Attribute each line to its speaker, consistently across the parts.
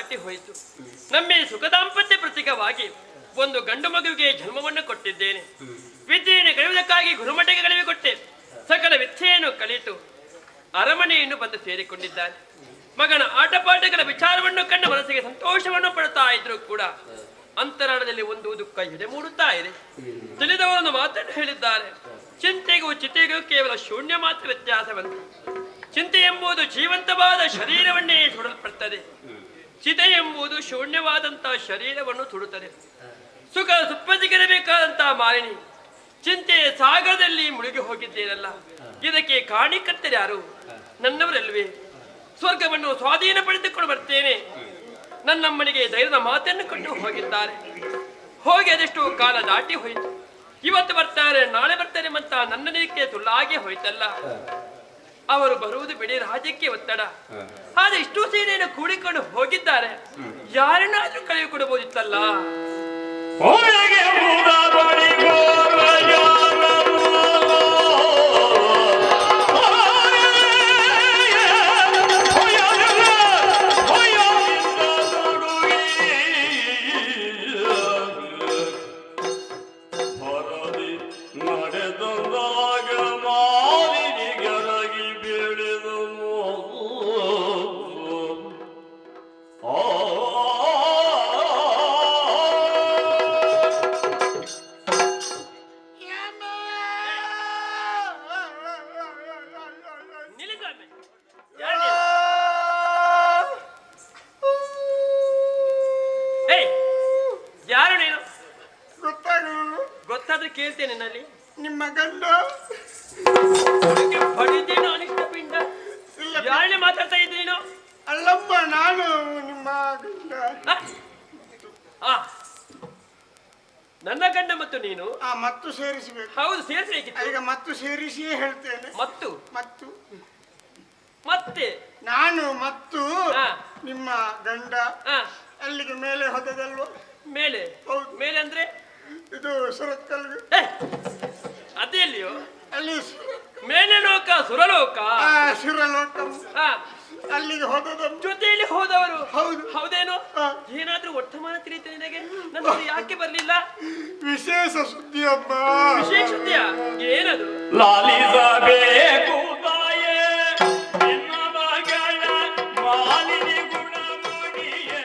Speaker 1: ದಾಟಿ ಹೋಯಿತು. ನಮ್ಮ ಸುಖ ದಾಂಪತ್ಯ ಪ್ರತೀಕವಾಗಿ ಒಂದು ಗಂಡು ಮಗುವಿಗೆ ಜನ್ಮವನ್ನು ಕೊಟ್ಟಿದ್ದೇನೆ. ವಿದ್ಯೆಯನ್ನು ಕಲಿಯುವುದಕ್ಕಾಗಿ ಗುರುಮಠಕ್ಕೆ ಕಲಿವಿ ಕೊಟ್ಟೆ. ಸಕಲ ವಿದ್ಯೆಯನ್ನು ಕಲಿತು ಅರಮನೆಯನ್ನು ಬಂದು ಸೇರಿಕೊಂಡಿದ್ದಾನೆ. ಮಗನ ಆಟಪಾಠಗಳ ವಿಚಾರವನ್ನು ಕಂಡ ಮನಸ್ಸಿಗೆ ಸಂತೋಷವನ್ನು ಪಡುತ್ತಾ ಇದ್ರು ಕೂಡ ಅಂತರಾಳದಲ್ಲಿ ಒಂದು ದುಃಖ ಎಡೆ ಮೂಡುತ್ತಾ ಇದೆ. ತಿಳಿದವರನ್ನು ಮಾತನ್ನು ಹೇಳಿದ್ದಾರೆ, ಚಿಂತೆಗೂ ಚಿತೆಗೂ ಕೇವಲ ಶೂನ್ಯ ಮಾತ್ರ ವ್ಯತ್ಯಾಸವಂತೆ. ಚಿಂತೆ ಎಂಬುದು ಜೀವಂತವಾದ ಶರೀರವನ್ನೇ ಸುಡಲ್ಪಡುತ್ತದೆ, ಚಿತೆ ಎಂಬುದು ಶೂನ್ಯವಾದಂತಹ ಶರೀರವನ್ನು ಸುಡುತ್ತದೆ. ಸುಖ ಸುಪ್ಪದಿಗಿರಬೇಕಾದಂತಹ ಮಾಲಿನಿ ಚಿಂತೆಯ ಸಾಗರದಲ್ಲಿ ಮುಳುಗಿ ಹೋಗಿದ್ದೇನಲ್ಲ, ಇದಕ್ಕೆ ಕಾರಣಕರ್ತರು ಯಾರು? ನನ್ನವರಲ್ವೇ? ಸ್ವರ್ಗವನ್ನು ಸ್ವಾಧೀನ ಪಡೆದುಕೊಂಡು ಬರ್ತೇನೆ ನನ್ನಮ್ಮನಿಗೆ ಧೈರ್ಯದ ಮಾತನ್ನು ಕೊಟ್ಟು ಹೋಗಿದ್ದಾರೆ. ಹೋಗಿ ಅದೆಷ್ಟು ಕಾಲ ದಾಟಿ ಹೋಯಿತು. ಇವತ್ತು ಬರ್ತಾರೆ ನಾಳೆ ಬರ್ತಾರೆ ಅಂತ ನನ್ನ ನಿರೀಕ್ಷೆ ಸುಳ್ಳಾಗಿ ಹೋಯ್ತಲ್ಲ. ಅವರು ಬರುವುದು ಬಿಡಿ, ರಾಜ್ಯಕ್ಕೆ ಒತ್ತಡ. ಆದ್ರೆ ಇಷ್ಟು ಸೀರೆಯನ್ನು ಕೂಡಿಕೊಂಡು ಹೋಗಿದ್ದಾರೆ, ಯಾರನ್ನಾದ್ರೂ ಕಳೆದುಕೊಡಬಹುದಿತ್ತಲ್ಲ. ಕೇಳ್ತೇನೆ ನಲ್ಲಿ
Speaker 2: ನಿಮ್ಮ ಗಂಡ
Speaker 1: ಬಡಿದೇನೋ ಅನಿಷ್ಟ ಪಿಂಡ. ಯಾರನ್ನೇ ಮಾತಾಡ್ತಾ ಇದ್ದೀನೋ?
Speaker 2: ಅಲ್ಲಪ್ಪ, ನಾನು ನಿಮ್ಮ ಗಂಡ.
Speaker 1: ನನ್ನ ಗಂಡ ಮತ್ತು ನೀನು
Speaker 2: ಮತ್ತು ಸೇರಿಸಬೇಕು.
Speaker 1: ಹೌದು, ಸೇರಿಸಬೇಕಿತ್ತು.
Speaker 2: ಈಗ ಮತ್ತು ಸೇರಿಸಿಯೇ ಹೇಳ್ತೇನೆ.
Speaker 1: ಮತ್ತು
Speaker 2: ಮತ್ತು
Speaker 1: ಮತ್ತೆ
Speaker 2: ನಾನು ಮತ್ತು ನಿಮ್ಮ ಗಂಡ ಅಲ್ಲಿಗೆ ಮೇಲೆ ಹೋದದಲ್ವ?
Speaker 1: ಮೇಲೆ? ಹೌದು. ಮೇಲೆ ಅಂದ್ರೆ
Speaker 2: ಇದು ಸುರತ್ಕಲ್ಲು.
Speaker 1: ಅದೇ ಅಲ್ಲಿಯೋ?
Speaker 2: ಅಲ್ಲಿ
Speaker 1: ಮೇಲೆ ಲೋಕ ಸುರಲೋಕ.
Speaker 2: ಸುರಲೋಕ ಅಲ್ಲಿಗೆ ಹೋದದ
Speaker 1: ಜೊತೆಯಲ್ಲಿ ಹೋದವರು.
Speaker 2: ಹೌದು.
Speaker 1: ಹೌದೇನೋ? ಏನಾದ್ರೂ ವರ್ತಮಾನ ತಿಳಿಯುತ್ತೆ ನಿನಗೆ? ನನ್ನ ಯಾಕೆ ಬರ್ಲಿಲ್ಲ?
Speaker 2: ವಿಶೇಷ ಸುದ್ದಿ ಅಮ್ಮ.
Speaker 1: ವಿಶೇಷ ಸುದ್ದಿಯ? ಏನದು?
Speaker 3: ಲಾಲಿಸಬೇಕು ತಾಯೇ ನಿನ್ನ ಮಗಳ ಮಾಲಿನಿ ಗುಣಮುಡಿಯೇ.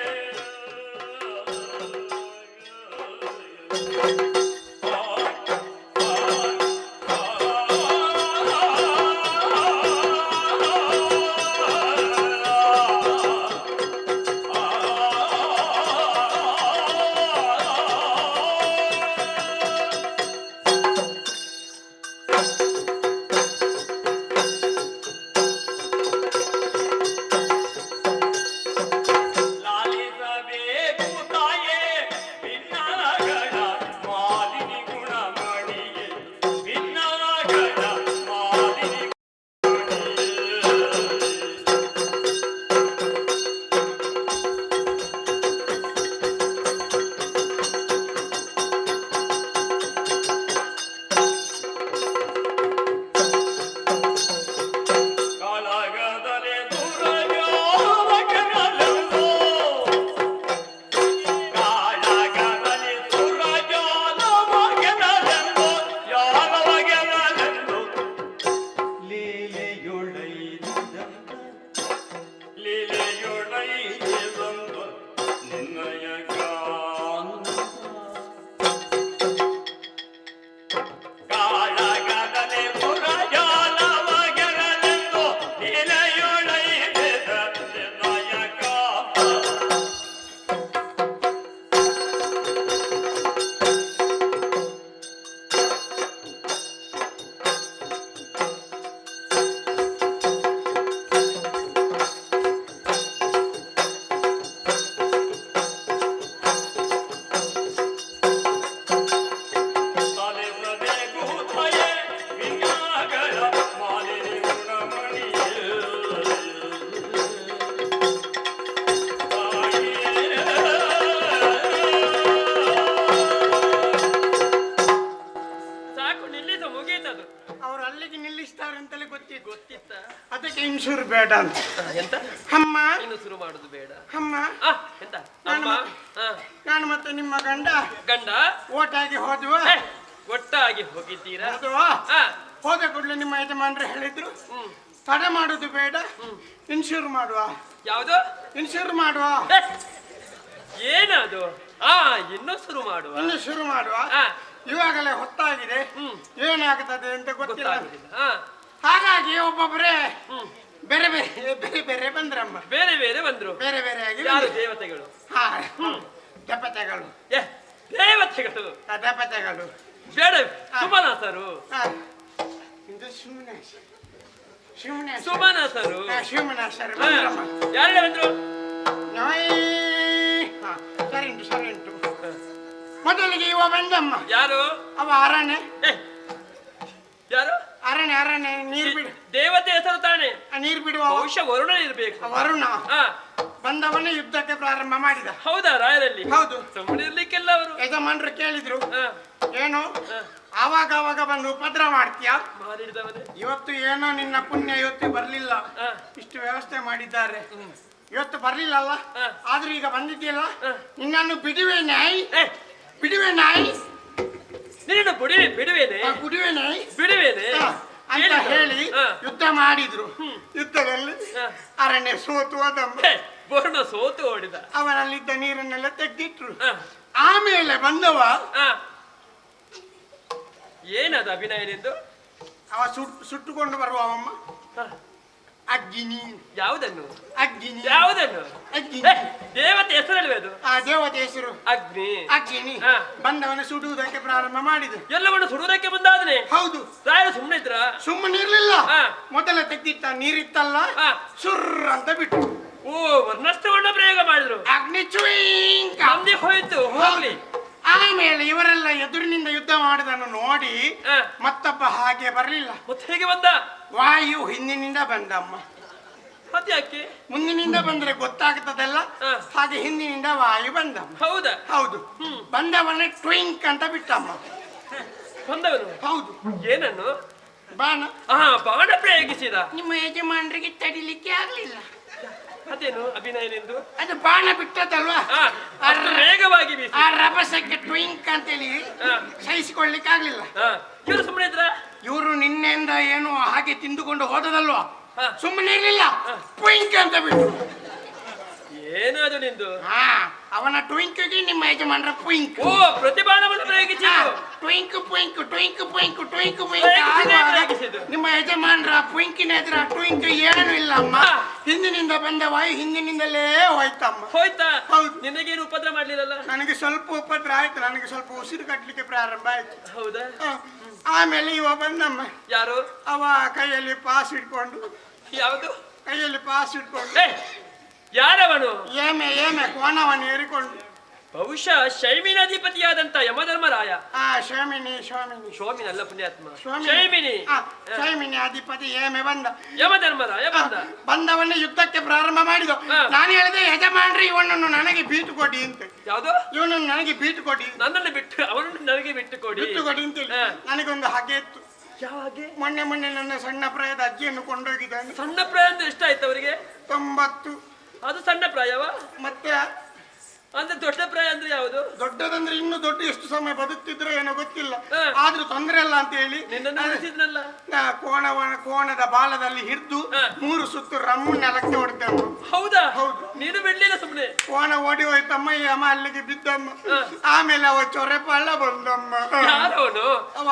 Speaker 2: ಗೊತ್ತಿತ್ತು
Speaker 1: ಗೊತ್ತಿತ್ತ
Speaker 2: ಅದಕ್ಕೆ ಇನ್ಶೂರ್ ಬೇಡ ಅಂತ.
Speaker 1: ಎಂತ
Speaker 2: ಅಮ್ಮ
Speaker 1: ಇನ್ನು ಶುರು ಮಾಡುದು ಬೇಡ.
Speaker 2: ಅಮ್ಮ
Speaker 1: ಎಂತ
Speaker 2: ನಾನು
Speaker 1: ಅಮ್ಮ
Speaker 2: ನಾನು ಮತ್ತೆ ನಿಮ್ಮ ಗಂಡ
Speaker 1: ಗಂಡ
Speaker 2: ಓಟಾಗಿ ಹೋದ್ವಾ
Speaker 1: ಏ, ಒಟ್ಟಾಗಿ ಹೋಗಿದ್ದೀರಾ?
Speaker 2: ಹೋದ್ವಾ
Speaker 1: ಆ,
Speaker 2: ಹೋದ ಕೂಡಲೇ ನಿಮ್ಮ ಯಜಮಾನ್ರು ಹೇಳಿದ್ರು
Speaker 1: ಹ್ಮ್.
Speaker 2: ತಡ ಮಾಡುದು ಬೇಡ, ಇನ್ಶೂರ್ ಮಾಡುವ
Speaker 1: ಯಾವುದು?
Speaker 2: ಇನ್ಶೂರ್ ಮಾಡುವ
Speaker 1: ಏ, ಏನದು? ಇನ್ನು ಶುರು ಮಾಡುವ.
Speaker 2: ಇನ್ನು ಶುರು ಮಾಡುವ.
Speaker 1: ಆ,
Speaker 2: ಇವಾಗಲೇ ಹೊತ್ತಾಗಿದೆ,
Speaker 1: ಹ್ಮ್.
Speaker 2: ಏನಾಗ್ತದೆ ಅಂತ ಗೊತ್ತಿಲ್ಲ.
Speaker 1: ಗೊತ್ತಾಗುದಿಲ್ಲ.
Speaker 2: ಹಾಗಾಗಿ ಒಬ್ಬೊಬ್ಬರೇ
Speaker 1: ಹ್ಮ್.
Speaker 2: ಬೇರೆ ಬೇರೆ ಬೇರೆ ಬೇರೆ ಬಂದ್ರಮ್ಮ.
Speaker 1: ಬೇರೆ ಬೇರೆ ಬಂದ್ರು.
Speaker 2: ಬೇರೆ ಬೇರೆ ಆಗಿ
Speaker 1: ಯಾರು? ದೇವತೆಗಳು.
Speaker 2: ಹಾ ದಪತೆಗಳು.
Speaker 1: ಏ, ದೇವತೆಗಳು
Speaker 2: ದಪತೆಗಳು
Speaker 1: ಬೇಡ, ಸುಮನಾಸರು.
Speaker 2: ಇದು ಸುಮ್ಮನೆ ಸುಮ್ಮನೆ
Speaker 1: ಸುಮನಾಸರು.
Speaker 2: ಸರಿ
Speaker 1: ಹಾ,
Speaker 2: ಬಂದ್ರಮ್ಮ.
Speaker 1: ಯಾರೆಲ್ಲ ಬಂದ್ರು?
Speaker 2: ಸರಿ ಉಂಟು ಸರಿ ಉಂಟು. ಮೊದಲಿಗೆ ಇವ ಬಂದಮ್ಮ.
Speaker 1: ಯಾರು?
Speaker 2: ಅವ ಅರಣ್ಯ
Speaker 1: ಏ, ಯಾರು?
Speaker 2: ಅರಣ್ಯ ಅರಣ್ಯ ನೀರು ಬಿಡು.
Speaker 1: ದೇವತೆ ಹೆಸರು ತಾನೆ.
Speaker 2: ನೀರು ಬಿಡುವ
Speaker 1: ಬಹುಶಃ ವರುಣ ಇರ್ಬೇಕು.
Speaker 2: ವರುಣ
Speaker 1: ಆ,
Speaker 2: ಬಂದವನೇ ಯುದ್ಧಕ್ಕೆ ಪ್ರಾರಂಭ ಮಾಡಿದ.
Speaker 1: ಹೌದಾ? ರಾಯರಲ್ಲಿ
Speaker 2: ಹೌದು.
Speaker 1: ಸುಮ್ಮನೆ ಇರ್ಲಿಕ್ಕೆಲ್ಲ ಅವರು.
Speaker 2: ಯಜಮಾನ್ರು ಕೇಳಿದ್ರು,
Speaker 1: ಆ,
Speaker 2: ಏನು
Speaker 1: ಆ,
Speaker 2: ಆವಾಗ ಅವಾಗ ಬಂದು ಉಪದ್ರ ಮಾಡ್ತೀಯ?
Speaker 1: ಮಾಡಿದವನೇ.
Speaker 2: ಇವತ್ತು ಏನೋ ನಿನ್ನ ಪುಣ್ಯ ಇವತ್ತು ಬರ್ಲಿಲ್ಲ,
Speaker 1: ಆ,
Speaker 2: ಇಷ್ಟು ವ್ಯವಸ್ಥೆ ಮಾಡಿದ್ದಾರೆ, ಇವತ್ತು ಬರ್ಲಿಲ್ಲ ಅಲ್ಲ,
Speaker 1: ಆ.
Speaker 2: ಆದ್ರೂ ಈಗ ಬಂದಿದ್ಯಲ್ಲ,
Speaker 1: ಆ.
Speaker 2: ನಿನ್ನನ್ನು ಬಿಡುವೆ ನಾಯಿ,
Speaker 1: ಏ,
Speaker 2: ಬಿಡುವೆ ನಾಯಿ,
Speaker 1: ನೀನು ಬಿಡುವೇನೆ
Speaker 2: ಬಿಡುವೆ ನಾಯಿ
Speaker 1: ಬಿಡುವೇನೆ
Speaker 2: ಅಂತ
Speaker 1: ಹೇಳಿದ್ರು.
Speaker 2: ಹೇಳಿ
Speaker 1: ಆ,
Speaker 2: ಯುದ್ಧ ಮಾಡಿದ್ರು. ಯುದ್ಧದಲ್ಲಿ
Speaker 1: ಆ.
Speaker 2: ಅರಣ್ಯ ಸೋತು ಹೋದಮ್ಮ.
Speaker 1: ಏ, ವರುಣ ಸೋತು ಓಡಿದ.
Speaker 2: ಅವನಲ್ಲಿದ್ದ ನೀರನ್ನೆಲ್ಲ ತೆಗೆದಿಟ್ರು.
Speaker 1: ಆ,
Speaker 2: ಆಮೇಲೆ ಬಂದವ
Speaker 1: ಆ. ಏನದು ಅಭಿನಯನೆಂದು?
Speaker 2: ಅವ ಸುಟ್ಟುಕೊಂಡು ಬರುವವಮ್ಮ.
Speaker 1: ಆ,
Speaker 2: ಅಗ್ಗಿನಿ
Speaker 1: ಯಾವುದನ್ನು?
Speaker 2: ಅಗ್ಗಿನಿ
Speaker 1: ಯಾವುದನ್ನು?
Speaker 2: ಅಗ್ಗಿನಿ.
Speaker 1: ಏ, ದೇವತೆ ಹೆಸರಲ್ವೇ ಅದು?
Speaker 2: ಆ ದೇವತೆ ಹೆಸರು
Speaker 1: ಅಗ್ನಿ.
Speaker 2: ಅಗ್ಗಿನಿ.
Speaker 1: ಹಾ.
Speaker 2: ಬಂದವನು ಸುಡುವುದಕ್ಕೆ ಪ್ರಾರಂಭ ಮಾಡಿದ.
Speaker 1: ಎಲ್ಲವನ್ನು ಸುಡುವುದಕ್ಕೆ ಮುಂದಾದನೆ.
Speaker 2: ಹೌದು,
Speaker 1: ರಾಯರು ಸುಮ್ಮನೆ ಇದ್ರ?
Speaker 2: ಸುಮ್ಮನಿರ್ಲಿಲ್ಲ.
Speaker 1: ಹಾ.
Speaker 2: ಮೊದಲ ತೆಗ್ದಿಟ್ಟ ನೀರಿತ್ತಲ್ಲ,
Speaker 1: ಹಾ.
Speaker 2: ಸುರ್ರ ಅಂತ ಬಿಟ್ಟು
Speaker 1: ಓ, ವರ್ಣಸ್ತ್ರವನ್ನ ಪ್ರಯೋಗ ಮಾಡಿದ್ರು.
Speaker 2: ಅಗ್ನಿ ಚುಯಿಂಕ.
Speaker 1: ನಮ್ದಿ ಹೋಯ್ತು, ಹೋಗ್ಲಿ.
Speaker 2: ಆಮೇಲೆ ಇವರೆಲ್ಲ ಎದುರಿನಿಂದ ಯುದ್ಧ ಮಾಡಿದನ್ನು ನೋಡಿ
Speaker 1: ಆ,
Speaker 2: ಮತ್ತೊಬ್ಬ ಹಾಗೆ ಬರಲಿಲ್ಲ.
Speaker 1: ಮತ್ತೆ ಹೇಗೆ ಬಂದ?
Speaker 2: ವಾಯು ಹಿಂದಿನಿಂದ ಬಂದಮ್ಮ.
Speaker 1: ಅದ್ಯಾಕೆ?
Speaker 2: ಮುಂದಿನಿಂದ ಬಂದ್ರೆ ಗೊತ್ತಾಗ್ತದಲ್ಲ,
Speaker 1: ಆ.
Speaker 2: ಹಾಗೆ ಹಿಂದಿನಿಂದ ವಾಯು ಬಂದಮ್ಮ.
Speaker 1: ಹೌದಾ?
Speaker 2: ಹೌದು. ಬಂದವನೇ ಟ್ವಿಂಕ್ ಅಂತ ಬಿಟ್ಟಮ್ಮ.
Speaker 1: ಬಂದವನು
Speaker 2: ಹೌದು.
Speaker 1: ಏನನ್ನು?
Speaker 2: ಬಾಣ.
Speaker 1: ಬಾಣ ಪ್ರಯೋಗಿಸಿದ.
Speaker 2: ನಿಮ್ಮ ಯಜಮಾನರಿಗೆ ತಡಿಲಿಕ್ಕೆ ಆಗ್ಲಿಲ್ಲ.
Speaker 1: ಅದೇನು ಅಭಿನಯನೆಂದು?
Speaker 2: ಅದು ಬಾಣ ಬಿಟ್ಟದಲ್ವಾ,
Speaker 1: ಅಷ್ಟು ವೇಗವಾಗಿ ಬೀಸಿ.
Speaker 2: ಆ ರಭಸಕ್ಕೆ ಟ್ವಿಂಕ್ ಅಂತೇಳಿ ಸಹಿಸಿಕೊಳ್ಳಿಕ್ಕೆ ಆಗ್ಲಿಲ್ಲ.
Speaker 1: ಇವರು ಸುಮ್ಮನೆ ಇದ್ರ?
Speaker 2: ಇವರು ನಿನ್ನೆಯಿಂದ ಏನು ಹಾಗೆ ತಿಂದುಕೊಂಡು ಹೋದದಲ್ವಾ,
Speaker 1: ಹಾ.
Speaker 2: ಸುಮ್ಮನೆ ಇರ್ಲಿಲ್ಲ, ಟ್ವಿಂಕ್ ಅಂತ ಬಿಟ್ಟು.
Speaker 1: ಏನದು ನಿಂದು?
Speaker 2: ಅವನ ಟ್ವಿಂಕ್ಗೆ ನಿಮ್ಮ ಯಜಮಾನರ ಟ್ವಿಂಕ್.
Speaker 1: ಓ, ಪ್ರತಿಭಾನವನ್ನು ಪ್ರಯೋಗಿಸಿದ್ರು.
Speaker 2: ಟ್ವಿಂಕ್ ಟ್ವಿಂಕ್ ಟ್ವಿಂಕ್ ಟ್ವಿಂಕ್ ಟ್ವಿಂಕ್
Speaker 1: ಪ್ರಯೋಗಿಸಿದ್ದು.
Speaker 2: ನಿಮ್ಮ ಯಜಮಾನರ ಟ್ವಿಂಕಿನ ಎದುರ ಟ್ವಿಂಕ್ ಏನು ಇಲ್ಲ ಅಮ್ಮ. ಹಿಂದಿನಿಂದ ಬಂದ ವಾಯು ಹಿಂದಿನಿಂದಲೇ ಹೋಯ್ತಮ್ಮ.
Speaker 1: ಹೋಯ್ತಾ?
Speaker 2: ಹೌದು.
Speaker 1: ನಿನಗೇನು ಉಪದ್ರ ಮಾಡ್ಲಿಲ್ಲಲ್ಲ?
Speaker 2: ನನಗೆ ಸ್ವಲ್ಪ ಉಪದ್ರ ಆಯ್ತು, ನನಗೆ ಸ್ವಲ್ಪ ಉಸಿರು ಕಟ್ಟಲಿಕ್ಕೆ ಪ್ರಾರಂಭ ಆಯ್ತು.
Speaker 1: ಹೌದಾ?
Speaker 2: ಆಮೇಲೆ ಇವ ಬಂದಮ್ಮ.
Speaker 1: ಯಾರು?
Speaker 2: ಅವ ಕೈಯಲ್ಲಿ ಪಾಸ್ ಇಟ್ಕೊಂಡು,
Speaker 1: ಯಾವುದು?
Speaker 2: ಕೈಯಲ್ಲಿ ಪಾಸ್ ಇಟ್ಕೊಂಡು
Speaker 1: ಏ, ಯಾರವನು?
Speaker 2: ಏಮೆ ಏಮೆ ಕೋಣವನ್ನು ಏರಿಕೊಂಡು.
Speaker 1: ಬಹುಶಃ ಶೈಮಿನಾಧಿಪತಿಯಾದಂತ ಯಮಧರ್ಮರಾಯ.
Speaker 2: ಸ್ವಾಮಿನಿ ಸ್ವಾಮಿನಿ
Speaker 1: ಶೋಮಿನಲ್ಲ ಪುಣ್ಯಾತ್ಮ,
Speaker 2: ಸ್ವಾಮಿ.
Speaker 1: ಶೈಮಿನಿ.
Speaker 2: ಸ್ವಾಮಿನಿ ಅಧಿಪತಿ ಏಮೆ ಬಂದ.
Speaker 1: ಯಮಧರ್ಮರಾಯ ಬಂದ.
Speaker 2: ಬಂದವನ್ನೇ ಯುದ್ಧಕ್ಕೆ ಪ್ರಾರಂಭ ಮಾಡಿದ. ನಾನು ಹೇಳಿದೆ ಯಜಮಾನ್ರಿ ಇವನನ್ನು ನನಗೆ ಬೀಟು ಕೊಡಿ ಅಂತ.
Speaker 1: ಯಾವುದು?
Speaker 2: ಇವನನ್ನು ನನಗೆ ಬೀಟು ಕೊಡಿ,
Speaker 1: ನನ್ನನ್ನು ಬಿಟ್ಟು ಅವನನ್ನು ನನಗೆ ಬಿಟ್ಟು ಕೊಡಿ.
Speaker 2: ಬಿಟ್ಟು ಕೊಡಿ ಅಂತೇಳಿ. ನನಗೊಂದು ಹಾಗೆ ಇತ್ತು.
Speaker 1: ಯಾವ ಹಾಗೆ?
Speaker 2: ಮೊನ್ನೆ ಮೊನ್ನೆ ನನ್ನ ಸಣ್ಣ ಪ್ರಾಯದ ಅಜ್ಜಿಯನ್ನು ಕೊಂಡೋಗಿದ್ದಾನೆ.
Speaker 1: ಸಣ್ಣ ಪ್ರಾಯ ಅಂದ್ರೆ ಎಷ್ಟಾಯ್ತು ಅವರಿಗೆ?
Speaker 2: 90.
Speaker 1: ಅದು ಸಣ್ಣ ಪ್ರಾಯವ?
Speaker 2: ಮತ್ತೆ
Speaker 1: ಅಂದ್ರೆ ದೊಡ್ಡ ಪ್ರಾಯ ಅಂದ್ರೆ ಯಾವುದು?
Speaker 2: ದೊಡ್ಡದಂದ್ರೆ ಇನ್ನು ದೊಡ್ಡ ಎಷ್ಟು ಸಮಯ ಬದುಕ್ತಿದ್ರೆ ಏನೋ ಗೊತ್ತಿಲ್ಲ,
Speaker 1: ಹಾ.
Speaker 2: ಆದ್ರೂ ತೊಂದರೆ ಅಲ್ಲ ಅಂತ ಹೇಳಿ
Speaker 1: ನಿನ್ನನ್ನು ಉಳಿಸಿದ್ನಲ್ಲ.
Speaker 2: ಕೋಣದ ಬಾಲದಲ್ಲಿ ಹಿಡಿದು
Speaker 1: ಹಾ.
Speaker 2: 3 ಸುತ್ತು ರಮ್ಮು ನೆಲಕ್ಕೆ ಹೊಡೆದಮ್ಮ.
Speaker 1: ಹೌದಾ?
Speaker 2: ಹೌದು.
Speaker 1: ನೀನು ಬಿಡ್ಲಿಲ್ಲ ಸುಮ್ಮನೆ.
Speaker 2: ಕೋಣ ಓಡಿ ಹೋಯ್ತಮ್ಮ, ಈ ಅಮ್ಮ ಅಲ್ಲಿಗೆ ಬಿದ್ದಮ್ಮ. ಆಮೇಲೆ ಅವ ಚೊರೆಪಾಳ ಬಂದಮ್ಮ.
Speaker 1: ಯಾರವನು?
Speaker 2: ಅವ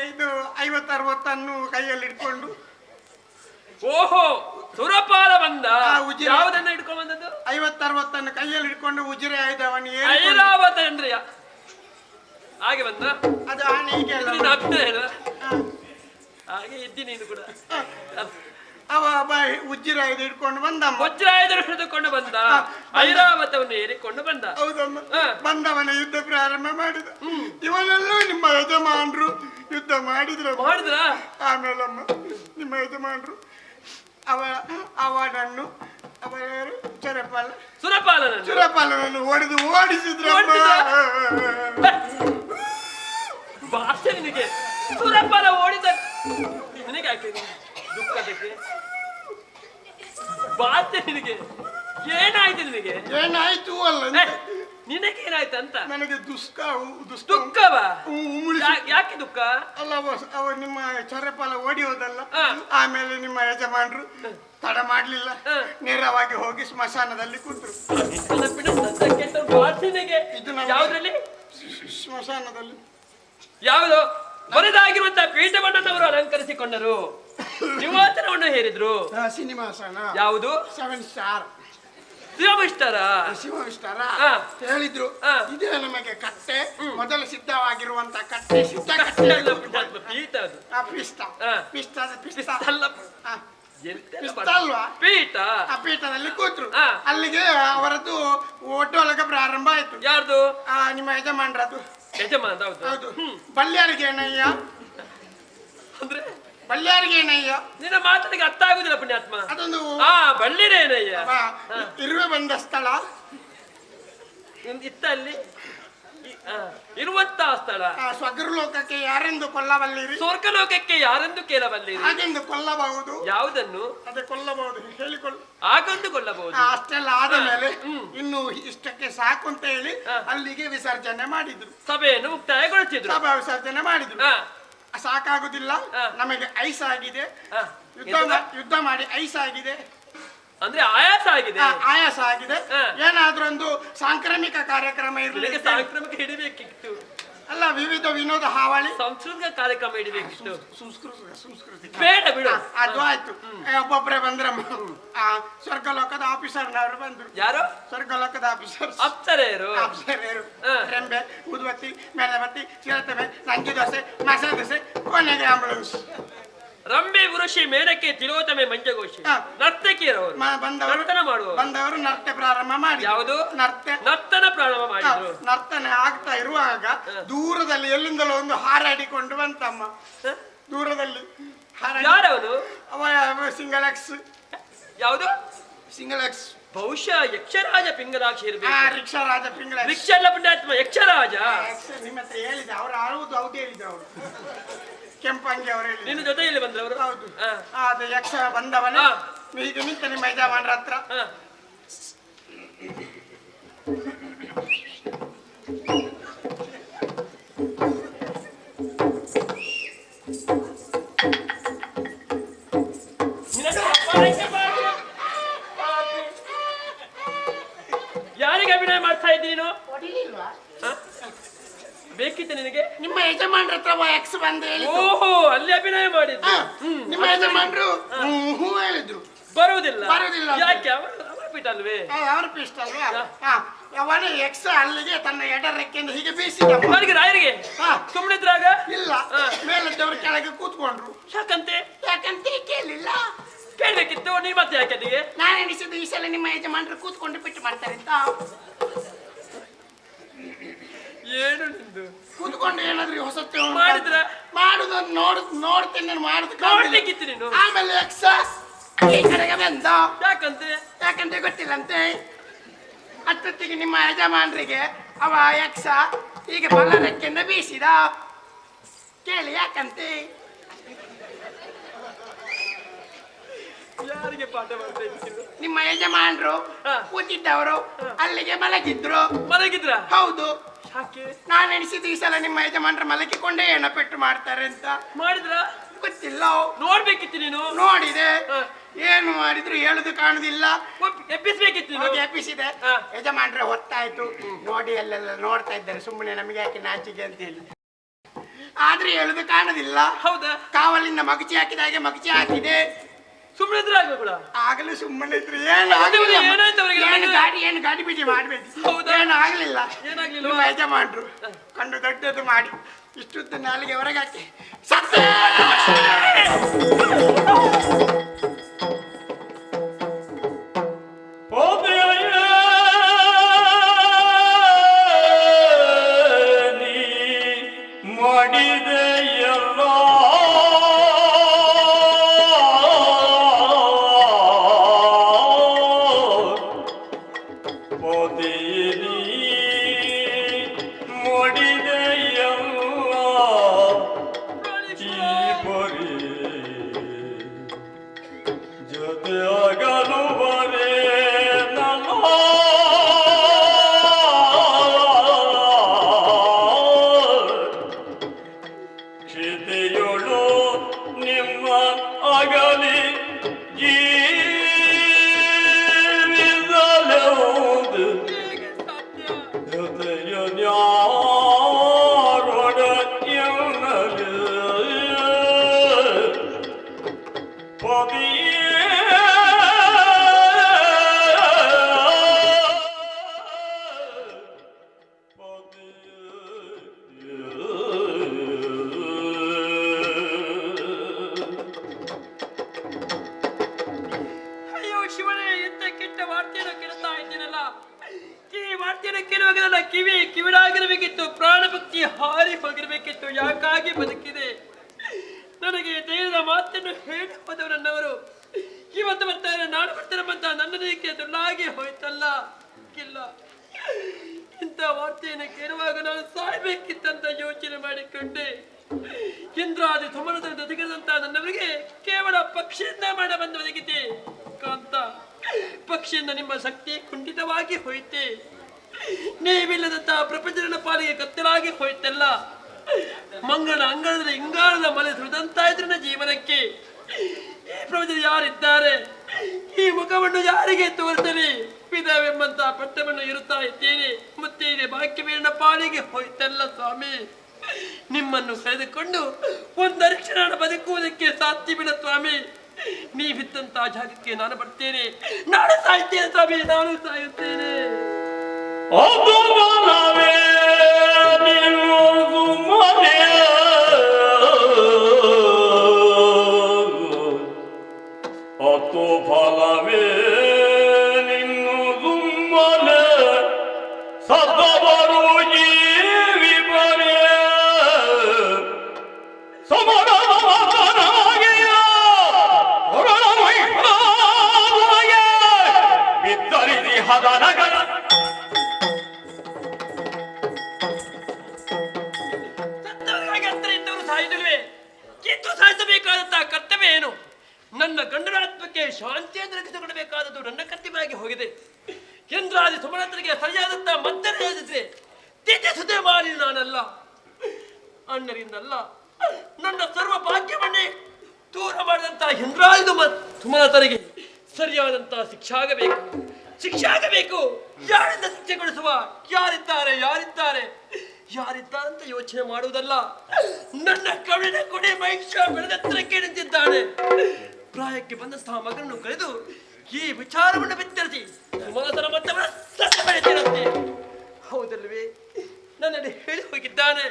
Speaker 2: ಇದು 50-60 ಕೈಯಲ್ಲಿ ಇಟ್ಕೊಂಡು.
Speaker 1: ಓಹೋ, ಸುರಪಾಲ ಬಂದ.
Speaker 2: ಉಜಿರೆ.
Speaker 1: ಯಾವುದನ್ನ ಹಿಡ್ಕೊಂಡ್ ಬಂದದ್ದು?
Speaker 2: 50-60 ಕೈಯಲ್ಲಿ ಇಟ್ಕೊಂಡು ಉಜಿರೆ ಆಯ್ದವನು
Speaker 1: ಐರಾವತ ಅಂದ್ರೆ ಹಾಗೆ ಬಂದ.
Speaker 2: ಅದು ಆನೆ ಹೀಗೆ ಅಲ್ಲ.
Speaker 1: ನೀನು ಅಭಿನಯ ಹಾಗೆ ಇದ್ದಿ ನೀನು ಕೂಡ.
Speaker 2: ಅವ ಉಜ್ಜಿರ ಇದು ಇಟ್ಕೊಂಡು ಬಂದಮ್ಮ.
Speaker 1: ವಜ್ರಾಯುಧವನ್ನು ಹಿಡಿದುಕೊಂಡು ಬಂದ, ಐರಾವತವನ್ನು ಏರಿಕೊಂಡು ಬಂದ.
Speaker 2: ಹೌದಮ್ಮ. ಬಂದವನ ಯುದ್ಧ ಪ್ರಾರಂಭ ಮಾಡಿದ. ಇವನೆಲ್ಲೂ ನಿಮ್ಮ ಯಜಮಾನರು ಯುದ್ಧ ಮಾಡಿದ್ರ. ಆಮೇಲಮ್ಮ ನಿಮ್ಮ ಯಜಮಾನರು ಅವನನ್ನು ಅವರ ಸುರಪಾಲನನ್ನು ಹೊಡೆದು ಓಡಿಸಿದ್ರಮ್ಮ.
Speaker 1: ಭಾಷೆ ನಿನಗೆ. ಸುರಪಾಲ ಓಡಿದ ನಿನಗೆ ಹಾಕಿದೆ. ದುಃಖದಕ್ಕೆ ಬಾತೆ ನಿನಗೆ ಏನಾಯ್ತು ನಿನಗೆ?
Speaker 2: ಏನಾಯ್ತು ಅಲ್ಲ
Speaker 1: ಏ, ನಿನಗೇನಾಯ್ತು ಅಂತ?
Speaker 2: ನನಗೆ
Speaker 1: ದುಃಖವಾ?
Speaker 2: ಉಮ್ಮಳಿಸಿ
Speaker 1: ಯಾಕೆ ದುಃಖ?
Speaker 2: ಅಲ್ಲ ಅವ ನಿಮ್ಮ ಚೊರೆಪಾಲ ಓಡಿ ಹೋದಲ್ಲ.
Speaker 1: ಹಾ.
Speaker 2: ಆಮೇಲೆ ನಿಮ್ಮ ಯಜಮಾನ್ರು ತಡ ಮಾಡ್ಲಿಲ್ಲ, ನೇರವಾಗಿ ಹೋಗಿ ಸ್ಮಶಾನದಲ್ಲಿ ಕೂತ್ರು. ಇದು ನಮ್ಮ-
Speaker 1: ಯಾವ್ದ್ರಲ್ಲಿ?
Speaker 2: ಸ್ಮಶಾನದಲ್ಲಿ.
Speaker 1: ಯಾವುದು? ಬರೆದಾಗಿರುವಂತಹ ಪೀಠವನ್ನು ಅವರು ಅಲಂಕರಿಸಿಕೊಂಡರು, ನಿವಾಸನವನ್ನು ಹೇರಿದ್ರು.
Speaker 2: ಸಿನಿಮಾಸನ
Speaker 1: ಯಾವುದು?
Speaker 2: 7 ಸ್ಟಾರ್
Speaker 1: ಶಿವಮಿಷ್ಟರ.
Speaker 2: ಶಿವವಿಷ್ಟಾರ
Speaker 1: ಹಾ.
Speaker 2: ಹೇಳಿದ್ರು.
Speaker 1: ಹಾ.
Speaker 2: ಇದೇ ನಮಗೆ ಕಟ್ಟೆ, ಮೊದಲು ಸಿದ್ಧವಾಗಿರುವಂತ ಕಟ್ಟೆ, ಸಿದ್ಧ ಕಟ್ಟೆ.
Speaker 1: ಪೀಠ ಅದು.
Speaker 2: ಪಿಷ್ಟ
Speaker 1: ಹಾ.
Speaker 2: ಪಿಷ್ಟದ ಪಿಷ್ಟ
Speaker 1: ಅಲ್ಲ,
Speaker 2: ಹಾ.
Speaker 1: ಎಂತೆಲ್ಲ
Speaker 2: ಪಿಷ್ಟ
Speaker 1: ಬರ್ತದೆ?
Speaker 2: ಅಲ್ವಾ?
Speaker 1: ಪೀಠ.
Speaker 2: ಆ ಪೀಠದಲ್ಲಿ ಕೂತ್ರು.
Speaker 1: ಹಾ.
Speaker 2: ಅಲ್ಲಿಗೆ ಅವರದ್ದು ಒಟ್ಟೊಳಗ ಪ್ರಾರಂಭ ಆಯ್ತು.
Speaker 1: ಯಾರ್ದು?
Speaker 2: ನಿಮ್ಮ ಯಜಮಾನ್ರದ್ದು.
Speaker 1: ಯಜಮಾನ. ಹೌದು.
Speaker 2: ಹೌದು. ಬಲ್ಯಾರಿಗೆ ಏನಯ್ಯ,
Speaker 1: ಅಂದ್ರೆ
Speaker 2: ಬಲ್ಯಾರಿಗೆ ಏನಯ್ಯ.
Speaker 1: ನಿನ್ನ ಮಾತನಿಗೆ ಅರ್ಥ ಆಗುದಿಲ್ಲ ಪುಣ್ಯಾತ್ಮ.
Speaker 2: ಅದೊಂದು
Speaker 1: ಬಳ್ಳಿರೇನಯ್ಯ
Speaker 2: ಇರುವೆ ಬಂದ ಸ್ಥಳ
Speaker 1: ಇತ್ತ ಅಲ್ಲಿ ಇರುವಂತಹ ಸ್ಥಳ.
Speaker 2: ಸ್ವರ್ಗಲೋಕಕ್ಕೆ ಯಾರೆಂದು ಕೊಲ್ಲಬಲ್ಲಿರಿ,
Speaker 1: ಸ್ವರ್ಗಲೋಕಕ್ಕೆ ಯಾರೆಂದು ಕೇಳಬಲ್ಲಿರಿ.
Speaker 2: ಹಾಗೆಂದು ಕೊಲ್ಲಬಹುದು.
Speaker 1: ಯಾವುದನ್ನು?
Speaker 2: ಅದೇ ಕೊಲ್ಲಬಹುದು, ಹೇಳಿಕೊಳ್ಳ.
Speaker 1: ಆಗೊಂದು ಕೊಲ್ಲಬಹುದು.
Speaker 2: ಅಷ್ಟೆಲ್ಲ ಆದ ಮೇಲೆ ಇನ್ನು ಇಷ್ಟಕ್ಕೆ ಸಾಕು ಅಂತ ಹೇಳಿ ಅಲ್ಲಿಗೆ ವಿಸರ್ಜನೆ ಮಾಡಿದ್ರು.
Speaker 1: ಸಭೆಯನ್ನು ಮುಕ್ತಾಯಗೊಳಿಸಿದ್ರು.
Speaker 2: ಸಭಾ ವಿಸರ್ಜನೆ ಮಾಡಿದ್ರು.
Speaker 1: ಹಾ.
Speaker 2: ಸಾಕಾಗುದಿಲ್ಲ, ನಮಗೆ ಐಸ್ ಆಗಿದೆ,
Speaker 1: ಹಾ.
Speaker 2: ಯುದ್ಧ ಮಾಡಿ ಐಸ್ ಆಗಿದೆ,
Speaker 1: ಅಂದ್ರೆ ಆಯಾಸ ಆಗಿದೆ.
Speaker 2: ಆಯಾಸ ಆಗಿದೆ. ಏನಾದ್ರೂ ಒಂದು ಸಾಂಕ್ರಾಮಿಕ ಕಾರ್ಯಕ್ರಮ ಇರಲಿ.
Speaker 1: ಸಾಂಕ್ರಾಮಿಕ ಹಿಡಿಬೇಕಿತ್ತು.
Speaker 2: ಅಲ್ಲ, ವಿವಿಧ ವಿನೋದ ಹಾವಳಿ,
Speaker 1: ಸಾಂಸ್ಕೃತಿಕ ಕಾರ್ಯಕ್ರಮ ಹಿಡಿಬೇಕಿತ್ತು.
Speaker 2: ಸಂಸ್ಕೃತಿ
Speaker 1: ಬೇಡ ಬಿಡು.
Speaker 2: ಅದು ಆಯ್ತು. ಒಬ್ಬೊಬ್ಬರೇ ಬಂದ್ರ ಸ್ವರ್ಗಲೋಕದ ಆಫೀಸರ್ನವರು ಬಂದ್ರು.
Speaker 1: ಯಾರು?
Speaker 2: ಸ್ವರ್ಗಲೋಕದ ಆಫೀಸರ್.
Speaker 1: ಅಪ್ಸರೆಯರು.
Speaker 2: ಅಪ್ಸರೆಯರು ರೆಂಬೆ, ಉದ್ಬತ್ತಿ, ಮೇಣಬತ್ತಿ, ಚಿರತೆ, ರಂಗಿ ದೋಸೆ, ಮಸಾಲೆ ದೋಸೆ, ಕೊನೆಗೆ ಆಂಬುಲೆನ್ಸ್.
Speaker 1: ರಂಬೆ ಉರುಷಿ ಮೇನಕ್ಕೆ ತಿಲೋತಮೆ ಮಂಜಗೋಷಿ ನರ್ತಕಿಯರವರು ನರ್ತನ ಮಾಡುವರು.
Speaker 2: ಬಂದವರು ನರ್ತೆ ಪ್ರಾರಂಭ ಮಾಡಿ.
Speaker 1: ಯಾವುದು? ನರ್ತನ ಪ್ರಾರಂಭ ಮಾಡಿದ್ರು.
Speaker 2: ನರ್ತನೆ ಆಗ್ತಾ ಇರುವಾಗ ದೂರದಲ್ಲಿ ಎಲ್ಲಿಂದಲೋ ಒಂದು ಹಾರಾಡಿಕೊಂಡು ಬಂತಮ್ಮ. ದೂರದಲ್ಲಿ
Speaker 1: ಯಾರವನು?
Speaker 2: ಅವ ಸಿಂಗಲ್-ಎಕ್ಸ್.
Speaker 1: ಯಾವುದು?
Speaker 2: ಸಿಂಗಲ್-ಎಕ್ಸ್.
Speaker 1: ಬಹುಶಃ ಯಕ್ಷರಾಜ ಪಿಂಗಲಾಕ್ಷಿ ಇರಬೇಕು.
Speaker 2: ರಿಕ್ಷಾರಾಜ ಪಿಂಗಲ.
Speaker 1: ರಿಕ್ಷ ಎಲ್ಲ ಪುಣ್ಯಾತ್ಮ, ಯಕ್ಷರಾಜ.
Speaker 2: ನಿಮ್ಮ ಹತ್ರ ಹೇಳಿದೆ, ಅವ್ರು ಆಳುವುದು ಹೌದು ಹೇಳಿದ್ರು. ಅವರು ಕೆಂಪಂಗಿ ಅವರು ಹೇಳಿ
Speaker 1: ನಿನ್ನ ಜೊತೆಯಲ್ಲಿ ಬಂದ್ರವರು.
Speaker 2: ಹೌದು. ಅದು ಯಕ್ಷ ಬಂದವನ ಈಗ ನಿಂತ ನಿಮ್ಮ ಯಜಮಾನ್ರ ಹತ್ರ.
Speaker 1: ಯಾರಿಗೆ ಅಭಿನಯ ಮಾಡ್ತಾ ಇದ್ದೀನು?
Speaker 2: ಹೊಡಿಲಿಲ್ವಾ?
Speaker 1: ಬೇಕಿತ್ತು ನಿನಗೆ?
Speaker 2: ನಿಮ್ಮ ಯಜಮಾನ್ರ ಹತ್ರ ಎಕ್ಸ್ ಬಂದು ಹೇಳಿ.
Speaker 1: ಓಹೋ, ಅಲ್ಲಿ ಅಭಿನಯ ಮಾಡಿದ್ದು.
Speaker 2: ನಿಮ್ಮ ಯಜಮಾನ್ರು ಹೂ ಹೇಳಿದ್ರು.
Speaker 1: ಬರುವುದಿಲ್ಲ.
Speaker 2: ಬರುವುದಿಲ್ಲ.
Speaker 1: ಯಾಕೆ? ಅವರ ಪೀಠ ಅಲ್ವೇ?
Speaker 2: ಅವ್ರ ಪೀಠ ಅಲ್ವಾ? ಅವನೇ ಎಕ್ಸ್ ಅಲ್ಲಿಗೆ ತನ್ನ ಎಡರೆಕ್ಕೆಂದು ಹೀಗೆ ಬೀಸಿದ.
Speaker 1: ಅವರಿಗೆ ರಾಯರಿಗೆ ಸುಮ್ಮನಿದ್ರಾಗ
Speaker 2: ಇಲ್ಲ, ಮೇಲದ್ದವರು ಕೆಳಗೆ ಕೂತ್ಕೊಂಡ್ರು.
Speaker 1: ಯಾಕಂತೆ?
Speaker 2: ಯಾಕಂತೆ ಕೇಳಿಲ್ಲ.
Speaker 1: ಕೇಳ್ಬೇಕಿತ್ತು. ನೀ ಮತ್ತೆ ಯಾಕೆ ಅಲ್ಲಿಗೆ?
Speaker 2: ನಾನು ಎಣಿಸಿದ್ದು ಈ ಸಲ ನಿಮ್ಮ ಯಜಮಾನ್ರು ಕೂತ್ಕೊಂಡು ಬಿಟ್ಟು ಮಾಡ್ತಾರೆ ಅಂತ.
Speaker 1: ಏನು ನಿಂದು?
Speaker 2: ಕೂತ್ಕೊಂಡು ಏನಾದ್ರೂ ಹೊಸತ್ತು
Speaker 1: ಮಾಡಿದ್ರ?
Speaker 2: ಮಾಡುದನ್ನು ನೋಡ್ತೇನೆ,
Speaker 1: ನೋಡ್ಲಿಕ್ಕಿತ್ತು ನೀನು.
Speaker 2: ಆಮೇಲೆ ಎಕ್ಸ ಈ ಕಡೆಗೆ ಬಂದ.
Speaker 1: ಯಾಕಂತೆ?
Speaker 2: ಯಾಕಂತೆ ಗೊತ್ತಿಲ್ಲಂತೆ. ಅಷ್ಟೊತ್ತಿಗೆ ನಿಮ್ಮ ಯಜಮಾನ್ರಿಗೆ ಅವ ಯಕ್ಷ ಈಗ ಬಲರೆಕ್ಕೆಂದ ಬೀಸಿದ. ಕೇಳಿ ಯಾಕಂತೆ?
Speaker 1: ಯಾರಿಗೆ ಪಾಠ ಮಾಡ್ತಾ ಇದ್ದೀನಿ?
Speaker 2: ನಿಮ್ಮ ಯಜಮಾನ್ರು ಕೂತಿದ್ದವರು ಅಲ್ಲಿಗೆ ಮಲಗಿದ್ರು.
Speaker 1: ಮಲಗಿದ್ರ?
Speaker 2: ಹೌದು.
Speaker 1: ಯಾಕೆ?
Speaker 2: ನಾನು ಎಣಿಸಿದ್ದು ಈ ಸಲ ನಿಮ್ಮ ಯಜಮಾನ್ರ ಮಲಗಿಕೊಂಡೇ ಪೆಟ್ಟು ಮಾಡ್ತಾರೆ ಅಂತ.
Speaker 1: ಮಾಡಿದ್ರ?
Speaker 2: ಗೊತ್ತಿಲ್ಲ.
Speaker 1: ನೋಡ್ಬೇಕಿತ್ತು ನೀನು.
Speaker 2: ನೋಡಿದೆ, ಏನು ಮಾಡಿದ್ರು ಹೇಳುದು ಕಾಣುದಿಲ್ಲ.
Speaker 1: ಎಬ್ಬಿಸ್ಬೇಕಿತ್ತು ನೀನು.
Speaker 2: ಎಬ್ಬಿಸಿದೆ. ಯಜಮಾನ್ರೆ ಹೊತ್ತಾಯ್ತು, ನೋಡಿ ಅಲ್ಲೆಲ್ಲ ನೋಡ್ತಾ ಇದ್ದಾರೆ, ಸುಮ್ಮನೆ ನಮಗೆ ಯಾಕೆ ನಾಚಿಕೆ ಅಂತ ಹೇಳಿ. ಆದ್ರೆ ಹೇಳುದು ಕಾಣುದಿಲ್ಲ.
Speaker 1: ಹೌದಾ?
Speaker 2: ಕಾವಲಿಂದ ಮಗಚಿ ಹಾಕಿದ ಹಾಗೆ ಮಗಚಿ ಹಾಕಿದೆ.
Speaker 1: ಸುಮ್ಮನೆ ಆಗ ಕೂಡ
Speaker 2: ಆಗಲೂ ಸುಮ್ಮನೆ ಇದ್ರು. ಏನು ಗಾಡಿ ಬಿಡಿ ಮಾಡ್ಬೇಕು. ಏನು ಆಗ್ಲಿಲ್ಲ. ನಿಮ್ಮ ಯಜಮಾನ್ರು ಕಂಡು ದೊಡ್ಡದು ಮಾಡಿ ಇಷ್ಟುದ್ದ ನಾಲಿಗೆ ಹೊರಗೆ ಹಾಕಿ ಸತ್ತೇ.
Speaker 1: ಯಾಕಾಗಿ ಬದುಕಿದೆ? ನನಗೆ ಧೈರ್ಯದ ಮಾತನ್ನು ಹೇಳಿ ಹೋದವರು ನನ್ನವರು ಇವತ್ತು ಬರ್ತಾರೆ, ನಾಳೆ ಬರ್ತಾರಂತ ನನ್ನ ನೀಕೆ ದುಲ್ಲಾಗಿ ಹೋಯ್ತಲ್ಲ. ಇಲ್ಲ, ಇಂಥ ವಾರ್ತೆಯನ್ನು ಕೇಳುವಾಗ ನಾನು ಸಾಯ್ಬೇಕಿತ್ತಂತ ಯೋಚನೆ ಮಾಡಿಕೊಂಡೆ. ಇಂದ್ರಾದಿ ಸಮರದಿಂದ ತೆಗೆದಂತ ನನ್ನವರಿಗೆ ಕೇವಲ ಪಕ್ಷಿಯಿಂದ ಮಾಡ ಬಂದು ಒದಗಿತೆ ಕಾಂತ. ಪಕ್ಷಿಯಿಂದ ನಿಮ್ಮ ಶಕ್ತಿ ಕುಂಠಿತವಾಗಿ ಹೋಯ್ತೆ. ನೀವಿಲ್ಲದಂತಹ ಪ್ರಪಂಚದ ಪಾಲಿಗೆ ಕತ್ತಲಾಗಿ ಹೋಯ್ತಲ್ಲ. ಮಂಗನ ಅಂಗಳದಲ್ಲಿ ಇಂಗಾಲದ ಮಲೆ ಸುರಿದಂತಾ ಇದ್ರೆ ನನ್ನ ಜೀವನಕ್ಕೆ. ಈ ಪ್ರಪಂಚದಲ್ಲಿ ಯಾರಿದ್ದಾರೆ? ಈ ಮುಖವನ್ನು ಯಾರಿಗೆ ತೋರಿಸಲಿ? ವಿಧವೆಂಬಂತ ಪಟ್ಟವನ್ನು ಇರುತ್ತಾ ಇದ್ದೇನೆ. ಮತ್ತೆ ಇದೆ ಭಾಗ್ಯವೀರನ ಪಾಲಿಗೆ ಹೋಯ್ತಲ್ಲ ಸ್ವಾಮಿ. ನಿಮ್ಮನ್ನು ಕಳೆದುಕೊಂಡು ಒಂದರ ಕ್ಷಣ ಬದುಕುವುದಕ್ಕೆ ಸಾಧ್ಯವಿಲ್ಲ ಸ್ವಾಮಿ. ನೀವಿದ್ದಂತ ಜಾಗಕ್ಕೆ ನಾನು ಬರ್ತೇನೆ. ನಾನು ಸಾಯ್ತೇನೆ ಸ್ವಾಮಿ, ನಾನು ಸಾಯುತ್ತೇನೆ.
Speaker 3: ಅದು ಮನವೇ ನಿನ್ನದು ಮನೆ, ಅದು ಫಲವೇ ನಿನ್ನದು ಮನೆ, ಸದವರು ಜೀವಿ ಬರೆ ಸಮರನಾಗಿಯ ಬಿದ್ದರಿಸಿ ಹದನಗಳ
Speaker 1: ಸಾಧಿಸಬೇಕಾದಂತಹ ಕರ್ತವ್ಯ ಏನು? ನನ್ನ ಗಂಡನ ಆತ್ಮಕ್ಕೆ ಶಾಂತಿಯನ್ನು ರಕ್ಷಿಸಿಕೊಡಬೇಕಾದದ್ದು ನನ್ನ ಕರ್ತವ್ಯವಾಗಿ ಹೋಗಿದೆ. ಇಂದ್ರಾದಿ ಸುಮನಂತರಿಗೆ ಸರಿಯಾದಂತಹ ಮದ್ದನ್ನು ಯೋಜಿಸಿದೆ ತ್ಯಜಿಸದೆ ಮಾಡಿ ನಾನಲ್ಲ, ಅಣ್ಣರಿಂದಲ್ಲ, ನನ್ನ ಸರ್ವ ಭಾಗ್ಯವನ್ನೇ ದೂರ ಮಾಡಿದಂತಹ ಇಂದ್ರಾದಿ ಸುಮನಂತರಿಗೆ ಸರಿಯಾದಂತಹ ಶಿಕ್ಷೆ ಆಗಬೇಕು. ಯಾರಿಂದ ಶಿಕ್ಷೆಗೊಳಿಸುವ? ಯಾರಿದ್ದಾರೆ ಅಂತ ಯೋಚನೆ ಮಾಡುವುದಲ್ಲ. ನನ್ನ ಕವಿನ ಕೊಡೆ ಮಹಿಷ ಬೆಳೆದತ್ತರಕ್ಕೆ ನಿಂತಿದ್ದಾನೆ. ಪ್ರಾಯಕ್ಕೆ ಬಂದಂತಹ ಮಗನನ್ನು ಕಳೆದು ಈ ವಿಚಾರವನ್ನು ಬಿತ್ತರಿಸಿ ಸುಮಲತನ ಮತ್ತವರ ಸತ್ತ ಬೆಳೆದಿರಂತೆ. ಹೌದಲ್ವೇ? ನನ್ನಲ್ಲಿ ಹೇಳಿ ಹೋಗಿದ್ದಾನೆ.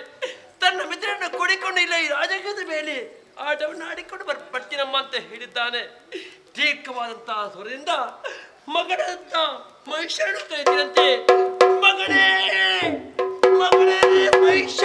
Speaker 1: ತನ್ನ ಮಿತ್ರರನ್ನು ಕೂಡಿಕೊಂಡು ಇಲ್ಲ ಈ ರಾಜಕೀಯದ ಮೇಲೆ ಆಟವನ್ನು ಆಡಿಕೊಂಡು ಬರ್ತೀನಮ್ಮ ಅಂತ ಹೇಳಿದ್ದಾನೆ. ದೀರ್ಘವಾದಂತಹ ಸ್ವರದಿಂದ ಮಗನಂತ ಮಹಿಷರನ್ನು ಕರೆದಿರಂತೆ. ಮಗನೇ ಮಹಿಷ,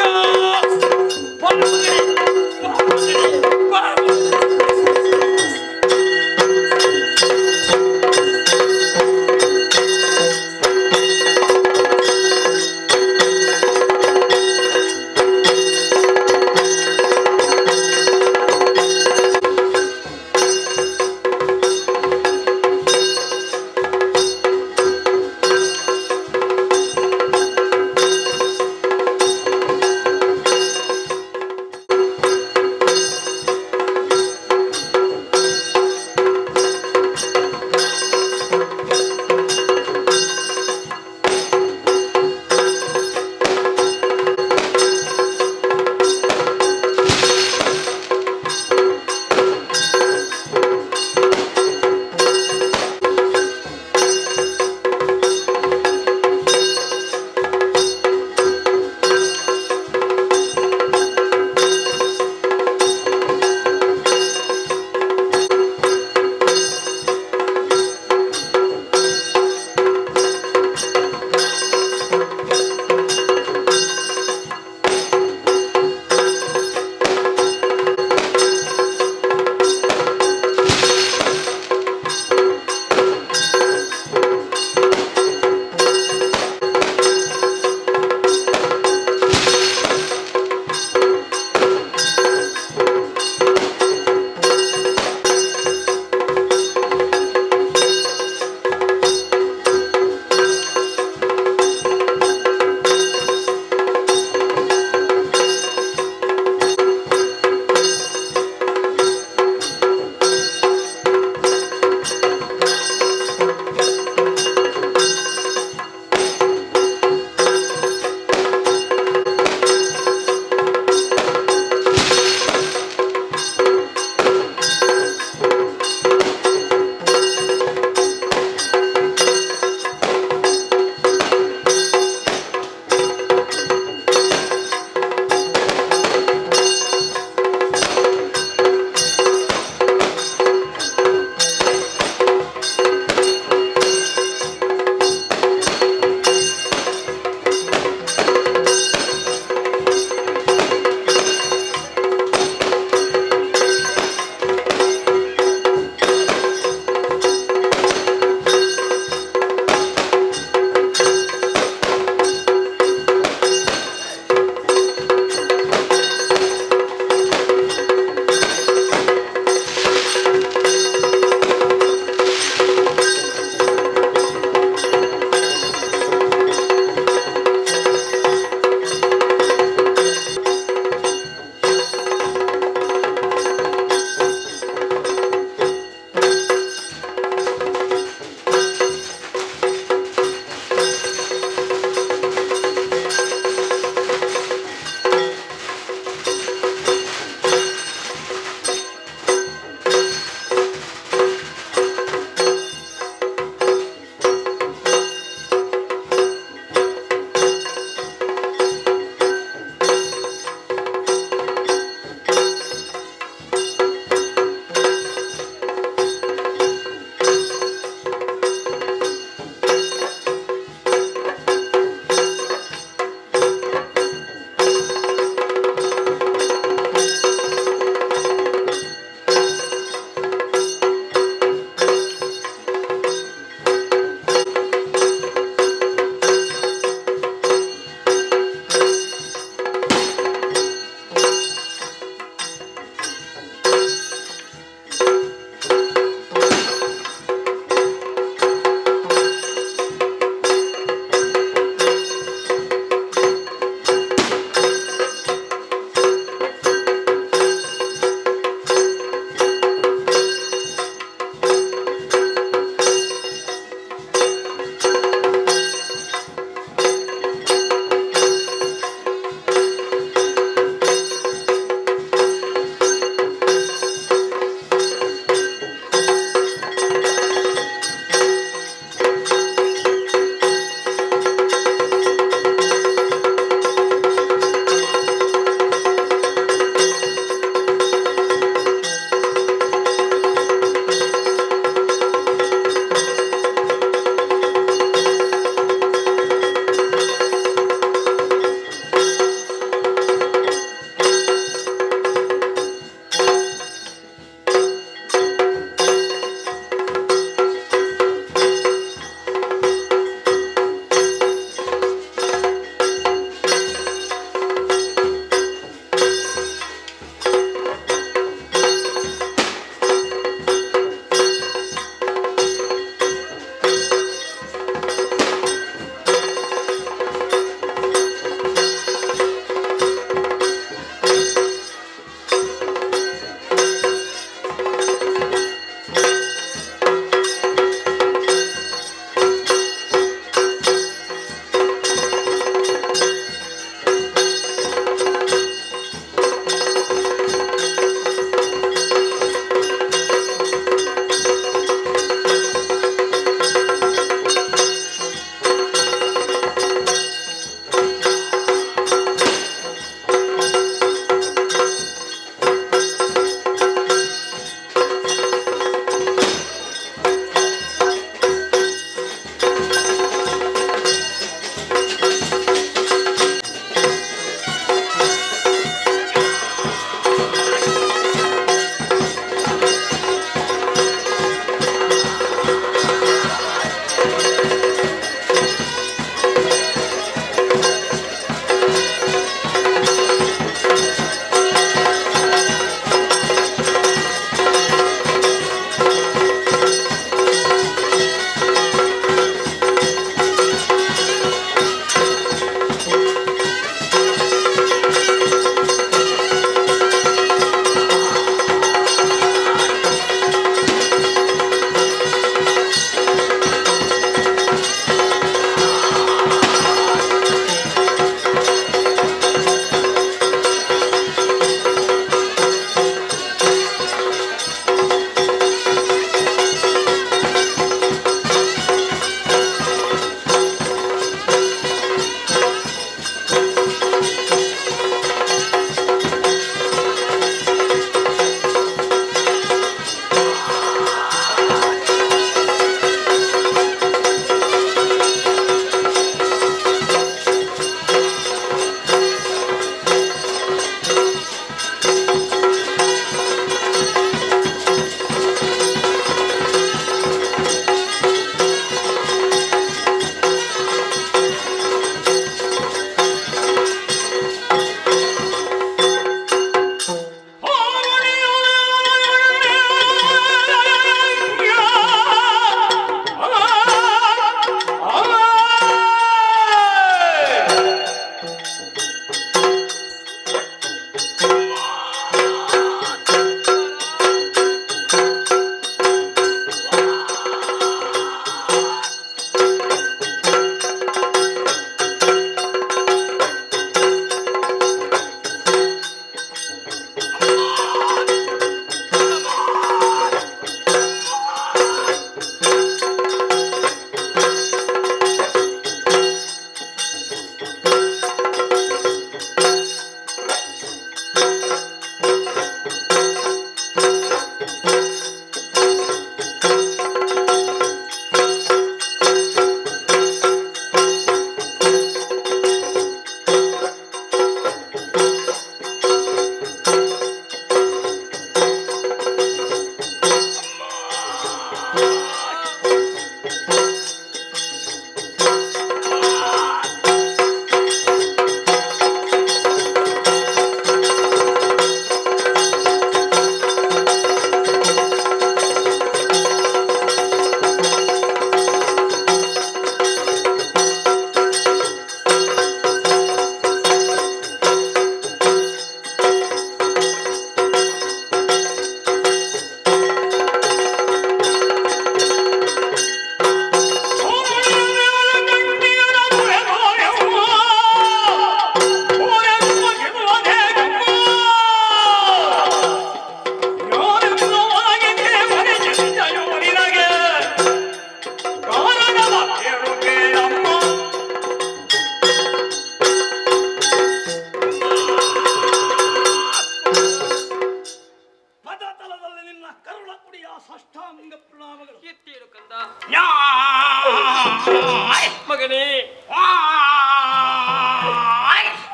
Speaker 1: ಮಗನೇ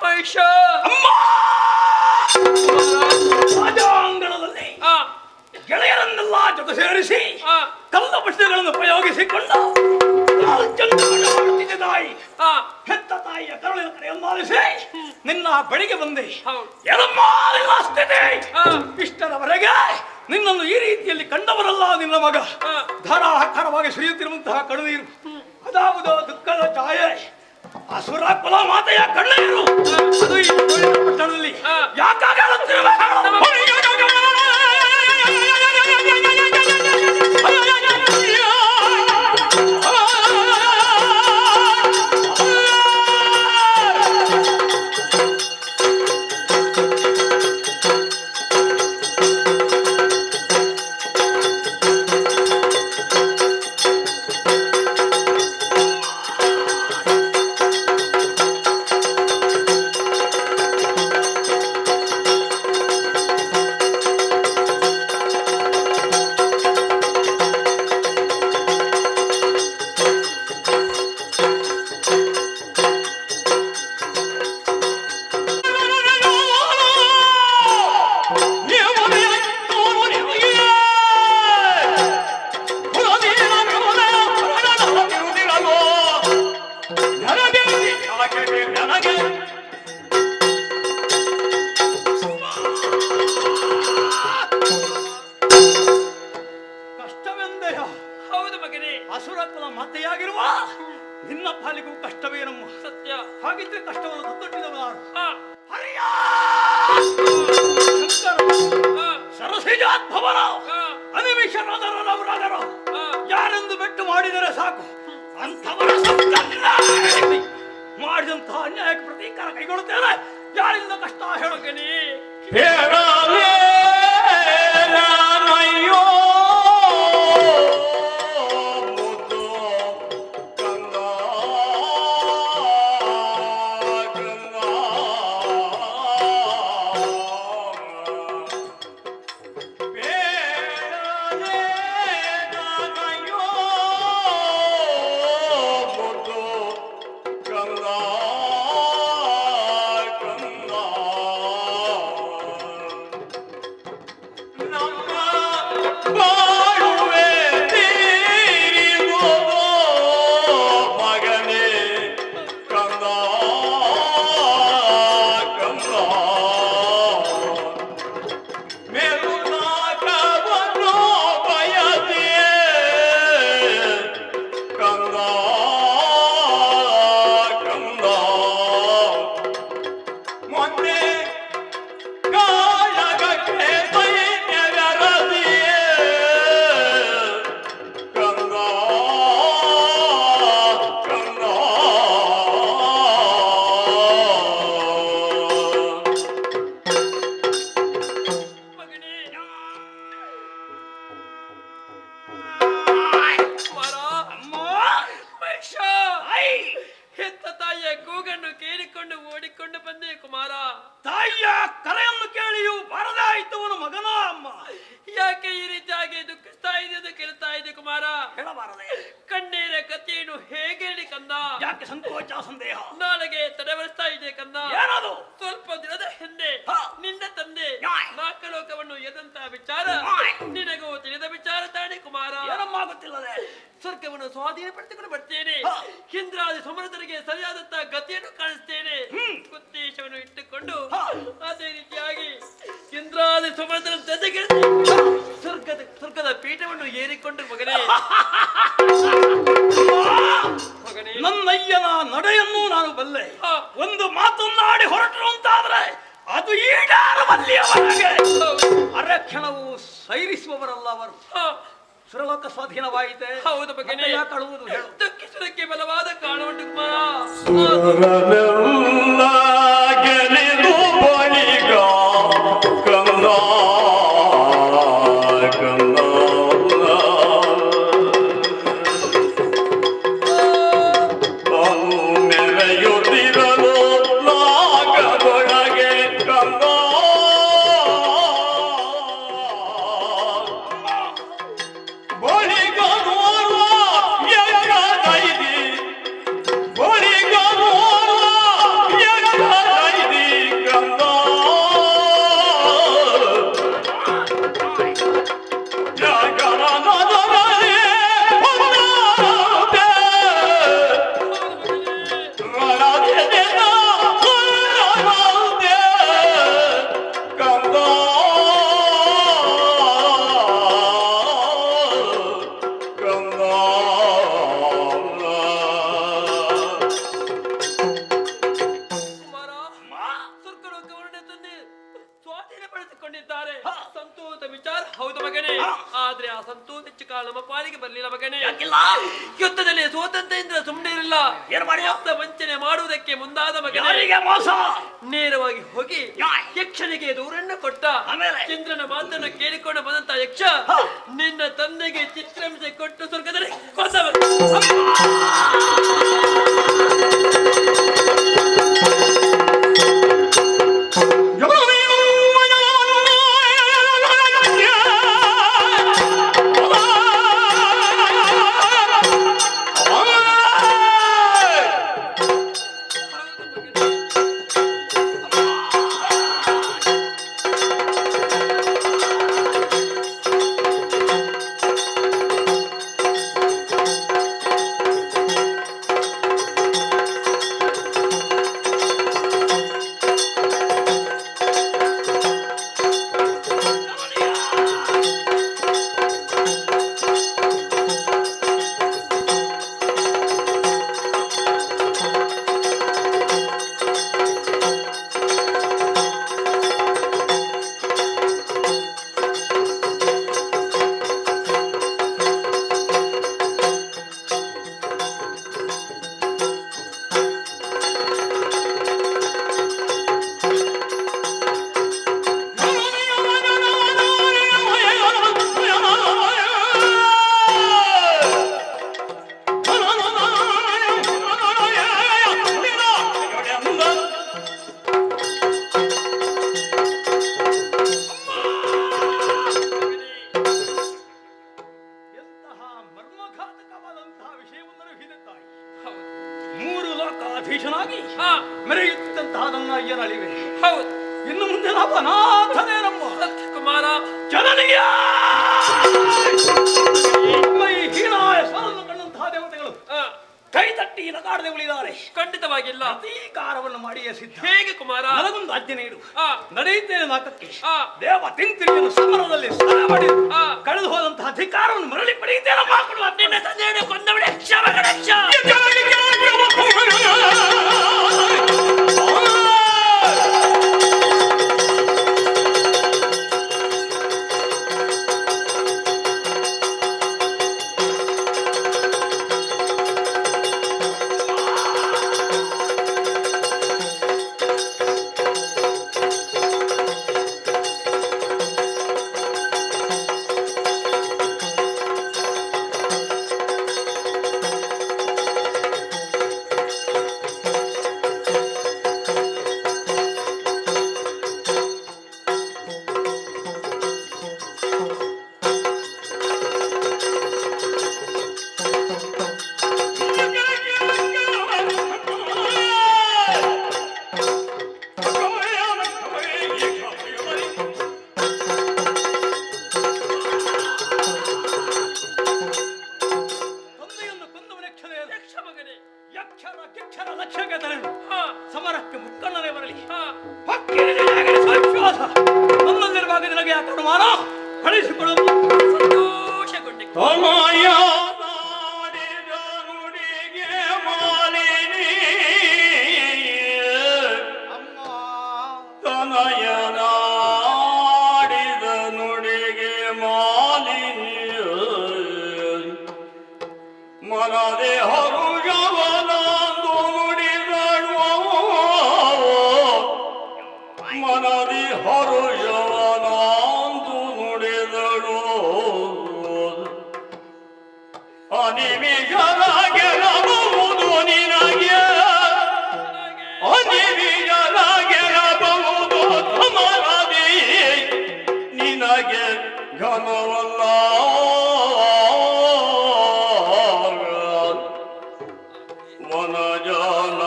Speaker 1: ಮಹಿಷ
Speaker 4: ರಾಜಾಂಗಣದಲ್ಲಿ
Speaker 1: ಆ
Speaker 4: ಗೆಳೆಯರನ್ನೆಲ್ಲ ಜೊತೆ ಸೇರಿಸಿ
Speaker 1: ಆ
Speaker 4: ಕಲ್ಲ ಪಕ್ಷಗಳನ್ನು ಉಪಯೋಗಿಸಿಕೊಂಡು ಮಾಡುತ್ತಿದ್ದ ತಾಯಿ
Speaker 1: ಆ
Speaker 4: ಹೆತ್ತ ತಾಯಿಯ ಕರುಳಿನ ಕರೆಯನ್ನಾಲಿಸಿ ನಿನ್ನ ಬಳಿಗೆ ಬಂದೆ.
Speaker 1: ಹೌದು
Speaker 4: ಎಲಮಾರಿಲಾಸ್ತಿದೆ.
Speaker 1: ಆ
Speaker 4: ಇಷ್ಟರವರೆಗೆ ನಿನ್ನನ್ನು ಈ ರೀತಿಯಲ್ಲಿ ಕಂಡವರಲ್ಲ ನಿನ್ನ ಮಗ.
Speaker 1: ಆ
Speaker 4: ಧಾರಾಕಾರವಾಗಿ ಸುರಿಯುತ್ತಿರುವಂತಹ ಕಣ್ಣೀರು ಅದಾವುದೋ ದುಃಖದ ಛಾಯೆ. ಅಸುರ ಕುಲ ಮಾತೆಯ ಕಣ್ಣೀರು ಅದು ಈ ಪಟ್ಟಣದಲ್ಲಿ ಯಾಕಾಗ ಕಷ್ಟವೆಂದೆಯ?
Speaker 1: ಹೌದು ಮಗನೇ
Speaker 4: ಅಸುರ ಕುಲ ಮಾತೆಯಾಗಿರುವ ನಿನ್ನ ಪಾಲಿಗೂ ಕಷ್ಟವೇನಮ್ಮ?
Speaker 1: ಸತ್ಯ
Speaker 4: ಹಾಗಿದ್ರೆ ಕಷ್ಟವನ್ನು ತಂದೊಡ್ಡಿದವನಾರು
Speaker 1: ಆ
Speaker 4: ಹರಿಯ
Speaker 1: ಆ
Speaker 4: ಸರಸಿಜಾದ್ಭವನ
Speaker 1: ಆ
Speaker 4: ಅನಿಮಿಷರಾದರವರಾದರ
Speaker 1: ಆ
Speaker 4: ಯಾರೆಂದು ಬೆಟ್ಟು ಮಾಡಿದರೆ ಸಾಕು ಅಂಥವರ ಮಾಡಿದಂತಹ ಅನ್ಯಾಯಕ್ಕೆ ಪ್ರತೀಕಾರ ಕೈಗೊಳ್ಳುತ್ತೇನೆ. ಯಾರಿಂದ ಕಷ್ಟ ಹೇಳು
Speaker 1: ಮಗನೇ
Speaker 3: ಹೇಳಲೇನಯ್ಯೋ ಮುದ್ದು ಕಂದ ಬೇಡಲೇನಯ್ಯೋ ಮುದ್ದು ಕಂದ ನಮ್ಮ ಬಾಳುವೆ ತೀರಿದುವೋ ಮಗನೇ ಕಂದ ಕಂದ ಮೇಲುನಾಕವನ್ನು ಬಯಸಿಯೇ ಕಂದ ಕಂದ ಮೊನ್ನೆ ಕಾಯಗಕ್ಕೆ ಸೈನ್ಯರದಿಯೇ ಕಂದ ಕಂದ
Speaker 1: ಮಗನೇ ಕುಮಾರ ಮಹಿಷ ಹೆತ್ತ ತಾಯಿಯ ಕೂಗನ್ನು ಕೇಳಿಕೊಂಡು ಓಡಿಕೊಂಡು ಬಂದೆ ಕುಮಾರ.
Speaker 4: ತಾಯಿಯ ಕರೆಯನ್ನು ಕೇಳಿಯೂ ಬಾರದಾಯಿತವನು ಮಗನ ಅಮ್ಮ
Speaker 1: ಯಾಕೆ ಈ ರೀತಿಯಾಗಿ ದುಃಖಿಸ್ತಾ ಇದೆ ಎಂದು ಕೇಳ್ತಾ ಇದೆ ಕುಮಾರ.
Speaker 4: ಹೇಳಬಾರದೆ.
Speaker 1: ಕಣ್ಣೀರ ಕಥೆಯನ್ನು ಹೇಗೆ ಹೇಳಿ ಕಂದ?
Speaker 4: ಯಾಕೆ ಸಂಕೋಚ ಸಂದೇಹ?
Speaker 1: ನಾಳೆಗೆ ತಡವರಿಸ್ತಾ ಇದೆ ಕಂದ.
Speaker 4: ಏನದು?
Speaker 1: ಸ್ವಲ್ಪ ದಿನದ ಹಿಂದೆ
Speaker 4: ಹಾ.
Speaker 1: ನಿನ್ನ ತಂದೆ
Speaker 4: ಯಾಯ್.
Speaker 1: ನಾಲ್ಕಲೋಕವನ್ನು ಎದಂತಹ ವಿಚಾರ
Speaker 4: ಯಾಯ್.
Speaker 1: ನಿನಗೂ ತಿಳಿದ ವಿಚಾರ ತಾನೆ ಕುಮಾರ.
Speaker 4: ಏನಮ್ಮ ಗೊತ್ತಿಲ್ಲದೆ
Speaker 1: ಸ್ವರ್ಗವನ್ನು ಸ್ವಾಧೀನಪಡಿಸಿಕೊಂಡು ಬರ್ತೇನೆ.
Speaker 4: ಹಾ.
Speaker 1: ಇಂದ್ರಾದಿ ಸಮರ್ಥರಿಗೆ ಸರಿಯಾದಂತಹ ಗತಿಯನ್ನು ಕಾಣಿಸ್ತೇನೆ. ಉದ್ದೇಶವನ್ನು ಇಟ್ಟುಕೊಂಡು
Speaker 4: ಹಾ.
Speaker 1: ಅದೇ ರೀತಿಯಾಗಿ ಇಂದ್ರಾದಿ ಸಮರ್ಥನ ಜೊತೆಗೆ ಸ್ವರ್ಗದ ಪೀಠವನ್ನು ಏರಿಕೊಂಡು ಮಗನೇ ಮಗನೇ
Speaker 4: ನನ್ನಯ್ಯನ ನಡೆಯನ್ನು ನಾನು ಬಲ್ಲೆ.
Speaker 1: ಹಾ.
Speaker 4: ಒಂದು ಮಾತನ್ನಾಡಿ ಹೊರಟರು ಅಂತಾದ್ರೆ ಅದು ಈಡಾರವಲ್ಲಿಯವರೆಗೆ ಅರಕ್ಷಣವು ಸೈರಿಸುವವರಲ್ಲ ಅವರು.
Speaker 1: ಹಾ.
Speaker 4: ಸುರಲೋಕ ಸ್ವಾಧೀನವಾಯಿತೆ.
Speaker 1: ಹೌದು ಮಗನೇ.
Speaker 4: ಮತ್ತೆ ಯಾಕೆ ಅಳುವುದು ಹೇಳು?
Speaker 1: ದುಃಖಿಸುವುದಕ್ಕೆ ಬಲವಾದ ಕಾರಣ ಉಂಟು ಕುಮಾರ.
Speaker 3: ಸುರನೆಲ್ಲ ಗೆಲಿದು ಬಳಿಗ ಕಂದ ಕಂದ ತಾನು ಮೆರೆಯುತ್ತಿರಲು ನಾಗದೊಳಗೆ ಕಂದ ಬಳಿಗ ನೋಡುವ ಎಗದೈದಿ
Speaker 1: ಬಳಸಿಕೊಂಡಿದ್ದಾರೆ. ಸಂತೋಷದ ವಿಚಾರ ಹೌದು ಮಗನೇ, ಆದ್ರೆ ಆ ಸಂತೋಷ ಹೆಚ್ಚು ಕಾಲ ನಮ್ಮ ಪಾಲಿಗೆ ಬರ್ಲಿಲ್ಲ ಮಗನೇ. ಯುದ್ಧದಲ್ಲಿ ಸ್ವಾತಂತ್ರ್ಯದಿಂದ ಸುಮ್ಮನೆ ಇರಲಿಲ್ಲ, ಮೋಸ ವಂಚನೆ ಮಾಡುವುದಕ್ಕೆ ಮುಂದಾದ ಮಗನೇ.
Speaker 4: ಮೋಸ
Speaker 1: ನೇರವಾಗಿ ಹೋಗಿ ಯಕ್ಷನಿಗೆ ದೂರನ್ನು ಕೊಟ್ಟ. ಚಂದ್ರನ ಮಾತನ್ನು ಕೇಳಿಕೊಂಡು ಬಂದಂತ ಯಕ್ಷ ನಿನ್ನ ತಂದೆಗೆ ಚಿತ್ರಹಿಂಸೆ ಕೊಟ್ಟು ಸ್ವರ್ಗದಲ್ಲಿ ಕೊಂದವ.
Speaker 4: ಅಧೀಶನಾಗಿ ಮೆರೆಯುತ್ತಿದ್ದಂತಹ ನನ್ನ ಅಯ್ಯನ ಅಳಿವೆ.
Speaker 1: ಹೌದು,
Speaker 4: ಇನ್ನು ಮುಂದೆ ನಾವು ಅನಾಥನೇ ನಮ್ಮ
Speaker 1: ಕುಮಾರ.
Speaker 4: ಜನನಿಯ ಈ ಹೀನಾಯ ಸ್ವರನ್ನು ಕಂಡಂತಹ ದೇವತೆಗಳು ಕೈ ತಟ್ಟಿ ನಗಾಡದೆ ಉಳಿದಾರೆ.
Speaker 1: ಖಂಡಿತವಾಗಿಲ್ಲ,
Speaker 4: ಪ್ರತೀಕಾರವನ್ನು ಮಾಡಿಯೇ ಸಿದ್ಧ.
Speaker 1: ಹೇಗೆ ಕುಮಾರ?
Speaker 4: ನನಗೊಂದು ಆಜ್ಞೆ ನೀಡು. ನಡೆಯುತ್ತೇನೆ ನಾಕಕ್ಕೆ.
Speaker 1: ದೇವ
Speaker 4: ತಿಂತಿರಿಯನ್ನು ಸಮರದಲ್ಲಿ ಸರ ಮಾಡಿ ಕಳೆದು ಹೋದಂತಹ ಅಧಿಕಾರವನ್ನು ಮರಳಿ ಪಡೆಯುತ್ತೇನೆ. ಮಾಡಿಕೊಡುವ
Speaker 1: ನಿನ್ನ ತಂದೆಯನ್ನು ಕೊಂದವಳೆ ಕ್ಷಮಗಣಕ್ಷ.
Speaker 4: ಸಮರಕ್ಕೆ ಮುಕ್ಕಣ್ಣನೇ ಬರಲಿ. ನನ್ನಲ್ಲಿರುವಾಗ ನಿನಗೆ ಅನುಮಾನ ಕಳಿಸಿಕೊಳ್ಳಲು
Speaker 1: ಸಂತೋಷಗೊಂಡೆ.
Speaker 3: ತನಯ ನಾಡಿದ ನುಡಿಗೆ ಮಾಲಿನಿ, ತನಯ ನಾಡಿದ ನುಡಿಗೆ ಮಾಲಿನಿ, ಮನದೆ ಹರುಗವನಂದು ನುಡಿದಳು, ಮನದಿ ಹರುಗವನಂದು ನುಡಿದಳು. ಅನಿವಿಗರ ಗೆಲ್ಲಬಹುದು ನಿನಗೆ, ಅನಿವಿಗರ ಗೆಲ್ಲಬಹುದು ಸಮರದಿ, ನಿನಗೆ ಘನವಲ್ಲ ವನಜನ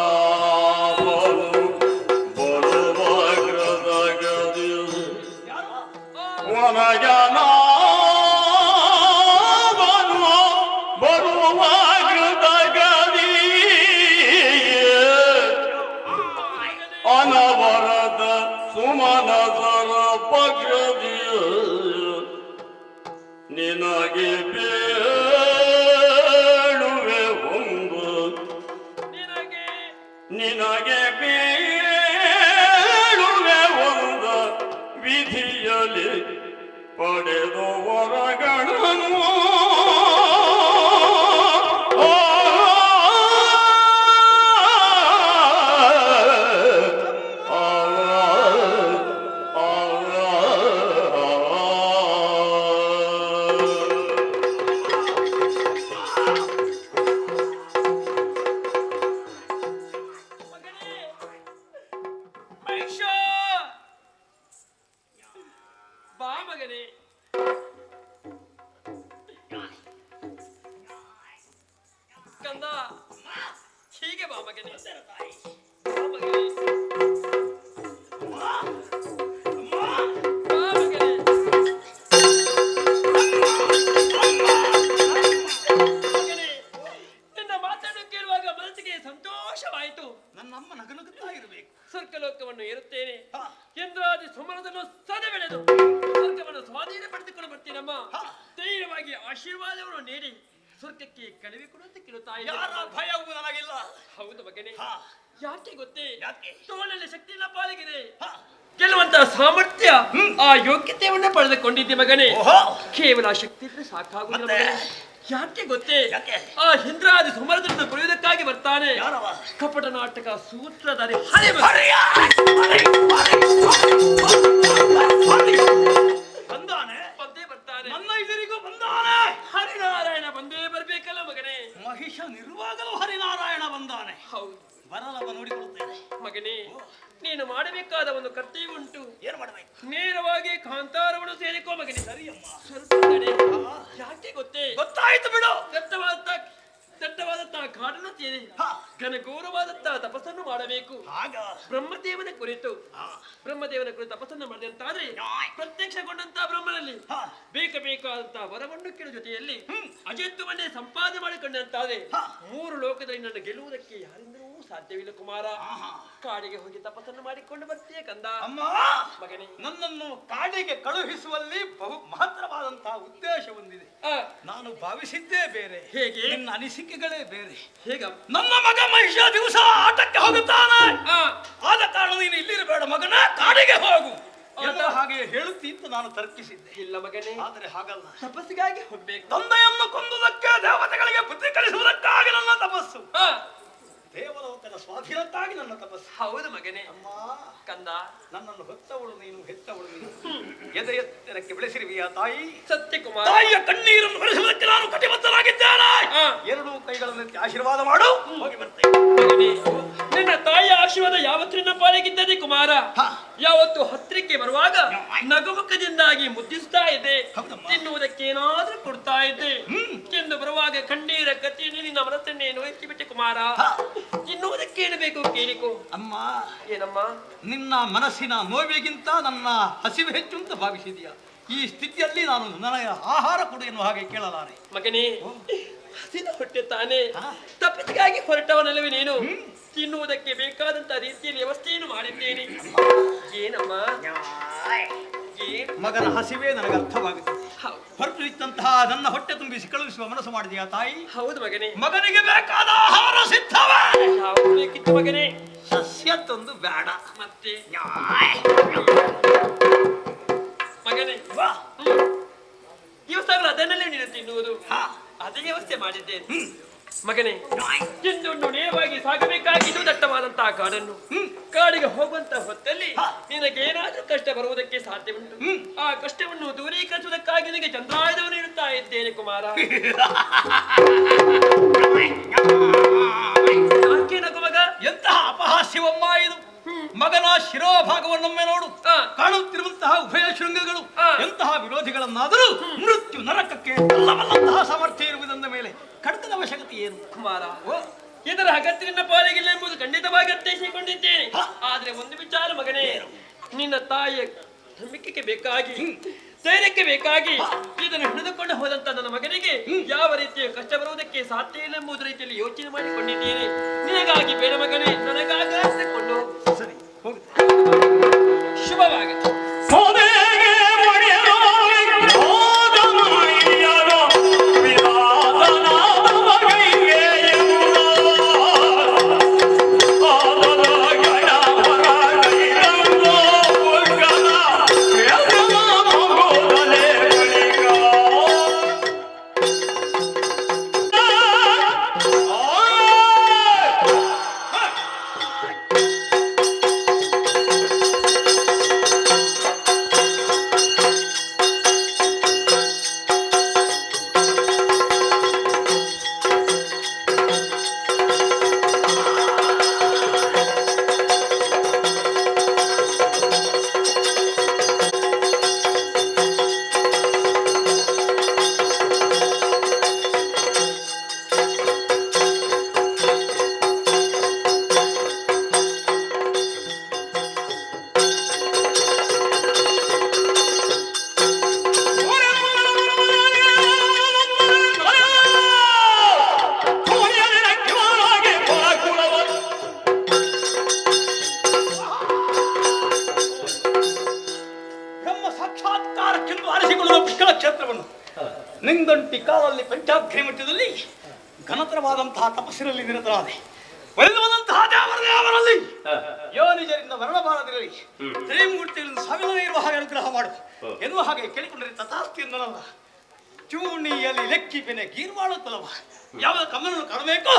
Speaker 3: ಬರುವಗ್ರದ ಗದಿ, ವನಜನ ಬರುವಗ್ರದ ಗದಿ, ಅನವರದ ಸುಮನಸರ ಪಕ್ಷದಿ, ನಿನಗೆ ಬೇಳುವೆ ಒಂದು, ನಿನಗೆ ಬೇಳುವೆ ಒಂದು ವಿಧಿಯಲಿ ಪಡೆದು ವರಗಳನ್ನು
Speaker 1: ಮಹೇಶ, ಬಾ ಮಗನೇ. ಕಂದ, ಹೀಗೆ ಬಾ ಮಗನೇ. ಬಾ ಮಗನೇ. ಬಾ ಮಗನೇ. ಮಗನೇ, ನಿನ್ನ ಮಾತನ್ನು ಕೇಳುವಾಗ ಮನಸ್ಸಿಗೆ ಸಂತೋಷವಾಯಿತು.
Speaker 4: ನನ್ನಮ್ಮ ನಗನಗುತ್ತಾ ಇರಬೇಕು.
Speaker 1: ಸ್ವರ್ಗಲೋಕವನ್ನು ಏರುತ್ತೇನೆ
Speaker 4: ಹಾ.
Speaker 1: ಎಂದಾದಿ ಸುಮನದನ್ನು ಸದೆ ಬೆಳೆದು ಸ್ವರ್ಗವನ್ನು ಸ್ವಾಧೀನ ಪಡೆದುಕೊಂಡು ಬರ್ತೀನಮ್ಮ.
Speaker 4: ಹಾ.
Speaker 1: ಧೈರ್ಯವಾಗಿ ಆಶೀರ್ವಾದವನ್ನು ನೀಡಿ ಸ್ವರ್ಗಕ್ಕೆ ಕಳುಹಿಕೊಡುವಂತೆ ಕೇಳುತ್ತಾ
Speaker 4: ಯಾರ
Speaker 1: ಇದ್ದೇನೆ.
Speaker 4: ಭಯವೂ ನನಗಿಲ್ಲ.
Speaker 1: ಹೌದು ಮಗನೇ.
Speaker 4: ಹಾ.
Speaker 1: ಯಾಕೆ ಗೊತ್ತೇ?
Speaker 4: ಯಾಕೆ?
Speaker 1: ತೋಳಲ್ಲಿ ಶಕ್ತಿನ ಪಾಲಿಗಿದೆ.
Speaker 4: ಹಾ.
Speaker 1: ಗೆಲ್ಲುವಂತ ಸಾಮರ್ಥ್ಯ, ಆ ಯೋಗ್ಯತೆಯನ್ನ ಪಡೆದುಕೊಂಡಿದ್ದೆ ಮಗನೇ.
Speaker 4: ಓಹೋ.
Speaker 1: ಕೇವಲ ಶಕ್ತಿ ಇದ್ರೆ ಸಾಕಾಗುವುದಿಲ್ಲ
Speaker 4: ಮತ್ತೆ?
Speaker 1: ಮಗನೇ. ಯಾಕೆ ಗೊತ್ತೇ?
Speaker 4: ಯಾಕೆ?
Speaker 1: ಆ ಇಂದ್ರಾದಿ ಸಮರದನ್ನು ಕೊಡುವುದಕ್ಕಾಗಿ ಬರ್ತಾನೆ
Speaker 4: ಯಾರವ?
Speaker 1: ಕಪಟ ನಾಟಕ ಸೂತ್ರಧಾರಿ ಹರಿ ಮಗ.
Speaker 4: ಹರಿಯ! ಹರಿ! ಬಂದಾನೆ.
Speaker 1: ಬಂದೇ ಬರ್ತಾನೆ.
Speaker 4: ನನ್ನ ಎದುರಿಗೂ ಬಂದಾನೆ.
Speaker 1: ಹರಿನಾರಾಯಣ ಬಂದೇ ಬರ್ಬೇಕಲ್ಲ ಮಗನೇ.
Speaker 4: ಮಹಿಷನಿರುವಾಗಲೂ ಹರಿನಾರಾಯಣ ಬಂದಾನೆ.
Speaker 1: ಹೌದು
Speaker 4: ಬರಲವ ನೋಡಿಕೊಳ್ಳುತ್ತೇನೆ.
Speaker 1: ಮಗನೇ, ನೀನು ಮಾಡಬೇಕಾದ ಒಂದು ಕರ್ತವ್ಯ ಉಂಟು.
Speaker 4: ಏನು ಮಾಡಬೇಕು?
Speaker 1: ನೇರವಾಗಿ ಕಾಂತಾರವನ್ನು ಸೇರಿಕೋ ಮಗನೇ.
Speaker 4: ಸರಿಯಮ್ಮ.
Speaker 1: ಸ್ವಲ್ಪ ತಡೆ. ಯಾಕೆ ಗೊತ್ತೇ?
Speaker 4: ಗೊತ್ತಾಯ್ತು ಬಿಡು.
Speaker 1: ದಟ್ಟವಾದಂತಹ ಕಾಡನ್ನು ಸೇರಿ
Speaker 4: ಹಾ.
Speaker 1: ಘನಘೋರವಾದಂತಹ ತಪಸ್ಸನ್ನು ಮಾಡಬೇಕು.
Speaker 4: ಆಗ
Speaker 1: ಬ್ರಹ್ಮದೇವನ ಕುರಿತು
Speaker 4: ಹಾ.
Speaker 1: ಬ್ರಹ್ಮದೇವನ ಕುರಿತು ತಪಸ್ಸನ್ನು ಮಾಡಿದಂತಾದ್ರೆ
Speaker 4: ನಾಯ್.
Speaker 1: ಪ್ರತ್ಯಕ್ಷಗೊಂಡಂತಹ ಬ್ರಹ್ಮನಲ್ಲಿ
Speaker 4: ಹಾ.
Speaker 1: ಬೇಕಾದಂತಹ ವರವನ್ನು ಕೇಳುವ ಜೊತೆಯಲ್ಲಿ ಅಜತ್ವವನ್ನೇ ಸಂಪಾದನೆ ಮಾಡಿಕೊಂಡಂತಾದ್ರೆ
Speaker 4: ಹಾ.
Speaker 1: 3 ಲೋಕದಲ್ಲಿ ನನ್ನ ಗೆಲ್ಲುವುದಕ್ಕೆ ಯಾರಿಂದಲೂ ಸಾಧ್ಯವಿಲ್ಲ ಕುಮಾರ.
Speaker 4: ಆಹಾ.
Speaker 1: ಕಾಡಿಗೆ ಹೋಗಿ ತಪಸ್ಸನ್ನು ಮಾಡಿಕೊಂಡು ಬರ್ತೀಯ ಕಂದ.
Speaker 4: ಅಮ್ಮ,
Speaker 1: ಮಗನೇ,
Speaker 4: ನನ್ನನ್ನು ಕಾಡಿಗೆ ಕಳುಹಿಸುವಲ್ಲಿ ಬಹು ಮಹತ್ತರವಾದಂತಹ ಉದ್ದೇಶ ಹೊಂದಿದೆ.
Speaker 1: ಆ,
Speaker 4: ನಾನು ಭಾವಿಸಿದ್ದೇ ಬೇರೆ.
Speaker 1: ಹೇಗೆ?
Speaker 4: ನಿನ್ನ ಅನಿಸಿಕೆಗಳೇ ಬೇರೆ.
Speaker 1: ಹೇಗ?
Speaker 4: ನನ್ನ ಮಗ ಮಹಿಷ ದಿವಸ ಆಟಕ್ಕೆ ಹೋಗುತ್ತಾನೆ.
Speaker 1: ಆ,
Speaker 4: ಆದ ಕಾರಣ ನೀನು ಇಲ್ಲಿರಬೇಡ ಮಗನ, ಕಾಡಿಗೆ ಹೋಗು ಎನ್ನುವ ಹಾಗೆ ಹೇಳುತ್ತಿ ಅಂತ ನಾನು ತರ್ಕಿಸಿದ್ದೆ.
Speaker 1: ಇಲ್ಲ ಮಗನೇ,
Speaker 4: ಆದರೆ ಹಾಗಲ್ಲ.
Speaker 1: ತಪಸ್ಸಿಗಾಗಿ ಹೋಗ್ಬೇಕು.
Speaker 4: ತಂದೆಯನ್ನು ಕೊಂದುದಕ್ಕೆ, ದೇವತೆಗಳಿಗೆ ಬುದ್ಧಿ ಕಲಿಸುವುದಕ್ಕಾಗಿ ನನ್ನ ತಪಸ್ಸು.
Speaker 1: ಆ,
Speaker 4: ದೇವಲೋಕದ ಸ್ವಾಧೀನಕ್ಕಾಗಿ ನನ್ನ ತಪಸ್ಸು.
Speaker 1: ಹೌದು ಮಗನೇ.
Speaker 4: ಅಮ್ಮ,
Speaker 1: ಕಂದ,
Speaker 4: ನನ್ನನ್ನು ಹೊತ್ತವಳು ನೀನು, ಹೆತ್ತವಳು ನೀನು. ಎದೆ ಎತ್ತರಕ್ಕೆ ಬೆಳೆಸಿರುವಿಯ ತಾಯಿ.
Speaker 1: ಸತ್ಯ ಕುಮಾರ.
Speaker 4: ತಾಯಿಯ ಕಣ್ಣೀರನ್ನು ಬೆಳೆಸುವುದಕ್ಕೆ ನಾನು ಕಟಿಬದ್ಧನಾಗಿದ್ದೇನೆ.
Speaker 1: ಆ,
Speaker 4: ಎರಡೂ ಕೈಗಳನ್ನೆತ್ತಿ ಆಶೀರ್ವಾದ ಮಾಡು. ಹೋಗಿ ಬರ್ತೇನೆ.
Speaker 1: ಮಗನೇ, ನಿನ್ನ ತಾಯಿಯ ಆಶೀರ್ವಾದ ಯಾವತ್ತು ನಿನ್ನ ಪಾಲಿಗಿದ್ದದೆ ಕುಮಾರ.
Speaker 4: ಹಾ.
Speaker 1: ಯಾವತ್ತು ಹತ್ತಿರಕ್ಕೆ ಬರುವಾಗ ನಗುಮುಖದಿಂದಾಗಿ ಮುದ್ದಿಸ್ತಾ ಇದ್ದೆ.
Speaker 4: ಹೌದಮ್ಮ.
Speaker 1: ತಿನ್ನುವುದಕ್ಕೆ ಏನಾದ್ರೂ ಕೊಡ್ತಾ ಇದ್ದೆ. ಎಂದು ಬರುವಾಗ ಕಣ್ಣೀರ ಕತ್ತಿಯನ್ನು ನಿನ್ನ ಮನಸ್ಸನ್ನೇ ನೋಯಿಸಿ ಬಿಟ್ಟೆ ಕುಮಾರ.
Speaker 4: ಹಾ.
Speaker 1: ತಿನ್ನುವುದಕ್ಕೆ ಏನು ಬೇಕು ಕೇಳಿಕೋ.
Speaker 4: ಅಮ್ಮ,
Speaker 1: ಏನಮ್ಮ?
Speaker 4: ನಿನ್ನ ಮನಸ್ಸಿನ ನೋವಿಗಿಂತ ನನ್ನ ಹಸಿವು ಹೆಚ್ಚು ಅಂತ ಭಾವಿಸಿದೀಯ. ಈ ಸ್ಥಿತಿಯಲ್ಲಿ ನಾನು ನನಗೆ ಆಹಾರ ಕೊಡು ಎನ್ನುವ ಹಾಗೆ ಕೇಳಲಾರೆ.
Speaker 1: ಮಗನೇ, ಹಸಿದ ಹೊಟ್ಟೆ ತಾನೇ.
Speaker 4: ಹಾ.
Speaker 1: ತಪ್ಪಿಸಿಗಾಗಿ ಹೊರಟವನಲ್ಲವೇ ನೀನು. ತಿನ್ನುವುದಕ್ಕೆ ಬೇಕಾದಂತ ರೀತಿಯಲ್ಲಿ ವ್ಯವಸ್ಥೆಯನ್ನು ಮಾಡಿದ್ದೇನೆ. ಏನಮ್ಮ?
Speaker 4: ಮಗನ ಹಸಿವೇ ನನಗೆ ಅರ್ಥವಾಗುತ್ತದೆ.
Speaker 1: ಹೌದು.
Speaker 4: ಹೊರಟು ಇತ್ತಂತಹ ನನ್ನ ಹೊಟ್ಟೆ ತುಂಬಿಸಿ ಕಳುಹಿಸುವ ಮನಸ್ಸು ಮಾಡಿದೆಯಾ ತಾಯಿ?
Speaker 1: ಹೌದು ಮಗನೇ.
Speaker 4: ಮಗನಿಗೆ ಬೇಕಾದ ಆಹಾರ ಸಿದ್ಧವೇ.
Speaker 1: ಯಾವುದು ಬೇಕಿತ್ತು ಮಗನೇ?
Speaker 4: ಸಸ್ಯ ತಂದು ಬೇಡ.
Speaker 1: ಮತ್ತೆ ಮಗನೇ,
Speaker 4: ವಾ.
Speaker 1: ದಿವಸಗಳು ಅದನ್ನಲ್ಲೇ ನೀನು ತಿನ್ನುವುದು.
Speaker 4: ಹಾ.
Speaker 1: ಅದೇ ವ್ಯವಸ್ಥೆ ಮಾಡಿದ್ದೇನೆ ಮಗನೇ. ಇಂದೊಂದು ನೇರವಾಗಿ ಸಾಗಬೇಕಾಗಿದ್ದು ದಟ್ಟವಾದಂತಹ ಕಾಡನ್ನು. ಕಾಡಿಗೆ ಹೋಗುವಂತ ಹೊತ್ತಲ್ಲಿ ನಿನಗೇನಾದ್ರೂ ಕಷ್ಟ ಬರುವುದಕ್ಕೆ ಸಾಧ್ಯ ಉಂಟು. ಆ ಕಷ್ಟವನ್ನು ದೂರೀಕರಿಸುವುದಕ್ಕಾಗಿ ನಿನಗೆ ಚಂದ್ರಾಯುಧವನ್ನು ಇಡುತ್ತಾ ಇದ್ದೇನೆ ಕುಮಾರ. ಯಾಕೆ ನಗು ಮಗ?
Speaker 4: ಎಂತಹ ಅಪಹಾಸ್ಯವಮ್ಮ ಇದು. ಮಗನ ಶಿರೋಭಾಗವನ್ನೊಮ್ಮೆ ನೋಡು. ಕಾಣುತ್ತಿರುವಂತಹ ಉಭಯ ಶೃಂಗಗಳು ಎಂತಹ ವಿರೋಧಿಗಳನ್ನಾದರೂ ಮೃತ್ಯು ನರಕಕ್ಕೆ ತಳ್ಳಬಲ್ಲಂತಹ ಸಾಮರ್ಥ್ಯ ಇರುವುದೆಂದ ಮೇಲೆ ಖಡ್ಗದ ಅವಶ್ಯಕತೆ ಏನು
Speaker 1: ಕುಮಾರ? ಇದರ ಅಗತ್ಯ ನಿನ್ನ ಪಾಲಿಗಿಲ್ಲ ಎಂಬುದು ಖಂಡಿತವಾಗಿ ಅರ್ಥೈಸಿಕೊಂಡಿದ್ದೇನೆ. ಆದ್ರೆ ಒಂದು ವಿಚಾರ ಮಗನೇ, ನಿನ್ನ ತಾಯಿಯ ನಂಬಿಕೆಗೆ ಬೇಕಾಗಿ, ಧೈರ್ಯಕ್ಕೆ ಬೇಕಾಗಿ ಇದನ್ನು ಹಿಡಿದುಕೊಂಡು ಹೋದಂತ ನನ್ನ ಮಗನಿಗೆ ಯಾವ ರೀತಿಯ ಕಷ್ಟ ಬರುವುದಕ್ಕೆ ಸಾಧ್ಯ ಇಲ್ಲ ಎಂಬುದು ರೀತಿಯಲ್ಲಿ ಯೋಚನೆ ಮಾಡಿಕೊಂಡಿದ್ದೇನೆ. ನಿನಗಾಗಿ ಬೇಡ ಮಗನೇ, ನನಗಾಗಿ ಆರಿಸಿಕೊಂಡು
Speaker 4: ಸರಿ ಹೋಗಿ.
Speaker 1: ಶುಭವಾಗಲಿ.
Speaker 4: ಸಾಕ್ಷಾತ್ಕಾರಕ್ಕೆಂದು ಆರಿಸಿಕೊಳ್ಳುವ ಪುಷ್ಕಳ ಕ್ಷೇತ್ರವನ್ನು ನಿಂದಂಟಿ ಕಾಲಲ್ಲಿ ಪಂಚಾಗ್ರಿ ಮಠದಲ್ಲಿ ಘನತರವಾದಂತಹ ತಪಸ್ಸಿನಲ್ಲಿ ನಿರತರಾದೆ. ಒಲಿದುವಂತಹ ದೇವರಲ್ಲಿ ಯೋನಿಜರಿಂದ ಮರಣಬಾರದಿರಲಿ, ತ್ರಿಮೂರ್ತಿಗಳಿಂದ ಸಾವಿರ ಇರುವ ಹಾಗೆ ಅನುಗ್ರಹ ಮಾಡು ಎನ್ನುವ ಹಾಗೆ ಕೇಳಿಕೊಂಡರೆ ತಥಾಸ್ತಿ ಎಂದನಲ್ಲ. ಚೂಣಿಯಲ್ಲಿ ಲೆಕ್ಕಿಪೆನೆ ಗೀರ್ವಾಳುತ್ತಲವ ಯಾವ ಕಮ್ಮನನ್ನು ಕಾಣಬೇಕು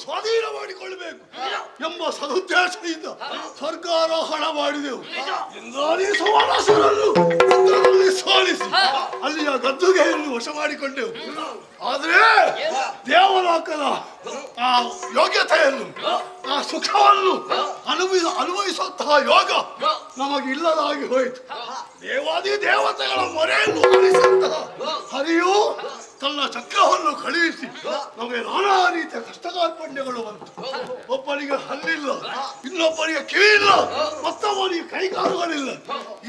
Speaker 5: ಸ್ವಾಧೀನ ಮಾಡಿಕೊಳ್ಳಬೇಕು ಎಂಬ ಸದುದ್ದೇಶದಿಂದ ಸ್ವರ್ಗಾರೋಹಣ ಮಾಡಿದೆವು. ಇಂದ್ರಾದಿ ಸೋಮನಾಸುರನ್ನು ಯುದ್ಧದಲ್ಲಿ ಸೋಲಿಸಿ ಅಲ್ಲಿಯ ಗದ್ದುಗೆಯನ್ನು ವಶ ಮಾಡಿಕೊಂಡೆವು. ಆದರೆ ದೇವಲೋಕದ ಆ ಯೋಗ್ಯತೆಯನ್ನು, ಆ ಸುಖವನ್ನು ಅನುಭವಿಸುವಂತಹ ಯೋಗ ನಮಗಿಲ್ಲದಾಗಿ ಹೋಯಿತು. ದೇವಾದಿ ದೇವತೆಗಳ ಮೊರೆಯನ್ನು ಆಲಿಸಿದಂತಹ ಹರಿಯು ತನ್ನ ಚಕ್ರವನ್ನು ಕಳುಹಿಸಿ ನಮಗೆ ನಾನಾ ರೀತಿಯ ಕಷ್ಟ ಕಾರ್ಪಣ್ಯಗಳು ಬಂತು. ಒಬ್ಬನಿಗೆ ಹಲ್ಲಿಲ್ಲ, ಇನ್ನೊಬ್ಬನಿಗೆ ಕಿವಿ ಇಲ್ಲ, ಮತ್ತೊಬ್ಬನಿಗೆ ಕೈಕಾಲುಗಳಿಲ್ಲ.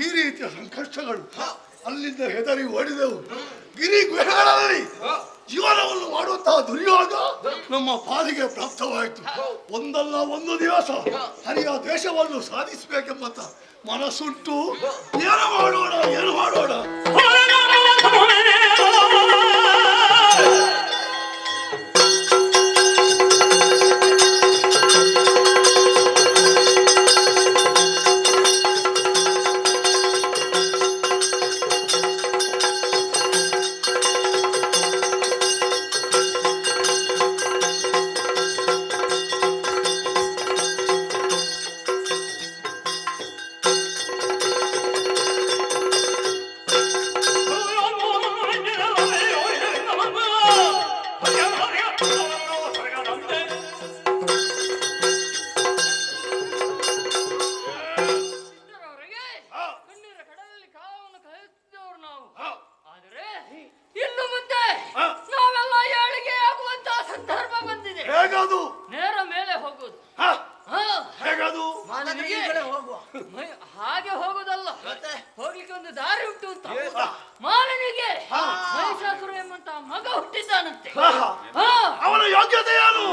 Speaker 5: ಈ ರೀತಿಯ ಸಂಕಷ್ಟಗಳು ಅಲ್ಲಿಂದ ಹೆದರಿ ಓಡಿದೆವು. ಗಿರಿ ಗುಹೆಗಳಲ್ಲಿ ಜೀವನವನ್ನು ಮಾಡುವಂತಹ ದುರ್ಯೋಗ ನಮ್ಮ ಪಾಲಿಗೆ ಪ್ರಾಪ್ತವಾಯಿತು. ಒಂದಲ್ಲ ಒಂದು ದಿವಸ ಹರಿಯ ದೇಶವನ್ನು ಸಾಧಿಸಬೇಕೆಂಬಂತ ಮನಸ್ಸುಂಟು. ಏನು ಮಾಡೋಣ
Speaker 6: ಹಾಗೆ ಹೋಗುದಲ್ಲ, ಹೋಗ್ಲಿಕ್ಕೆ ಒಂದು ದಾರಿ ಉಂಟು ಅಂತ. ಮಾಲನಿಗೆ ಮಹಿಷಾಸುರ ಎಂಬಂತ ಮಗ ಹುಟ್ಟಿದ್ದಾನಂತೆ.
Speaker 5: ಅವನ ಯೋಗ್ಯತೆ ಏನು?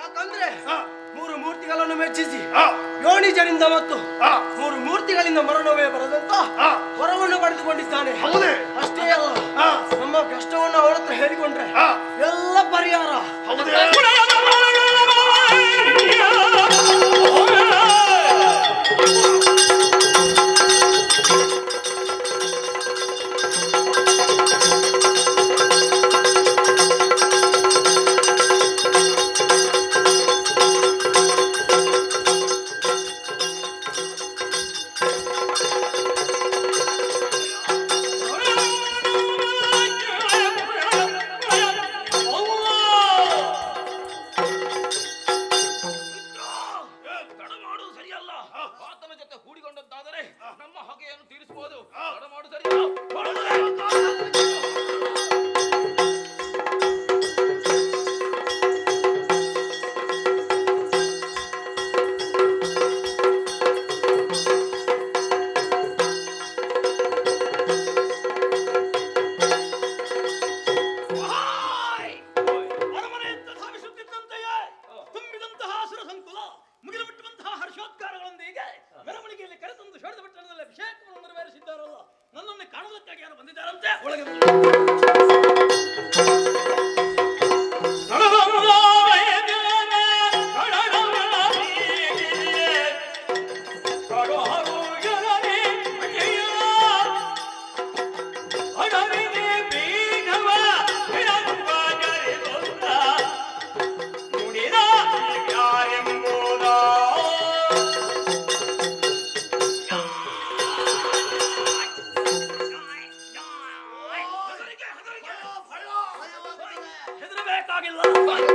Speaker 7: ಯಾಕಂದ್ರೆ 3 ಮೂರ್ತಿಗಳನ್ನು ಮೆಚ್ಚಿಸಿ ಯೋನಿಜನಿಂದ ಮತ್ತು 3 ಮೂರ್ತಿಗಳಿಂದ ಮರಣವೇ ಬರದಂತ ವರವನ್ನು ಪಡೆದುಕೊಂಡಿದ್ದಾನೆ. ಅಷ್ಟೇ ಅಲ್ಲ, ನಮ್ಮ ಕಷ್ಟವನ್ನು ಅವರ ಹತ್ರ ಹೇಳಿಕೊಂಡ್ರೆ ಎಲ್ಲ ಪರಿಹಾರ.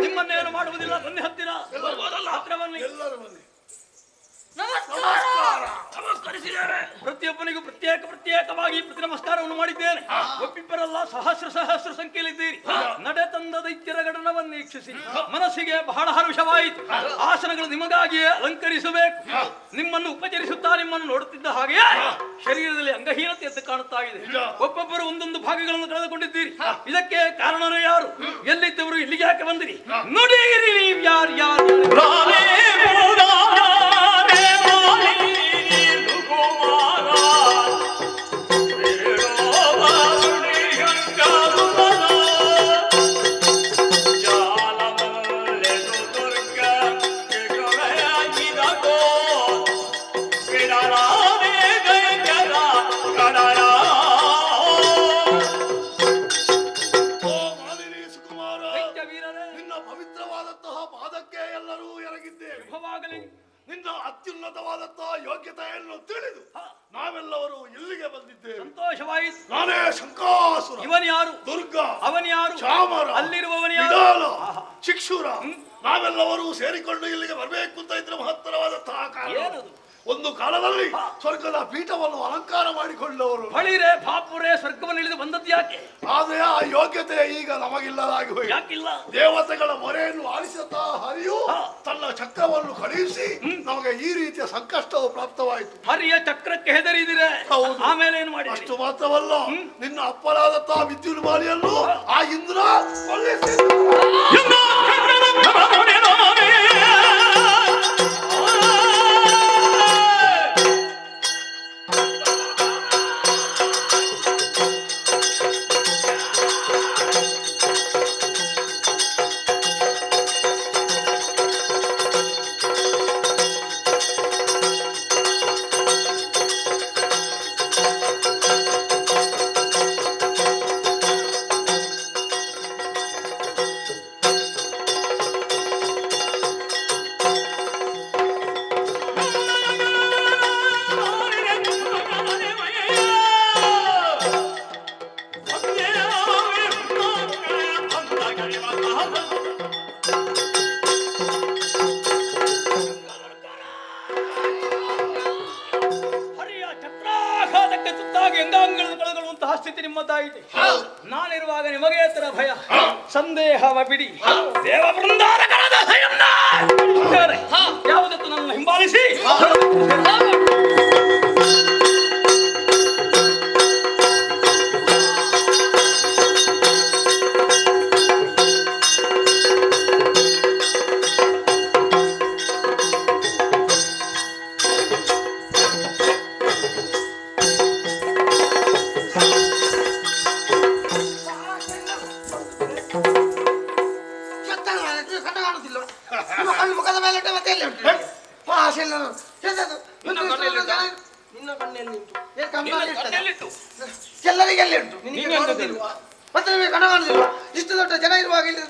Speaker 4: ನಿಮ್ಮನ್ನೇನು ಮಾಡುವುದಿಲ್ಲ, ಬನ್ನಿ ಹತ್ತಿರ. ಹತ್ತಿರ ಬನ್ನಿ. ಪ್ರತಿಯೊಬ್ಬನಿಗೂ ಪ್ರತ್ಯೇಕವಾಗಿ ಪ್ರತಿ ನಮಸ್ಕಾರವನ್ನು ಮಾಡಿದ್ದೇನೆ. ಒಬ್ಬಿಬ್ಬರಲ್ಲ, ಸಹಸ್ರ ಸಂಖ್ಯೆಯಲ್ಲಿದ್ದೀರಿ. ನಡೆ ತಂದ ದೈತ್ಯರ ಗಣನವನ್ನು ವೀಕ್ಷಿಸಿ ಮನಸ್ಸಿಗೆ ಬಹಳ ಹರುಷವಾಯಿತು. ಆಸನಗಳು ನಿಮಗಾಗಿಯೇ ಅಲಂಕರಿಸಬೇಕು. ನಿಮ್ಮನ್ನು ಉಪಚರಿಸುತ್ತಾ ನಿಮ್ಮನ್ನು ನೋಡುತ್ತಿದ್ದ ಹಾಗೆ ಶರೀರದಲ್ಲಿ ಅಂಗಹೀನತೆ ಎದ್ದು ಕಾಣುತ್ತಾ ಇದೆ. ಒಬ್ಬೊಬ್ಬರು ಒಂದೊಂದು ಭಾಗಗಳನ್ನು ಕಳೆದುಕೊಂಡಿದ್ದೀರಿ. ಇದಕ್ಕೆ ಕಾರಣನೇ ಯಾರು? ಎಲ್ಲಿದ್ದವರು ಇಲ್ಲಿಗೆ ಯಾಕೆ ಬಂದಿರಿ? ನುಡಿಯಿರಿ ನೀವು ಯಾರು
Speaker 5: ನಿನ್ನ ಅತ್ಯುನ್ನತವಾದಂತಹ ಯೋಗ್ಯತೆಯನ್ನು ತಿಳಿದು ನಾವೆಲ್ಲವರು ಇಲ್ಲಿಗೆ ಬಂದಿದ್ದೇವೆ.
Speaker 4: ಸಂತೋಷವಾಯಿತು.
Speaker 5: ನಾನೇ ಶಂಕಾಸುರ.
Speaker 4: ಇವನ್ ಯಾರು?
Speaker 5: ದುರ್ಗಾ.
Speaker 4: ಅವನ್ ಯಾರು?
Speaker 5: ಚಾಮರ.
Speaker 4: ಅಲ್ಲಿರುವವನ
Speaker 5: ವಿಡಾಲ, ಚಿಕ್ಷುರ. ನಾವೆಲ್ಲವರು ಸೇರಿಕೊಂಡು ಇಲ್ಲಿಗೆ ಬರಬೇಕು ಅಂತ ಇದ್ರೆ ಮಹತ್ತರವಾದಂತಹ ಕಾರಣ. ಒಂದು ಕಾಲದಲ್ಲಿ ಸ್ವರ್ಗದ ಪೀಠವನ್ನು ಅಲಂಕಾರ ಮಾಡಿಕೊಂಡವರು.
Speaker 4: ಬಳಿರೆ ಪಾಪುರೇ ಸ್ವರ್ಗವನ್ನು ಇಳಿದು ಬಂದದ್ದು ಯಾಕೆ?
Speaker 5: ಆದ್ರೆ ಆ ಯೋಗ್ಯತೆ ಈಗ ನಮಗಿಲ್ಲದಾಗಿ ಹೋಯಿತು.
Speaker 4: ಯಾಕಿಲ್ಲ?
Speaker 5: ದೇವತೆಗಳ ಮೊರೆಯನ್ನು ಆಲಿಸುತ್ತಾ ಹರಿಯು ತನ್ನ ಚಕ್ರವನ್ನು ಕಳುಹಿಸಿ ನಮಗೆ ಈ ರೀತಿಯ ಸಂಕಷ್ಟವು ಪ್ರಾಪ್ತವಾಯಿತು.
Speaker 4: ಹರಿಯ ಚಕ್ರಕ್ಕೆ ಹೆದರಿದಿರೆ. ಆಮೇಲೆ ಏನು ಮಾಡಿ?
Speaker 5: ಅಷ್ಟು ಮಾತ್ರವಲ್ಲ, ನಿನ್ನ ಅಪ್ಪನಾದಂತಹ ವಿದ್ಯುನ್ಮಾಲಿಯನ್ನು ಆ ಇಂದ್ರ ಕೊಲ್ಲಿಸಿ
Speaker 4: ಹರಿಯ ಛತ್ರಾಘಾತಕ್ಕೆ ತುತ್ತಾಗಿ ಅಂಗಾಂಗಗಳನ್ನು ಕಳೆದುಕೊಳ್ಳುವಂತಹ ಸ್ಥಿತಿ ನಿಮ್ಮದಾಯಿತು. ನಾನಿರುವಾಗ ನಿಮಗೆ ತರ ಭಯ ಸಂದೇಹವ ಬಿಡಿ. ದೇವ ಬೃಂದಾರಕರಾದ ಯಾವುದಕ್ಕೂ ನನ್ನ ಹಿಂಬಾಲಿಸಿ
Speaker 2: ಮುಖದ ಮೇಲೆ ಮತ್ತೆ ಎಲ್ಲಿ ಉಂಟು
Speaker 7: ನಿನ್ನ ಕಣ್ಣಲ್ಲಿ ಉಂಟು.
Speaker 2: ಎಲ್ಲರಿಗೆ ಎಲ್ಲಿ ಉಂಟು
Speaker 7: ನಿನಗೆ ಕಾಣುವುದಿಲ್ವಾ? ಮತ್ತೆ ನಿಮಗೆ ಕಣ ಕಾಣುದಿಲ್ವಾ? ಇಷ್ಟು ದೊಡ್ಡ ಜನ ಇರುವಾಗ ಇಲ್ಲಿ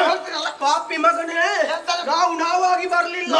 Speaker 7: ಹೋಗ್ತೀರಲ್ಲ ಪಾಪಿ ಮಗನೇ, ನಾವಾಗಿ ಬರಲಿಲ್ಲ.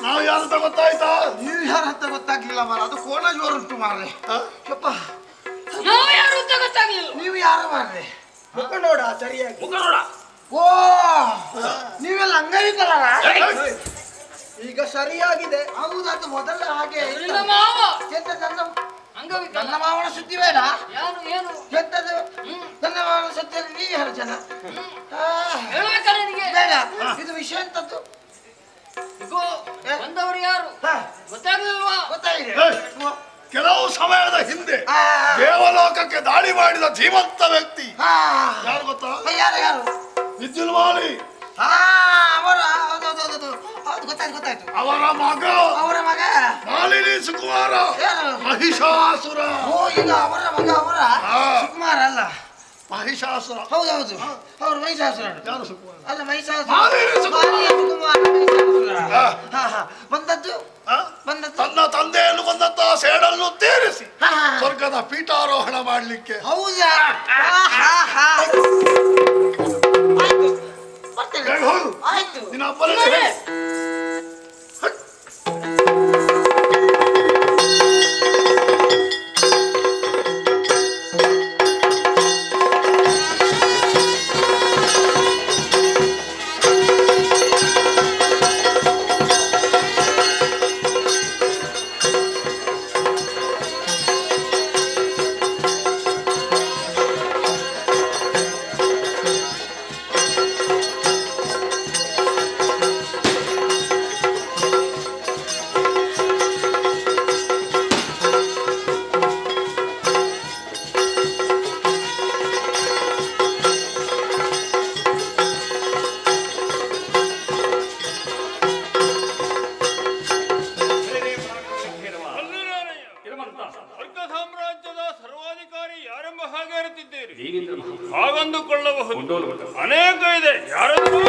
Speaker 5: ನಾವು ಯಾರಂತ ಗೊತ್ತಾಯ್ತಾ?
Speaker 2: ನೀವು ಯಾರಂತ ಗೊತ್ತಾಗ್ಲಿಲ್ಲ ಮಾರ, ಅದು ಕೋಣ ಜೋರು ಉಂಟು ಮಾರ್ರೆ. ಯಪ್ಪ
Speaker 6: ನಾವು ಯಾರು ಅಂತ ಗೊತ್ತಾಗ್ಲಿಲ್ಲ.
Speaker 2: ನೀವು ಯಾರು ಮಾರ್ರೆ?
Speaker 7: ಮುಖ ನೋಡ ಸರಿಯಾಗಿ.
Speaker 2: ಓ ನೀವೆಲ್ಲ ಅಂಗವಿಕಲರ?
Speaker 7: ಈಗ ಸರಿಯಾಗಿದೆ.
Speaker 2: ಹೌದದು ಮೊದಲ ಹಾಗೆ
Speaker 6: ನಿನ್ನ ಮಾವ
Speaker 2: ಎಂತ ನನ್ನ
Speaker 6: ಅಂಗವಿಕಲ.
Speaker 2: ನನ್ನ ಮಾವನ ಸುದ್ದಿ ಬೇಡ.
Speaker 6: ಏನು
Speaker 2: ಎಂತದು ನನ್ನ ಮಾವನ ಸುದ್ದಿಯಲ್ಲಿ ನೀ ಯಾರು ಜನ
Speaker 6: ಹೇಳ್ಬೇಕಲ್ಲ ನಿನಗೆ?
Speaker 2: ಬೇಡ. ಇದು ವಿಷಯ ಎಂತದ್ದು
Speaker 6: ಇಗೋ ಬಂದವರು ಯಾರು ಗೊತ್ತಾಗ್ಲಿಲ್ವಾ?
Speaker 2: ಗೊತ್ತಾಗಿದೆ.
Speaker 5: ಕೆಲವು ಸಮಯದ ಹಿಂದೆ
Speaker 2: ಆ,
Speaker 5: ದೇವಲೋಕಕ್ಕೆ ದಾಳಿ ಮಾಡಿದ ಜೀವಂತ ವ್ಯಕ್ತಿ
Speaker 2: ಆ,
Speaker 5: ಯಾರು ಗೊತ್ತಾ?
Speaker 2: ಯಾರು ಯಾರು?
Speaker 5: ವಿದ್ಯುನ್ಮಾಲಿ.
Speaker 2: ಹಾ ಅವರ ಹೌದು ಗೊತ್ತಾಯ್ತು.
Speaker 5: ಅವರ ಮಗ
Speaker 2: ಅವರ ಮಗ
Speaker 5: ಮಾಲಿನಿ ಸುಕುಮಾರ
Speaker 2: ಯಾರು?
Speaker 5: ಮಹಿಷಾಸುರ.
Speaker 2: ಓ ಈಗ ಅವರ ಮಗ ಅವರ
Speaker 5: ಹಾ.
Speaker 2: ಸುಕುಮಾರ ಅಲ್ಲ?
Speaker 5: ಮಹಿಷಾಸುರ.
Speaker 2: ಹೌದೌದು ಅವರು ಮಹಿಷಾಸುರ.
Speaker 5: ಯಾರು ಸುಕುಮಾರ?
Speaker 2: ಅಲ್ಲ ಮಹಿಷಾಸುರ.
Speaker 5: ಮಾಲಿನಿ ಸುಕುಮಾರ.
Speaker 2: ಮಾಲಿನಿ ಸುಕುಮಾರ ಮಹಿಷಾಸುರ.
Speaker 5: ಹಾ.
Speaker 2: ಹಾ ಹಾ ಬಂದದ್ದು
Speaker 5: ಆ?
Speaker 2: ಬಂದದ್ದು
Speaker 5: ತನ್ನ ತಂದೆಯನ್ನು ಕೊಂದಂತಹ ಸೇಡನ್ನು ತೀರಿಸಿ
Speaker 2: ಹಾ, ಹಾ.
Speaker 5: ಸ್ವರ್ಗದ ಪೀಠಾರೋಹಣ ಮಾಡ್ಲಿಕ್ಕೆ
Speaker 2: ಹೌದಾ? ಹಾ, ಹಾ, ಹಾ. ಆಯ್ತು ಬರ್ತೇನೆ.
Speaker 5: ಬೇಗ ಹೋಗು.
Speaker 2: ಆಯ್ತು
Speaker 5: ನಿನ್ನ ಅಪ್ಪನೇ ಹೇಳು.
Speaker 3: ಸ್ವರ್ಗ ಸಾಮ್ರಾಜ್ಯದ ಸರ್ವಾಧಿಕಾರಿ ಯಾರೆಂಬ ಹಾಗೆ ಇರುತ್ತಿದ್ದೀರಿ. ಹಾಗಂದುಕೊಳ್ಳಬಹುದು. ಅನೇಕ ಇದೆ. ಯಾರಾದರೂ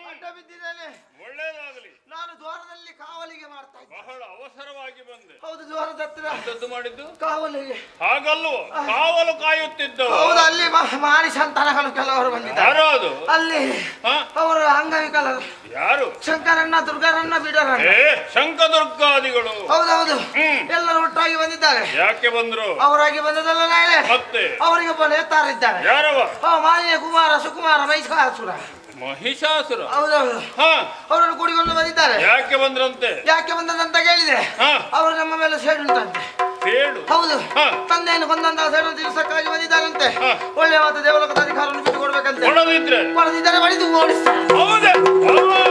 Speaker 2: ಅಡ್ಡ ಬಿದ್ದಿದ್ದೇನೆ.
Speaker 3: ಒಳ್ಳೇದಾಗಲಿ.
Speaker 2: ನಾನು ದ್ವಾರದಲ್ಲಿ ಕಾವಲಿಗೆ ಮಾಡ್ತಾ ಇದ್ದೆ.
Speaker 3: ಬಹಳ ಅವಸರವಾಗಿ ಬಂದೆ.
Speaker 2: ಹೌದು ದ್ವಾರದ ಹತ್ರ
Speaker 3: ಎಂತದ್ದು ಮಾಡಿದ್ದು?
Speaker 2: ಕಾವಲಿಗೆ.
Speaker 3: ಹಾಗಲ್ವೋ, ಕಾವಲು ಕಾಯುತ್ತಿದ್ದವು.
Speaker 2: ಹೌದು ಅಲ್ಲಿ ಮಾರಿ ಸಂತಾನಗಳು ಕೆಲವರು ಬಂದಿದ್ದಾರೆ.
Speaker 3: ಯಾರು ಅದು?
Speaker 2: ಅಲ್ಲಿ
Speaker 3: ಹ?
Speaker 2: ಅವರು ಅಂಗವಿಕಲರು.
Speaker 3: ಯಾರು?
Speaker 2: ಶಂಕರನ್ನ ದುರ್ಗರನ್ನ ಬಿಡರನ್ನ.
Speaker 3: ಶಂಕದುರ್ಗಾದಿಗಳು.
Speaker 2: ಹೌದೌದು
Speaker 3: ಹ್ಮ್.
Speaker 2: ಎಲ್ಲರೂ ಒಟ್ಟಾಗಿ ಬಂದಿದ್ದಾರೆ.
Speaker 3: ಯಾಕೆ ಬಂದ್ರು?
Speaker 2: ಅವರಾಗಿ ಬಂದದಲ್ಲ ನಾಳೆ
Speaker 3: ಮತ್ತೆ
Speaker 2: ಅವರಿಗೆ ಒಬ್ಬ ನೇತಾರಿದ್ದಾರೆ.
Speaker 3: ಯಾರವ?
Speaker 2: ಮಾಲಿನ್ಯ ಕುಮಾರ ಸುಕುಮಾರ ಮೈಸಾಸುರ.
Speaker 3: ಮಹಿಷಾಸುರ
Speaker 7: ಹೌದೌದು.
Speaker 3: ಹಾ
Speaker 7: ಅವರನ್ನು ಕೂಡಿಕೊಂಡು ಬಂದಿದ್ದಾರೆ.
Speaker 3: ಯಾಕೆ ಬಂದ್ರಂತೆ?
Speaker 7: ಯಾಕೆ ಬಂದದಂತ ಕೇಳಿದೆ.
Speaker 3: ಹಾ
Speaker 7: ಅವರು ನಮ್ಮ ಮೇಲೆ ಸೇಡುಂಟಂತೆ.
Speaker 3: ಸೇಡು?
Speaker 7: ಹೌದು.
Speaker 3: ಹಾ.
Speaker 7: ತಂದೆಯನ್ನು ಕೊಂದಂತಹ ಸೇಡು ತೀರ್ಸಕ್ಕಾಗಿ ಬಂದಿದ್ದಾರಂತೆ.
Speaker 3: ಹಾ.
Speaker 7: ಒಳ್ಳೆ ಮಾತು ದೇವಲೋಕದ ಅಧಿಕಾರವನ್ನು ಬಿಟ್ಟು ಕೊಡ್ಬೇಕಂತೆ.
Speaker 3: ಕೊಡದಿದ್ರೆ
Speaker 7: ಕೊಡದಿದ್ದರೆ ಬಡಿದು ಓಡಿಸ್ತಾರೆ.
Speaker 3: ಹೌದೇ ಅಲ್ವಾ?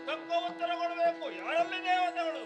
Speaker 3: ತಕ್ಕ ಉತ್ತರ ಕೊಡಬೇಕು. ಯಾರಲ್ಲಿ ದೇವತೆಗಳು?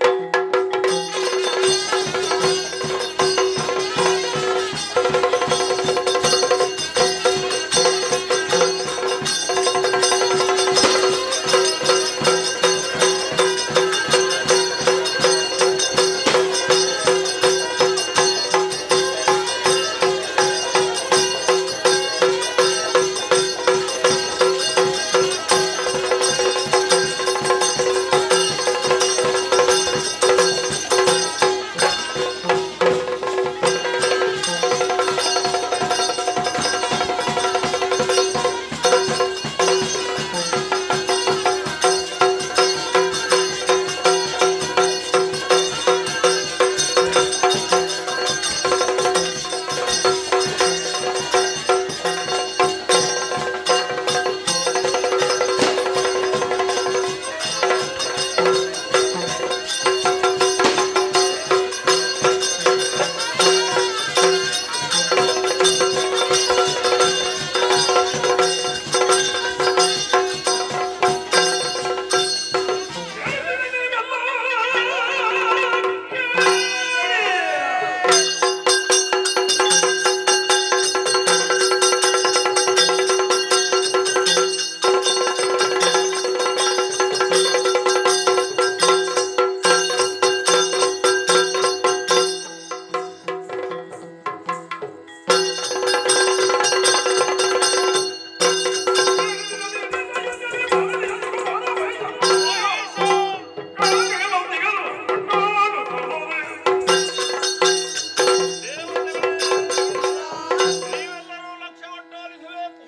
Speaker 3: ನೀವೆಲ್ಲರೂ ಲಕ್ಷ್ಯವನ್ನು ಆಲಿಸಬೇಕು.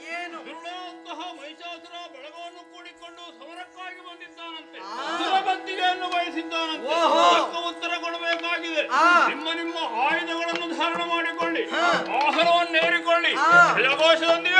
Speaker 3: ದುರುಳಂತಹ ಮಹಿಷಾಸುರ ಬಳಗವನ್ನು ಕೂಡಿಕೊಂಡು ಸಮರಕ್ಕಾಗಿ ಬಂದಿದ್ದಾನಂತೆ. ಸುರಗದ್ದಿಗೆಯನ್ನು ಬಯಸಿದ್ದಾನಂತೆ. ತಕ್ಕ ಉತ್ತರ ಕೊಡಬೇಕಾಗಿದೆ. ನಿಮ್ಮ ಆಯುಧಗಳನ್ನು ಧಾರಣ ಮಾಡಿಕೊಳ್ಳಿ, ಆಹಾರವನ್ನೇರಿಕೊಳ್ಳಿ, ಜಲಘೋಷದೊಂದಿಗೆ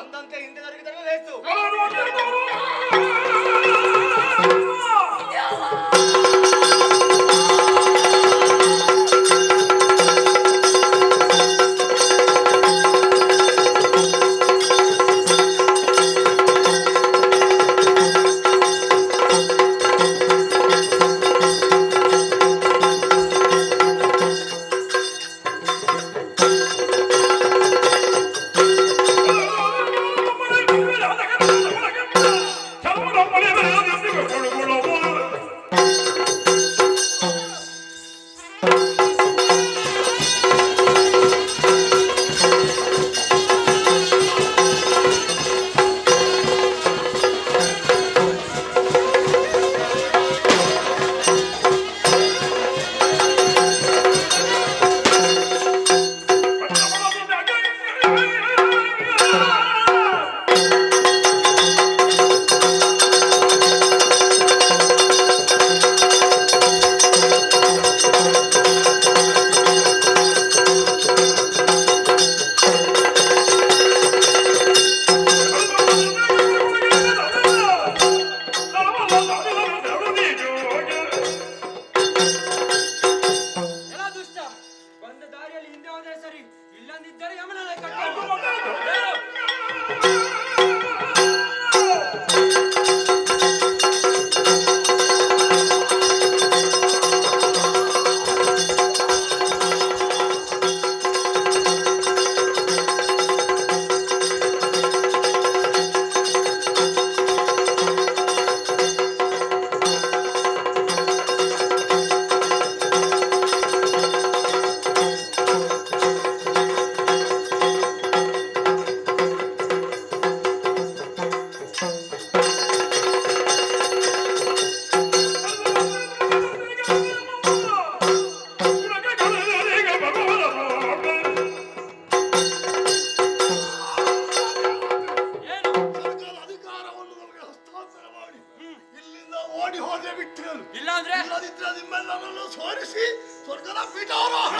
Speaker 7: ಅಂದಂತೆ ಹಿಂದೆ ದೊರಕಿದರೆ ಲೇಸು.
Speaker 5: ಇಲ್ಲದಿದ್ರೆ ನಿಮ್ಮೆಲ್ಲರನ್ನು ಸೋರಿಸಿ ಸ್ವರ್ಗದ ಪೀಠಾರೋಹಣ.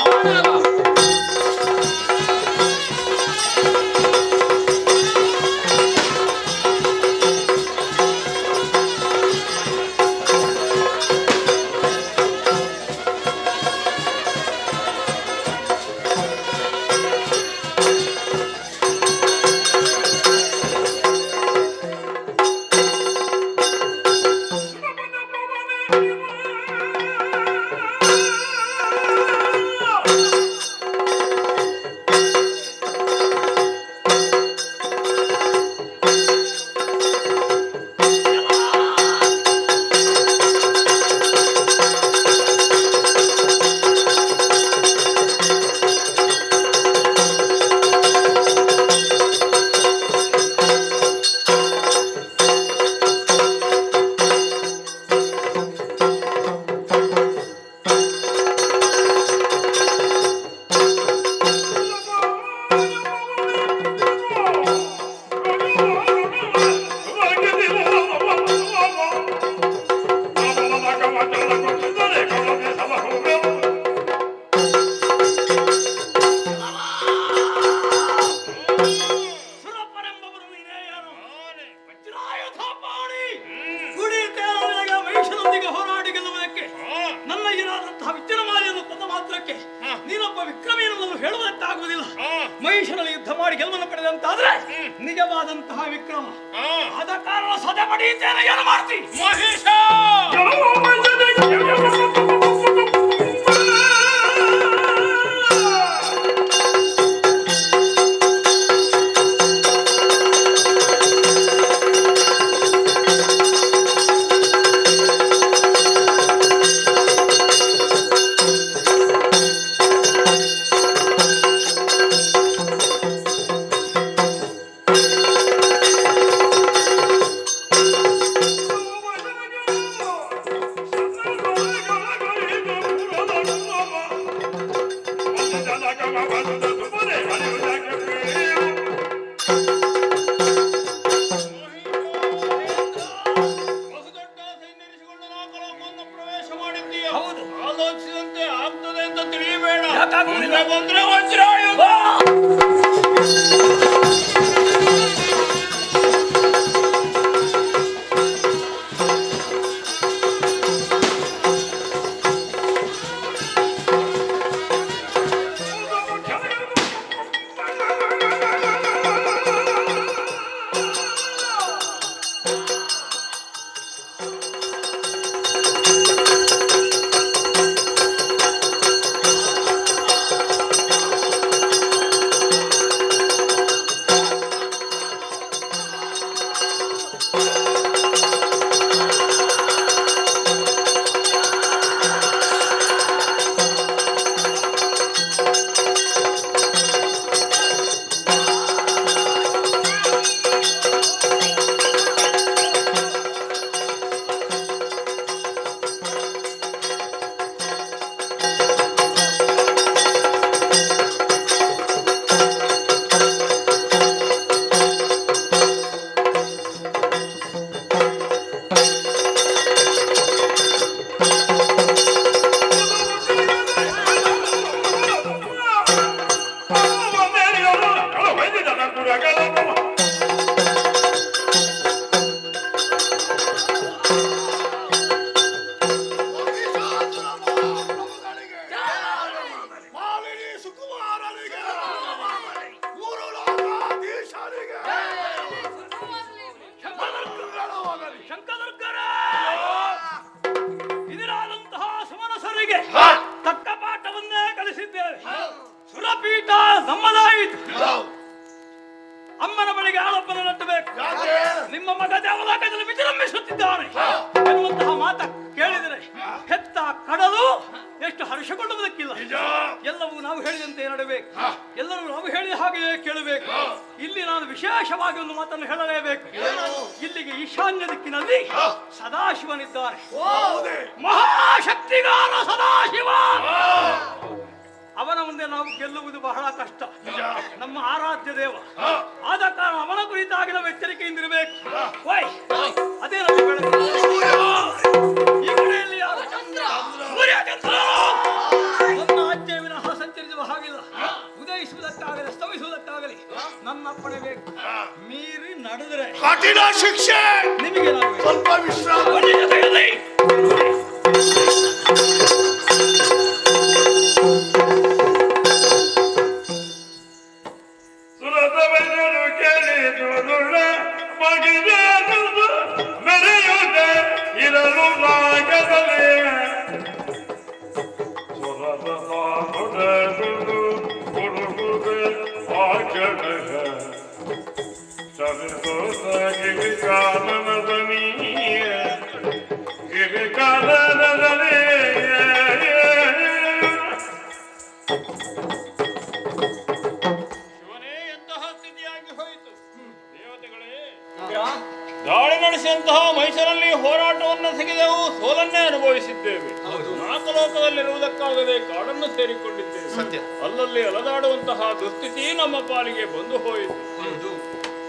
Speaker 4: ಮಹಿಷನಲ್ಲಿ ಯುದ್ಧ ಮಾಡಿ ಗೆಲುವನ್ನು ಪಡೆದಂತಾದ್ರೆ ನಿಜವಾದಂತಹ ವಿಕ್ರಮ. ಆದ ಕಾರಣ ಸದೆ ಪಡೆಯುತ್ತೇನೆ. ಏನು ಮಾಡ್ತಿ ಮಹೇಶ?
Speaker 5: ಮಾಲಿನಿ ಸುಕುಮಾರನಿಗೆ ಮೂರು ಲೋಕಾಧೀಶನಿಗೆ ಮಂಗಳವಾಗಲಿ.
Speaker 4: ಶಂಕದುರ್ಗರ ಇದರಾದಂತಹ ಸಮರಸರಿಗೆ ತಕ್ಕ ಪಾಠವನ್ನೇ ಕಲಿಸಿದ್ದೇವೆ. ಸುರಪೀಠ ನಮ್ಮದಾಯಿತು. ಅಮ್ಮನ ಬಳಿಗೆ ಆಳಪ್ಪನ ನಟ್ಟಬೇಕು. ನಿಮ್ಮ ಮಗ ದೇವಲೋಕದಲ್ಲಿ ವಿಜೃಂಭಿಸುತ್ತಿದ್ದಾನೆ ಎನ್ನುವಂತಹ ಮಾತ ಕೇಳಿದರೆ ಹೆತ್ತ ಕಡಲು ಎಷ್ಟು ಹರ್ಷಗೊಳ್ಳುವುದಕ್ಕಿಲ್ಲ. ಎಲ್ಲವೂ ನಾವು ಹೇಳಿದಂತೆ ನಡಬೇಕು. ಎಲ್ಲರೂ ನಾವು ಹೇಳಿದ ಹಾಗೆಯೇ ಕೇಳಬೇಕು. ಇಲ್ಲಿ ನಾನು ವಿಶೇಷವಾಗಿ ಒಂದು ಮಾತನ್ನು ಹೇಳಲೇಬೇಕು. ಇಲ್ಲಿಗೆ ಈಶಾನ್ಯ ದಿಕ್ಕಿನಲ್ಲಿ ಸದಾಶಿವನಿದ್ದಾನೆ. ಮಹಾಶಕ್ತಿಗಾರ ಸದಾಶಿವ. ಅವನ ಮುಂದೆ ನಾವು ಗೆಲ್ಲುವುದು ಬಹಳ ಕಷ್ಟ. ನಮ್ಮ ಆರಾಧ್ಯ ದೇವ ಆದ ಕಾರಣ ಅವನ ಕುರಿತಾಗಿ ನಾವು ಎಚ್ಚರಿಕೆಯಿಂದಿರಬೇಕು. ಅದೇ ನಮ್ಮ ಬೆಳಕು. ಈ ಕಡೆಯಲ್ಲಿ ಯಾರು? ಸೂರ್ಯಚಂದ್ರ. ನನ್ನ ಆಜ್ಞೆ ವಿನಃ ಸಂಚರಿಸುವ ಹಾಗಿಲ್ಲ. ಉದಯಿಸುವುದಕ್ಕಾಗಲಿ ಸ್ತಮಿಸುವುದಕ್ಕಾಗಲಿ ನನ್ನ ಅಪ್ಪಣೆ ಬೇಕು. ಮೀರಿ ನಡೆದರೆ
Speaker 5: ಕಠಿಣ ಶಿಕ್ಷೆ.
Speaker 4: ನಿಮಗೆ ನಾವು
Speaker 5: ಸ್ವಲ್ಪ ವಿಶ್ರಾಮ.
Speaker 3: ಶಿವನೇ ಎಂತಹ ಸ್ಥಿತಿಯಾಗಿ ಹೋಯಿತು. ದೇವತೆಗಳೇ, ದಾಳಿ ನಡೆಸಿದಂತಹ ಮೈಸೂರಲ್ಲಿ ಹೋರಾಟವನ್ನು ತೆಗೆದೆವು, ಸೋಲನ್ನೇ ಅನುಭವಿಸಿದ್ದೇವೆ. ನಾಲ್ಕು ಲೋಕದಲ್ಲಿರುವುದಕ್ಕಾಗದೆ ಕಾಡನ್ನು ಸೇರಿಕೊಂಡಿದ್ದೇವೆ. ಅಲ್ಲಲ್ಲಿ ಅಲದಾಡುವಂತಹ ದುಸ್ಥಿತಿ ನಮ್ಮ ಪಾಲಿಗೆ ಬಂದು ಹೋಯಿತು.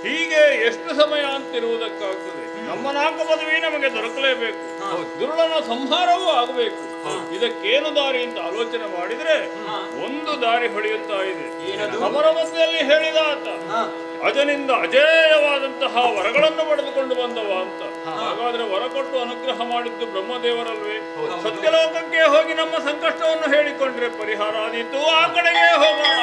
Speaker 3: ಹೀಗೆ ಎಷ್ಟು ಸಮಯ ಅಂತಿರುವುದಕ್ಕಾಗ್ತದೆ? ನಮ್ಮ ನಾಲ್ಕು ಪದವಿ ನಮಗೆ ದೊರಕಲೇಬೇಕು. ದುರುಳನ ಸಂಹಾರವೂ ಆಗಬೇಕು. ಇದಕ್ಕೇನು ದಾರಿ ಅಂತ ಆಲೋಚನೆ ಮಾಡಿದ್ರೆ ಒಂದು ದಾರಿ ಹೊಳೆಯುತ್ತಾ ಇದೆ. ಅವರ ಮಧ್ಯದಲ್ಲಿ ಹೇಳಿದ ಆತ ಅಜನಿಂದ ಅಜೇಯವಾದಂತಹ ವರಗಳನ್ನು ಪಡೆದುಕೊಂಡು ಬಂದವ ಅಂತ. ಹಾಗಾದ್ರೆ ವರ ಕೊಟ್ಟು ಅನುಗ್ರಹ ಮಾಡಿದ್ದು ಬ್ರಹ್ಮದೇವರಲ್ವೇ? ಸತ್ಯಲೋಕಕ್ಕೆ ಹೋಗಿ ನಮ್ಮ ಸಂಕಷ್ಟವನ್ನು ಹೇಳಿಕೊಂಡ್ರೆ ಪರಿಹಾರ ಆದೀತು. ಆ ಕಡೆಗೆ ಹೋಗೋಣ.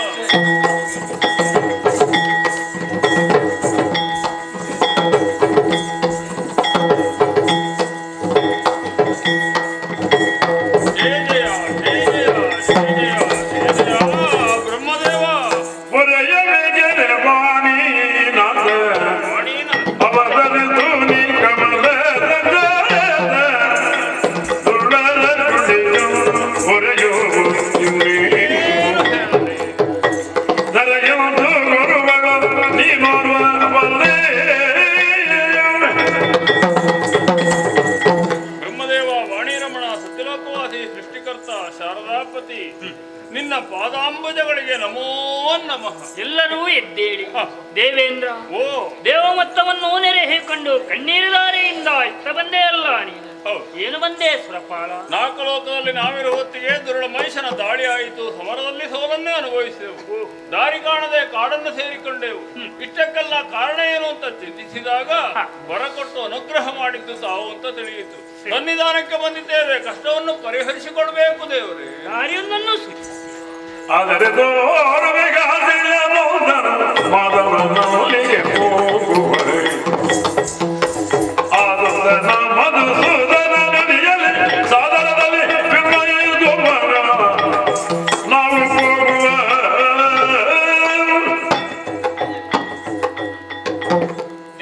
Speaker 3: ನಿನ್ನ ಪಾದಾಂಬುಜಗಳಿಗೆ ನಮೋ ನಮಃ.
Speaker 6: ಎಲ್ಲರೂ ಎದ್ದೇಳಿ. ದೇವೇಂದ್ರ,
Speaker 3: ಓ
Speaker 6: ದೇವಮತ್ತವನ್ನು ನೆರೆ ಹೇಕೊಂಡು ಕಣ್ಣೀರು ದಾರಿಯಿಂದ ಇತ್ತ ಬಂದೇ ಅಲ್ಲ ನೀನು. ಏನು ಬಂದೆ ಸುರಪಾಲ?
Speaker 3: ನಾಲ್ಕು ಲೋಕದಲ್ಲಿ ನಾವಿರುವ ಹೊತ್ತಿಗೆ ದುರುಳ ಮಹಿಷನ ದಾಳಿ ಆಯಿತು. ಸಮರದಲ್ಲಿ ಸೋಲನ್ನೇ ಅನುಭವಿಸಿದೆವು. ದಾರಿ ಕಾಣದೆ ಕಾಡನ್ನು ಸೇರಿಕೊಂಡೆವು. ಇಷ್ಟಕ್ಕೆಲ್ಲ ಕಾರಣ ಏನು ಅಂತ ಚಿಂತಿಸಿದಾಗ ವರ ಕೊಟ್ಟು ಅನುಗ್ರಹ ಮಾಡಿದ್ದು ತಾವು ಅಂತ ತಿಳಿಯಿತು. ಸನ್ನಿಧಾನಕ್ಕೆ ಬಂದಿದ್ದೇವೆ. ಕಷ್ಟವನ್ನು ಪರಿಹರಿಸಿಕೊಳ್ಬೇಕು ದೇವರೇ.
Speaker 6: ದಾರಿಯೊಂದನ್ನು
Speaker 8: ಆದರೆ ಮಾಧವನಿಗೆ ಹೋಗುವರೆ ಆದನ ಮಧುಸೂದನ ನದಿಯಲ್ಲಿ ಸಾದರದಲ್ಲಿ ನಾವು ಹೋಗುವ.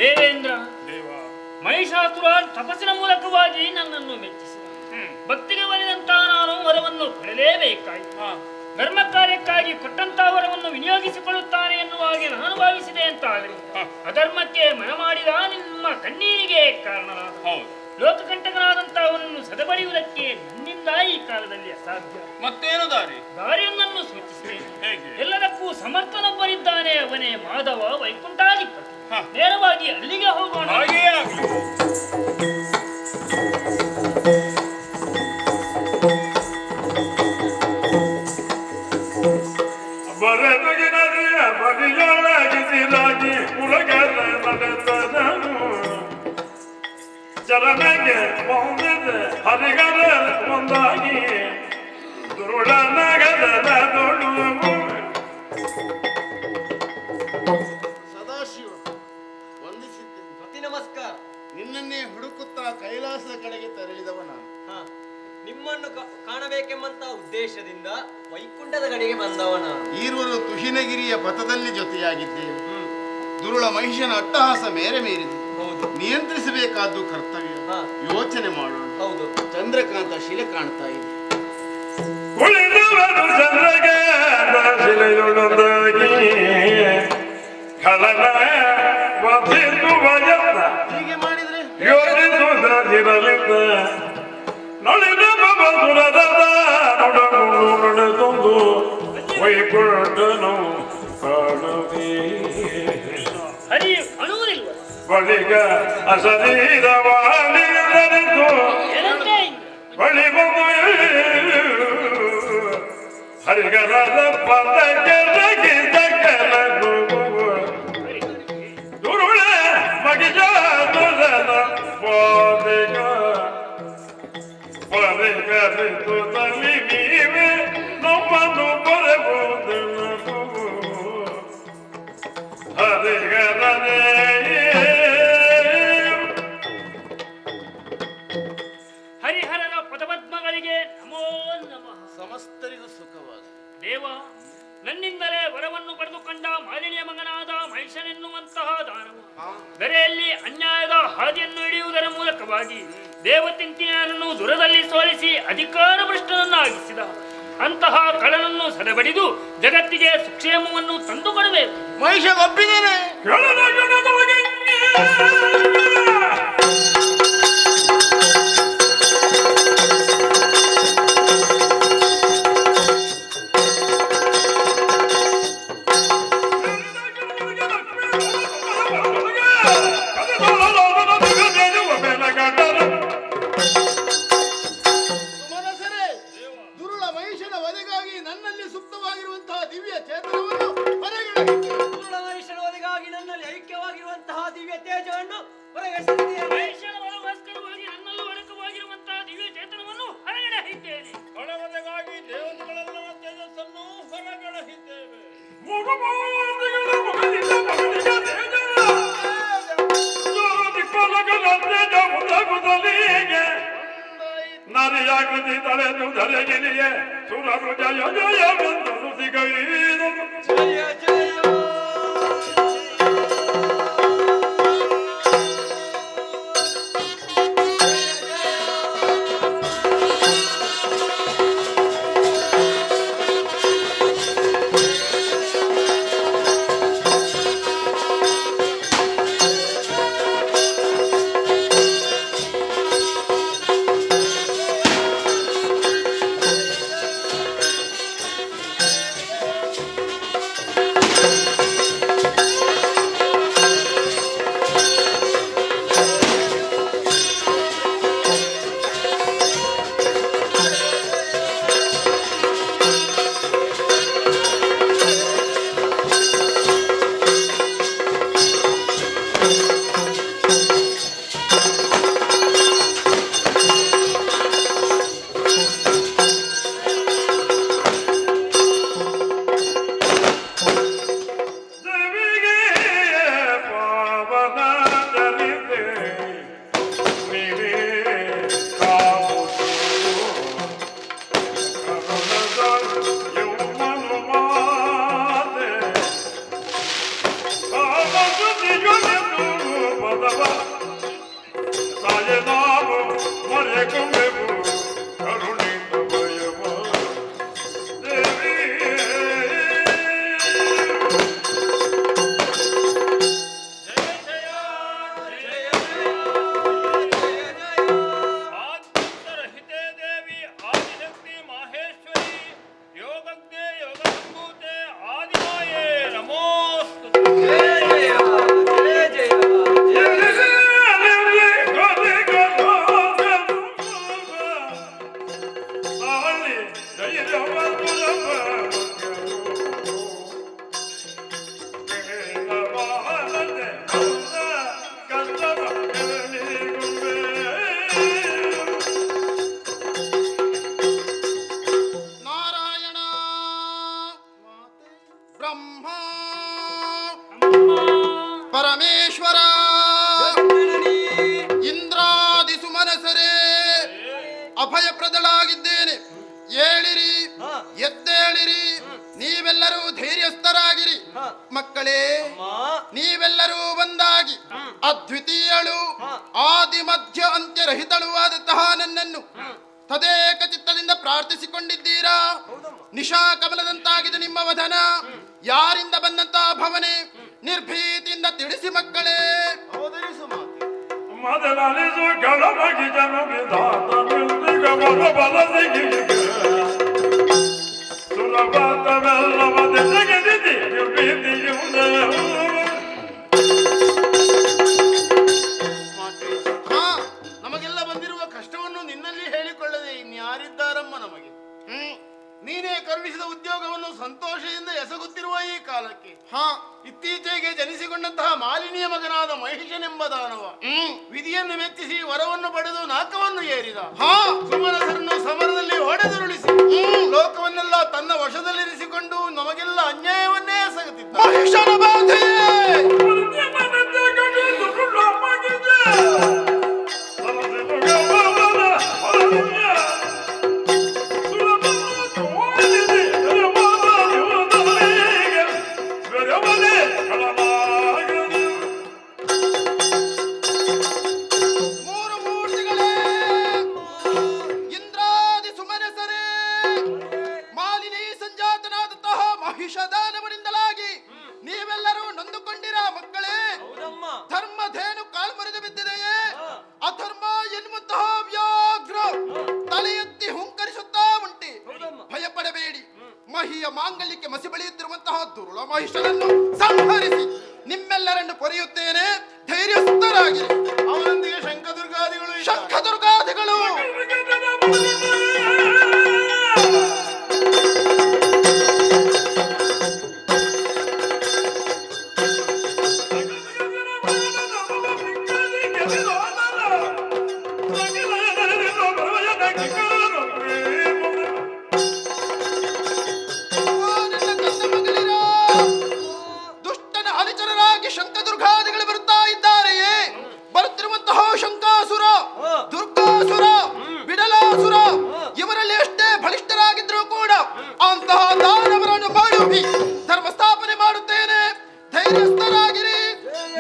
Speaker 6: ದೇವೇಂದ್ರ,
Speaker 9: ಮಹಿಷಾಸುರ ತಪಸ್ಸಿನ ಮೂಲಕವಾಗಿ ನನ್ನನ್ನು ಮೆಚ್ಚಿಸಿದ. ಭಕ್ತಿಗೆ ಒಲಿದಂತ ನಾನು ವರವನ್ನು ಪಡೆಯಲೇಬೇಕಾಯಿತು. ಧರ್ಮ ಕಾರ್ಯಕ್ಕಾಗಿ ಕೊಟ್ಟಂತಹ ವರವನ್ನು ವಿನಿಯೋಗಿಸಿಕೊಳ್ಳುತ್ತಾನೆ ಎನ್ನುವ ಹಾಗೆ ನಾನು ಭಾವಿಸಿದೆ ಅಂತಾದರೆ ಅಧರ್ಮಕ್ಕೆ ಮನ ಮಾಡಿದ ನಿಮ್ಮ ಕಣ್ಣೀರಿಗೆ ಕಾರಣನಾದ ಲೋಕಕಂಟಕನಾದಂತಹವನನ್ನು ಸದಬಡಿಯುವುದಕ್ಕೆ ನನ್ನಿಂದ ಈ ಕಾಲದಲ್ಲಿ ಅಸಾಧ್ಯ.
Speaker 3: ಮತ್ತೇನು ದಾರಿ?
Speaker 9: ದಾರಿಯೊಂದನ್ನು ಸೂಚಿಸುತ್ತೇನೆ. ಎಲ್ಲದಕ್ಕೂ ಸಮರ್ಥನೊಬ್ಬರಿದ್ದಾನೆ, ಅವನೇ ಮಾಧವ ವೈಕುಂಠಾಧಿಪತಿ. ನೇರವಾಗಿ ಅಲ್ಲಿಗೆ ಹೋಗೋಣ.
Speaker 3: ಹಾಗೆಯೇ ಆಗಲಿ.
Speaker 8: ಬರೆದಗಿನರಿಯ ಬರಿಯಾಗಿಸಿರಾಗಿ ಉಲಗದ ನಡೆದನು ಚರಣಗೆ ಹೊಂದಿದೆ ಹರಿಗರ ಒಂದಾಗಿ ದುರುಳ ನಗದ ದೊಡ್ಡ
Speaker 5: ಸದಾಶಿವ ವಂದಿಸಿದ್ದೇನೆ.
Speaker 7: ಪ್ರತಿ ನಮಸ್ಕಾರ.
Speaker 5: ನಿನ್ನನ್ನೇ ಹುಡುಕುತ್ತಾ ಕೈಲಾಸದ ಕಡೆಗೆ ತೆರಳಿದವ ನಾನು.
Speaker 7: ನಿಮ್ಮನ್ನು ಕಾಣಬೇಕೆಂಬಂತ ಉದ್ದೇಶದಿಂದ ವೈಕುಂಠದ ಕಡೆಗೆ ಬಂದವನ.
Speaker 5: ಈರುವರು ತುಹಿನಗಿರಿಯ ಪಥದಲ್ಲಿ ಜೊತೆಯಾಗಿದ್ದೇವೆ. ದುರುಳ ಮಹಿಷನ ಅಟ್ಟಹಾಸ ಮೇರೆ ಮೀರಿದೆ.
Speaker 7: ಹೌದು,
Speaker 5: ನಿಯಂತ್ರಿಸಬೇಕಾದ್ದು ಕರ್ತವ್ಯ. ಯೋಚನೆ ಮಾಡೋಣ.
Speaker 7: ಹೌದು.
Speaker 5: ಚಂದ್ರಕಾಂತ ಶಿಲೆ ಕಾಣ್ತಾ ಇದೆ.
Speaker 8: ಉಳಿದವರು ಚಂದ್ರಗೆ ಶಿಲೆಯುಳ್ಳದಾಗಿ ಖಳನ ವಧಿಸುವ ಯತ್ನ
Speaker 5: ಹೀಗೆ ಮಾಡಿದ್ರೆ
Speaker 8: ಯೋಚಿಸುವುದಿರಲಿದ್ದ ನಳಿನ ಬಬಸುರದ ನೊಡಗುಳು ನಡೆದೊಂದು ವೈಕುಂಠನು ಕಾಣುವೆ
Speaker 9: ಹರಿ ಕಾಣುವುದಿಲ್ವ?
Speaker 8: ಬಳಿಕ ಅಶರೀರವಾಣಿ ಧರಿಸು
Speaker 9: ಏನಂತೆ?
Speaker 8: ಬಳಿ ಬಂದು ಹರಿಗರದ ಪದಕ್ಕೆ ರಗಿಸಕಲನು ದುರುಳ ಮಗಿಜಾದುರನ ಬೋಧಿಗ ಬರೆಗರಿತು ತಲಿ ನೀವೆ ನಮ್ಮನ್ನು ಬರಬಹುದನು ಹರಿಗರನೇ
Speaker 9: ಹರಿಹರನ ಪದಪದ್ಮಗಳಿಗೆ ನಮೋ ನಮಃ.
Speaker 5: ಸಮಸ್ತರಿಗೂ ಸುಖವಾದ
Speaker 9: ದೇವ, ನನ್ನಿಂದಲೇ ವರವನ್ನು ಪಡೆದುಕೊಂಡ ಮಾಲಿನಿಯ ಮಗನಾದ ಮಹಿಷನೆನ್ನುವಂತಹ ದಾನವ ಧರೆಯಲ್ಲಿ ಅನ್ಯಾಯದ ಹಾದಿಯನ್ನು ಹಿಡಿಯುವುದರ ಮೂಲಕವಾಗಿ ದೇವತಿಂತಿಯನನ್ನು ದುರದಲ್ಲಿ ಸೋಲಿಸಿ ಅಧಿಕಾರ ಭ್ರಷ್ಟನನ್ನಾಗಿಸಿದ ಅಂತಹ ಕಳನನ್ನು ಸದೆಬಡಿದು ಜಗತ್ತಿಗೆ ಸುಕ್ಷೇಮವನ್ನು ತಂದುಕೊಡಬೇಕು.
Speaker 5: ಮಹಿಷ ಒಪ್ಪಿದ್ದೇನೆ. ಸುಮನಸರೇ, ದುರುಳ ಮಹಿಷನ ವಧೆಗಾಗಿ ನನ್ನಲ್ಲಿ ಸುಪ್ತವಾಗಿರುವಂತಹ ದಿವ್ಯ ಚೇತನವನ್ನು
Speaker 7: ಮಹಿಷನವರಿಗಾಗಿ ನನ್ನಲ್ಲಿ ಐಕ್ಯವಾಗಿರುವಂತಹ ದಿವ್ಯ ತೇಜವನ್ನು ಹೊರಗೆ
Speaker 9: ಮಹಿಷನ ವರಗೋಸ್ಕರವಾಗಿ ನನ್ನಲ್ಲೂ ಅಡಕವಾಗಿರುವಂತಹ ದಿವ್ಯ ಚೇತನವನ್ನು ಹೊರಗಡೆ ಹಿದ್ದೇನೆ.
Speaker 3: ಹೊಳವದೆಗಾಗಿ ದೇವತೆಗಳೆಲ್ಲ ತೇಜಸ್ಸನ್ನು ಹೊರಗಡಹಿದ್ದೇವೆ.
Speaker 8: ನರಿಯಾಕೃತಿ ತಳೆದು ಧರೆಗಿಲಿಯೇ ಸುರರು ಜಯ ಜಯವೆಂದು ಸಿಗೈದು
Speaker 7: ಜಯ ಜಯ
Speaker 10: ಅಭಯಪ್ರದಳಾಗಿದ್ದೇನೆ. ಏಳಿರಿ, ಎದ್ದೇಳಿರಿ, ನೀವೆಲ್ಲರೂ ಧೈರ್ಯಸ್ಥರಾಗಿರಿ. ಮಕ್ಕಳೇ, ನೀವೆಲ್ಲರೂ ಒಂದಾಗಿ ಅದ್ವಿತೀಯಳು, ಆದಿ ಮಧ್ಯ ಅಂತ್ಯರಹಿತಳು ಆದಂತಹ ನನ್ನನ್ನು ತದೇಕ ಚಿತ್ತದಿಂದ ಪ್ರಾರ್ಥಿಸಿಕೊಂಡಿದ್ದೀರಾ. ನಿಶಾ ಕಮಲದಂತಾಗಿದೆ ನಿಮ್ಮ ವದನ. ಯಾರಿಂದ ಬಂದಂತಹ ಭವನೆ ನಿರ್ಭೀತಿಯಿಂದ ತಿಳಿಸಿ ಮಕ್ಕಳೇ.
Speaker 8: ಮೊದಲಾಲಿಸು ಗಣಮಗಿ ಜನ ವಿಧಾತ ಮಿಲ್ದಿಗ ಬಲ ಬಲದಿಗಿ ಸುಲಭತವೆಲ್ಲವದೆ ಜಗದಿದಿ ನಿರ್ಭೀತಿಯುಂದ.
Speaker 5: ನಮಗೆಲ್ಲ ಬಂದಿರುವ ಕಷ್ಟವನ್ನು ನಿನ್ನಲ್ಲಿ ಹೇಳಿಕೊಳ್ಳದೆ ಇನ್ಯಾರಿದ್ದಾರಮ್ಮ ನಮಗೆ? ನೀನೇ ಕರುಣಿಸಿದ ಉದ್ಯೋಗವನ್ನು ಸಂತೋಷದಿಂದ ಎಸಗುತ್ತಿರುವ ಈ ಕಾಲಕ್ಕೆ ಇತ್ತೀಚೆಗೆ ಜನಿಸಿಕೊಂಡಂತಹ ಮಾಲಿನಿಯ ಮಗನಾದ ಮಹಿಷನೆಂಬ ದಾನವ ವಿಧಿಯನ್ನು ಮೆಚ್ಚಿಸಿ ವರವನ್ನು ಪಡೆದು ನಾಕವನ್ನು ಏರಿದ. ಸುಮನಸರನ್ನು ಸಮರದಲ್ಲಿ ಹೊಡೆದುರುಳಿಸಿ ಲೋಕವನ್ನೆಲ್ಲ ತನ್ನ ವಶದಲ್ಲಿರಿಸಿಕೊಂಡು ನಮಗೆಲ್ಲ ಅನ್ಯಾಯವನ್ನೇ ಎಸಗುತ್ತಿದ್ದ.
Speaker 10: ಮಹಿಷದಾನವರಿಂದಲಾಗಿ ನೀವೆಲ್ಲರೂ ನೊಂದುಕೊಂಡಿರ ಮಕ್ಕಳೇ. ಧರ್ಮಧೇನು ಕಾಲ್ಮರೆದು ಬಿದ್ದಿದೆಯೇ? ಅಧರ್ಮ ಎನ್ನುವಂತಹ ವ್ಯಾಘ್ರ ತಲೆ ಎತ್ತಿ ಹುಂಕರಿಸುತ್ತಾ ಉಂಟೆ. ಭಯಪಡಬೇಡಿ. ಮಹಿಯ ಮಾಂಗಲ್ಯಕ್ಕೆ ಮಸಿ ಬಳಿಯುತ್ತಿರುವಂತಹ ದುರುಳ ಮಹಿಷನನ್ನು ಸಂಹರಿಸಿ ನಿಮ್ಮೆಲ್ಲರನ್ನು ಕೊರೆಯುತ್ತೇನೆ. ಧೈರ್ಯಸ್ಥರಾಗಿರಿ.
Speaker 5: ಅವನೊಂದಿಗೆ ಶಂಖದುರ್ಗಾದಿಗಳು
Speaker 10: ಶಂಖದುರ್ಗಾದಿಗಳು ದುಷ್ಟನ ಅನುಚರರಾಗಿ ಶಂಖದುರ್ಗಾದಿಗಳು ಬರುತ್ತಾ ಇದ್ದಾರೆಯೇ? ಬರುತ್ತಿರುವಂತಹ ಶಂಕಾಸುರ, ದುರ್ಗಾಸುರ, ಬಿಡಲಾಸುರ ಇವರಲ್ಲಿ ಎಷ್ಟೇ ಬಲಿಷ್ಠರಾಗಿದ್ರೂ ಕೂಡ ಅಂತಹ ದಾನವರನ್ನು ಮಾಡಿ ಧರ್ಮ ಸ್ಥಾಪನೆ ಮಾಡುತ್ತೇನೆ. ಧೈರ್ಯಸ್ಥರಾಗಿರಿ,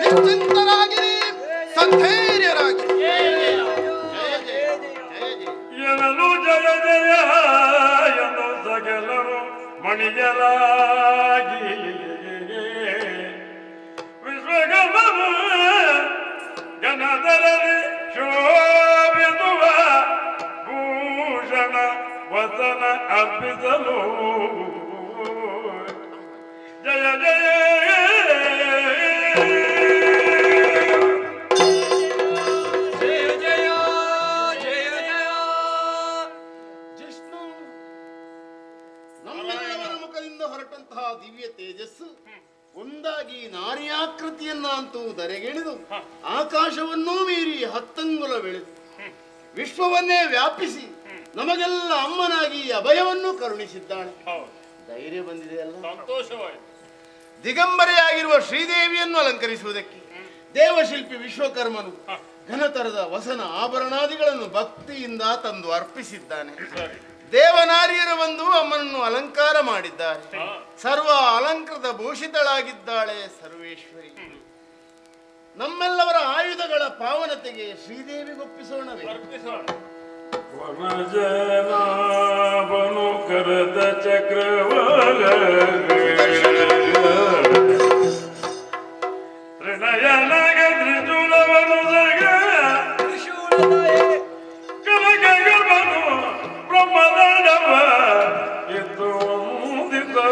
Speaker 10: ನಿಶ್ಚಿಂತರಾಗಿರಿ, ಸಂಧೈರ್ಯರಾಗಿರಿ.
Speaker 8: ಎನಲು ಜಯ ಜಯ ಎಂದು ಸಗೆಲರು ಮಣಿಯಲಾಗಿ ವಿಶ್ವಗಮನು ಗಣದರಲ್ಲಿ ಶೋಭಿಸುವ ಭೂಷಣ ವಸನ ಅರ್ಪಿಸಲು ಜಯ ಜಯ
Speaker 5: ನಮ್ಮೆಲ್ಲವರ ಮುಖದಿಂದ ಹೊರಟಂತಹ ದಿವ್ಯ ತೇಜಸ್ಸು ಒಂದಾಗಿ ನಾರಿಯಾಕೃತಿಯನ್ನ ಅಂತೂ ಧರೆಗೆಳೆದು ಆಕಾಶವನ್ನೂ ಮೀರಿ ಹತ್ತಂಗುಲ ಬೆಳೆದು ವಿಶ್ವವನ್ನೇ ವ್ಯಾಪಿಸಿ ನಮಗೆಲ್ಲ ಅಮ್ಮನಾಗಿ ಅಭಯವನ್ನು ಕರುಣಿಸಿದ್ದಾಳೆ. ಧೈರ್ಯ ಬಂದಿದೆಯಲ್ಲ.
Speaker 3: ಸಂತೋಷವಾಯಿತು.
Speaker 5: ದಿಗಂಬರೆಯಾಗಿರುವ ಶ್ರೀದೇವಿಯನ್ನು ಅಲಂಕರಿಸುವುದಕ್ಕೆ ದೇವಶಿಲ್ಪಿ ವಿಶ್ವಕರ್ಮನು ಘನತರದ ವಸನ ಆಭರಣಾದಿಗಳನ್ನು ಭಕ್ತಿಯಿಂದ ತಂದು ಅರ್ಪಿಸಿದ್ದಾನೆ. ದೇವನಾರಿಯರು ಬಂದು ಅಮ್ಮನನ್ನು ಅಲಂಕಾರ ಮಾಡಿದ್ದಾರೆ. ಸರ್ವ ಅಲಂಕೃತ ಭೂಷಿತಳಾಗಿದ್ದಾಳೆ ಸರ್ವೇಶ್ವರಿ. ನಮ್ಮೆಲ್ಲವರ ಆಯುಧಗಳ ಪಾವನತೆಗೆ ಶ್ರೀದೇವಿಗೊಪ್ಪಿಸೋಣವೇ?
Speaker 8: ವನಜನಾಭನು ಕರೆದ ಚಕ್ರವಾಲ ತ್ರಿನಯನಗ ತ್ರಿಶೂಲವನು ಕನಕಗರ್ಭನು ಬ್ರಹ್ಮದಂಡವ ಎದ್ದು ಹೊಂದಿದ್ದು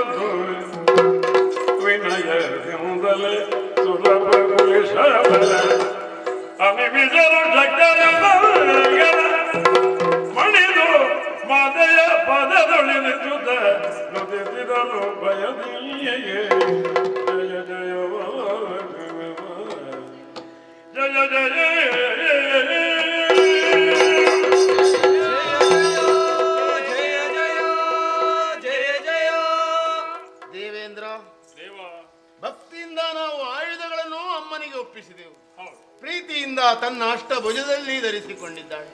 Speaker 8: ವಿನಯದಿಂದಲೇ ಸುಲಭ ಕುಲಿಶಬಲ ಅಮಿಮಿಸರು ಶಕ್ತನ ಮಣಿದು ಮಾದೆಯ ಪದದೊಳಿನಿಸುತ್ತ ನುಡಿದಿರಲು ಬಯದಿಯೇ ಜಯ ಜಯ ಜಯ ಜಯ
Speaker 5: ದೇವೇಂದ್ರ, ಭಕ್ತಿಯಿಂದ ನಾವು ಆಯುಧಗಳನ್ನು ಅಮ್ಮನಿಗೆ ಒಪ್ಪಿಸಿದೆವು. ಪ್ರೀತಿಯಿಂದ ತನ್ನ ಅಷ್ಟಭುಜದಲ್ಲಿ ಧರಿಸಿಕೊಂಡಿದ್ದಾಳೆ.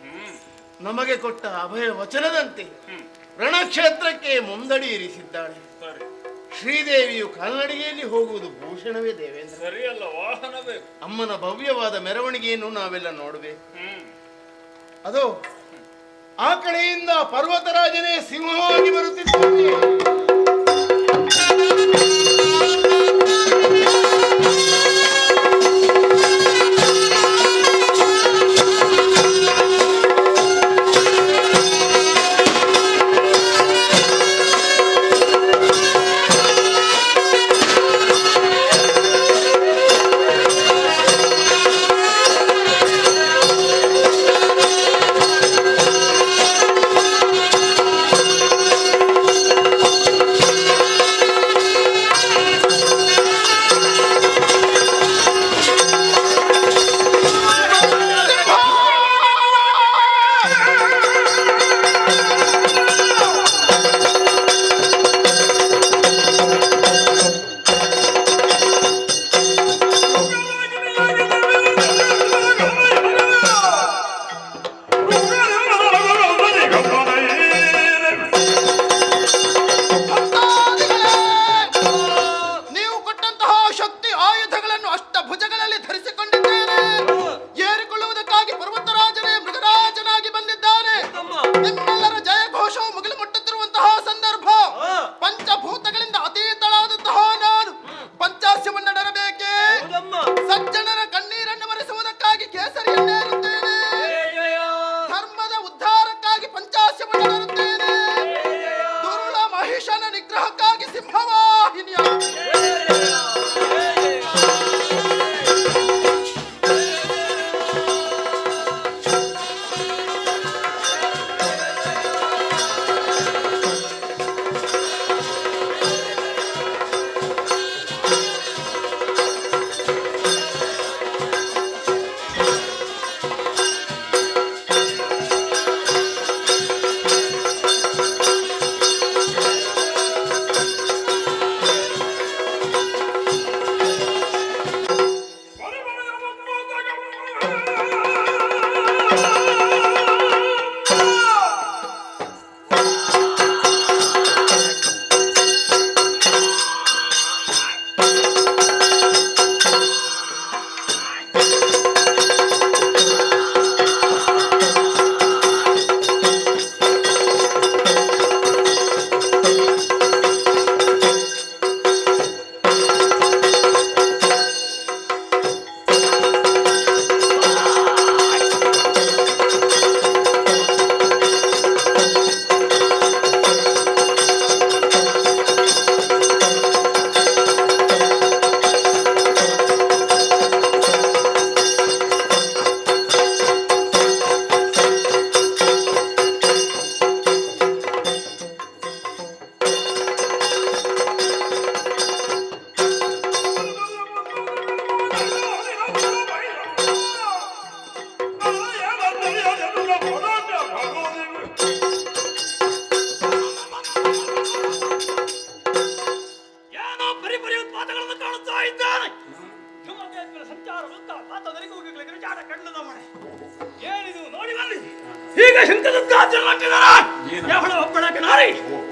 Speaker 2: ನಮಗೆ ಕೊಟ್ಟ ಅಭಯ ವಚನದಂತೆ ರಣಕ್ಷೇತ್ರಕ್ಕೆ ಮುಂದಡಿ ಇರಿಸಿದ್ದಾಳೆ.
Speaker 3: ಸರಿ
Speaker 2: ಶ್ರೀದೇವಿಯು ಕಾಲ್ನಡಿಗೆಯಲ್ಲಿ ಹೋಗುವುದು ಭೂಷಣವೇ ದೇವೇಂದ್ರ.
Speaker 3: ಸರಿಯಲ್ಲ, ವಾಹನ ಬೇಕು.
Speaker 2: ಅಮ್ಮನ ಭವ್ಯವಾದ ಮೆರವಣಿಗೆಯನ್ನು ನಾವೆಲ್ಲ ನೋಡಬೇಕು.
Speaker 3: ಹ್ಮ್
Speaker 2: ಅದು ಆ ಕಡೆಯಿಂದ ಪರ್ವತರಾಜನೇ ಸಿಂಹವಾಗಿ ಬರುತ್ತಿದ್ದಾನೆ.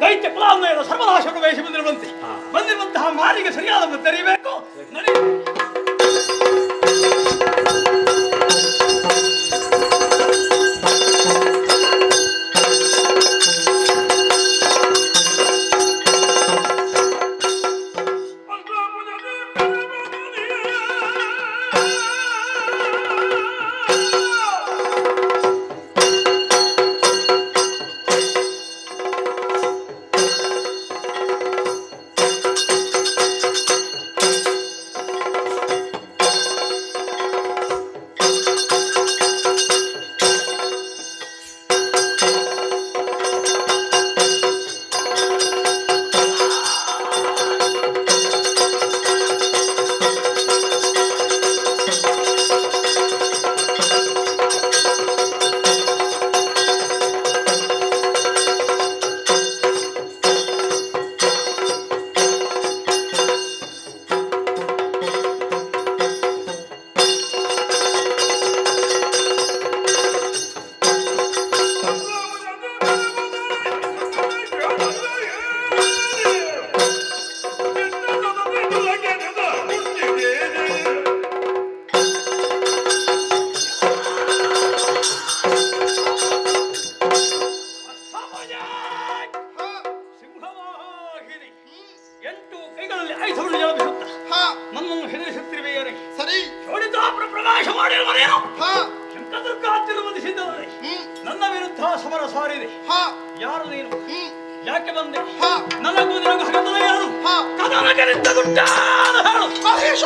Speaker 4: ದೈತ್ಯ ಕುಲಾಂಬೆಯ ಸರ್ವನಾಶವನ್ನು ವಹಿಸಿ ಬಂದಿರುವಂತಹ ಮಾರಿಗೆ ಸರಿಯಾದ ತೆರೀಬೇಕು. ನಾನೇನು
Speaker 10: ಹಾ
Speaker 4: ಶಂಕದುರ್ಗ ತಿರುಮಲಿಸಿದ್ದವರೇ ನನ್ನ ವಿರುದ್ಧ ಸಮರ ಸಾರಿದೆ.
Speaker 10: ಹಾ
Speaker 4: ಯಾರು ನೀನು? ಯಾಕೆ ಬಂದೆ?
Speaker 10: ಹಾ
Speaker 4: ನನಗೂ ನಿನಗೂ ಹಗದನ ಯಾರು?
Speaker 10: ಹಾ
Speaker 4: ಕದನಗರಿಂದ ಗುಡ್ಡ ಹೇಳು.
Speaker 10: ಮಹೇಶ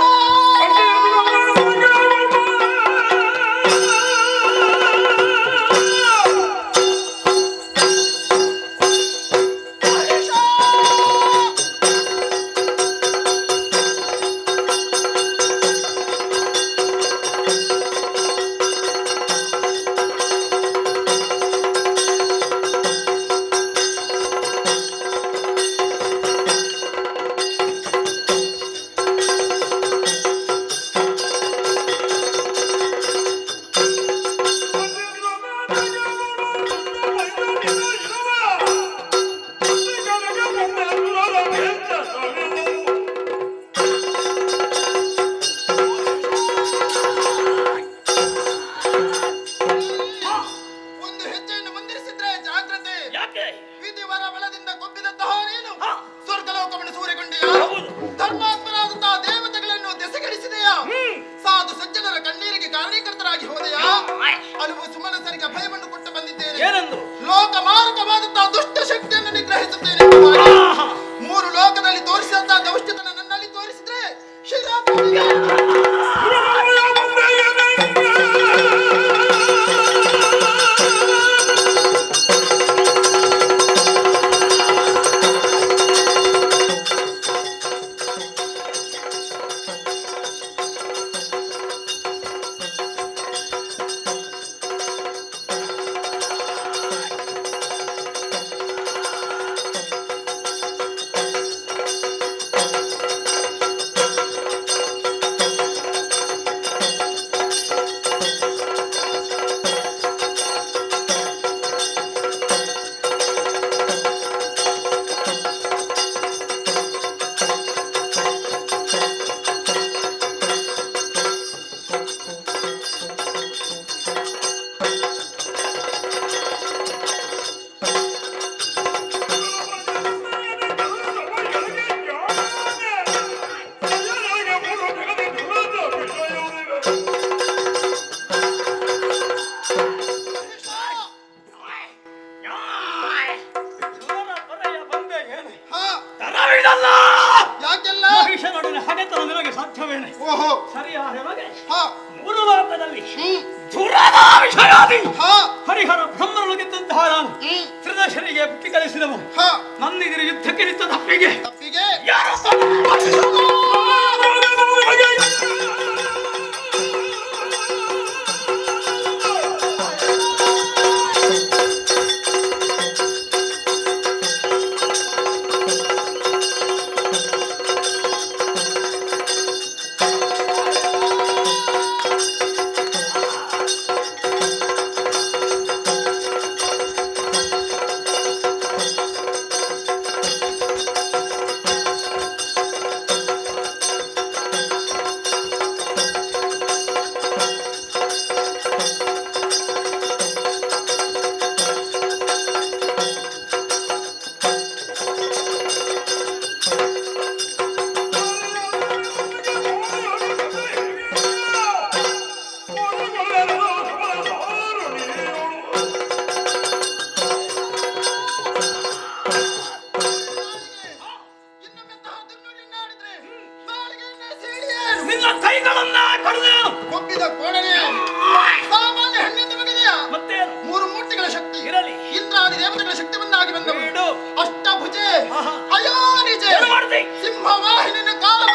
Speaker 10: ಒಂದು ಹೆಜ್ಜೆಯನ್ನು ಮುಂದಿರಿಸಿದ್ರೆ ಜಾಗ್ರತೆ.
Speaker 4: ಯಾಕೆ?
Speaker 10: ವಿಧಿವರ ಬಲದಿಂದ ಕೊಬ್ಬಿದಂತಹ ನೀನು ಸ್ವರ್ಗಲೋಕವನ್ನು ಸೂರೆಗೊಂಡೆಯ ಧರ್ಮಾತ್ಮರಾದಂತಹ ದೇವತೆಗಳನ್ನು ದೆಸೆಗಡಿಸಿದೆಯಾ? ಸಾಧು ಸಜ್ಜನರ ಕಣ್ಣೀರಿಗೆ ಕಾರಣೀಕರ್ತರಾಗಿ ಹೋದೆಯಾ? ಅನುಭವ ಸುಮನಸರಿಗೆ ಭಯವನ್ನು ಕೊಟ್ಟು ಬಂದಿದ್ದೇನೆ.
Speaker 4: ಏನೆಂದು?
Speaker 10: ಲೋಕ ಮಾರಕವಾದಂತಹ ದುಷ್ಟ ಶಕ್ತಿಯನ್ನು ನಿಗ್ರಹಿಸುತ್ತೇನೆ. ಮೂರು ಲೋಕದಲ್ಲಿ ತೋರಿಸಿದಂತಹ ದೌಷ್ಟ್ಯತನ ನನ್ನಲ್ಲಿ ತೋರಿಸಿದ್ರೆ ಯಾಕೆಲ್ಲ
Speaker 4: ಮಹಿಷನೊಡನೆ ಹಗೆತನ ನಿನಗೆ ಸಾಧ್ಯವೇನೆ?
Speaker 10: ಓಹೋ
Speaker 4: ಸರಿಯಾದ ನಮಗೆ
Speaker 10: ಹಾ
Speaker 4: ಮೂರು ಲೋಕದಲ್ಲಿ ದುರದ ವಿಷಯಾದಿ ಹರಿಹರ ಬ್ರಹ್ಮನನ್ನು ಗೆದ್ದಂತಹ ನಾನು ತ್ರಿದಶರಿಗೆ ಬುದ್ಧಿ ಕಲಿಸಿದವನು.
Speaker 10: ಹಾ
Speaker 4: ನನ್ನಿದಿರು ಯುದ್ಧಕ್ಕೆ ನಿಂತ ತಪ್ಪಿಗೆ
Speaker 10: ತಪ್ಪಿಗೆ
Speaker 4: ಯಾರು ನಿನ್ನ ಕೈಗಳನ್ನ ಕಡಿದ
Speaker 10: ಒಪ್ಪಿದ ಕೂಡಲೇ ಸಾಮಾನ್ಯ ಹೆಣ್ಣಿಂದ ಬಗೆದೆಯ
Speaker 4: ಮತ್ತೆ
Speaker 10: ಮೂರು ಮೂರ್ತಿಗಳ ಶಕ್ತಿ
Speaker 4: ಇರಲಿ.
Speaker 10: ಇಂದ್ರಾದಿ ದೇವತೆಗಳ ಶಕ್ತಿವನ್ನಾಗಿ ಬಂದವು.
Speaker 4: ಬಿಡು.
Speaker 10: ಅಷ್ಟಭುಜೆ
Speaker 4: ಆಹಾ.
Speaker 10: ಅಯೋನಿಜೆ
Speaker 4: ಏನು ಮಾಡ್ತಿ?
Speaker 10: ಸಿಂಹವಾಹಿನಿನ ಕಾಲ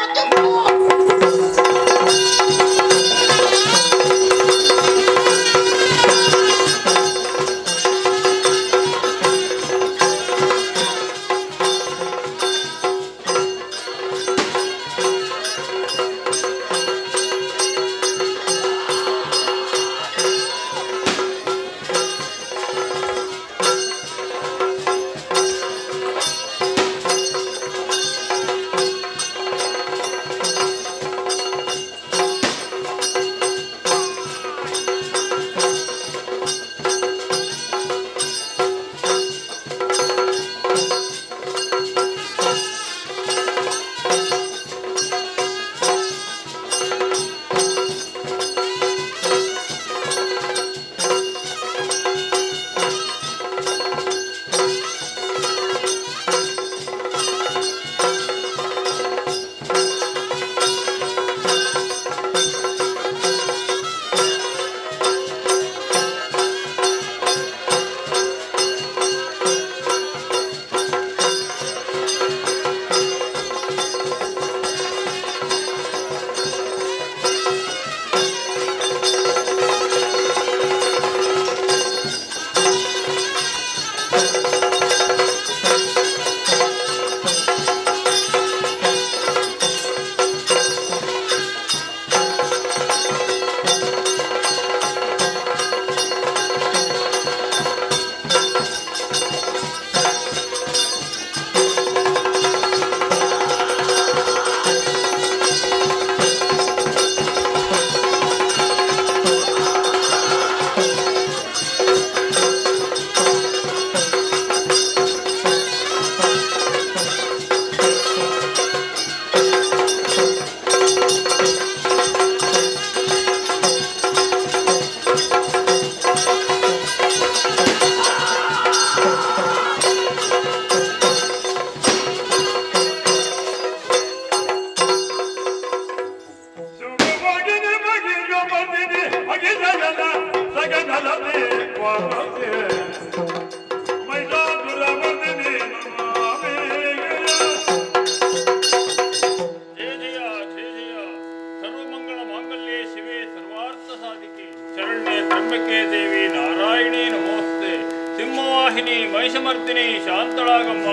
Speaker 3: ತ್ರ್ಯಂಬಕೆ ದೇವಿ ನಾರಾಯಣಿ ನಮೋಸ್ತೆ ಸಿಂಹವಾಹಿನಿ ಮಹಿಷಮರ್ದಿನಿ ಶಾಂತಳಾಗಮ್ಮ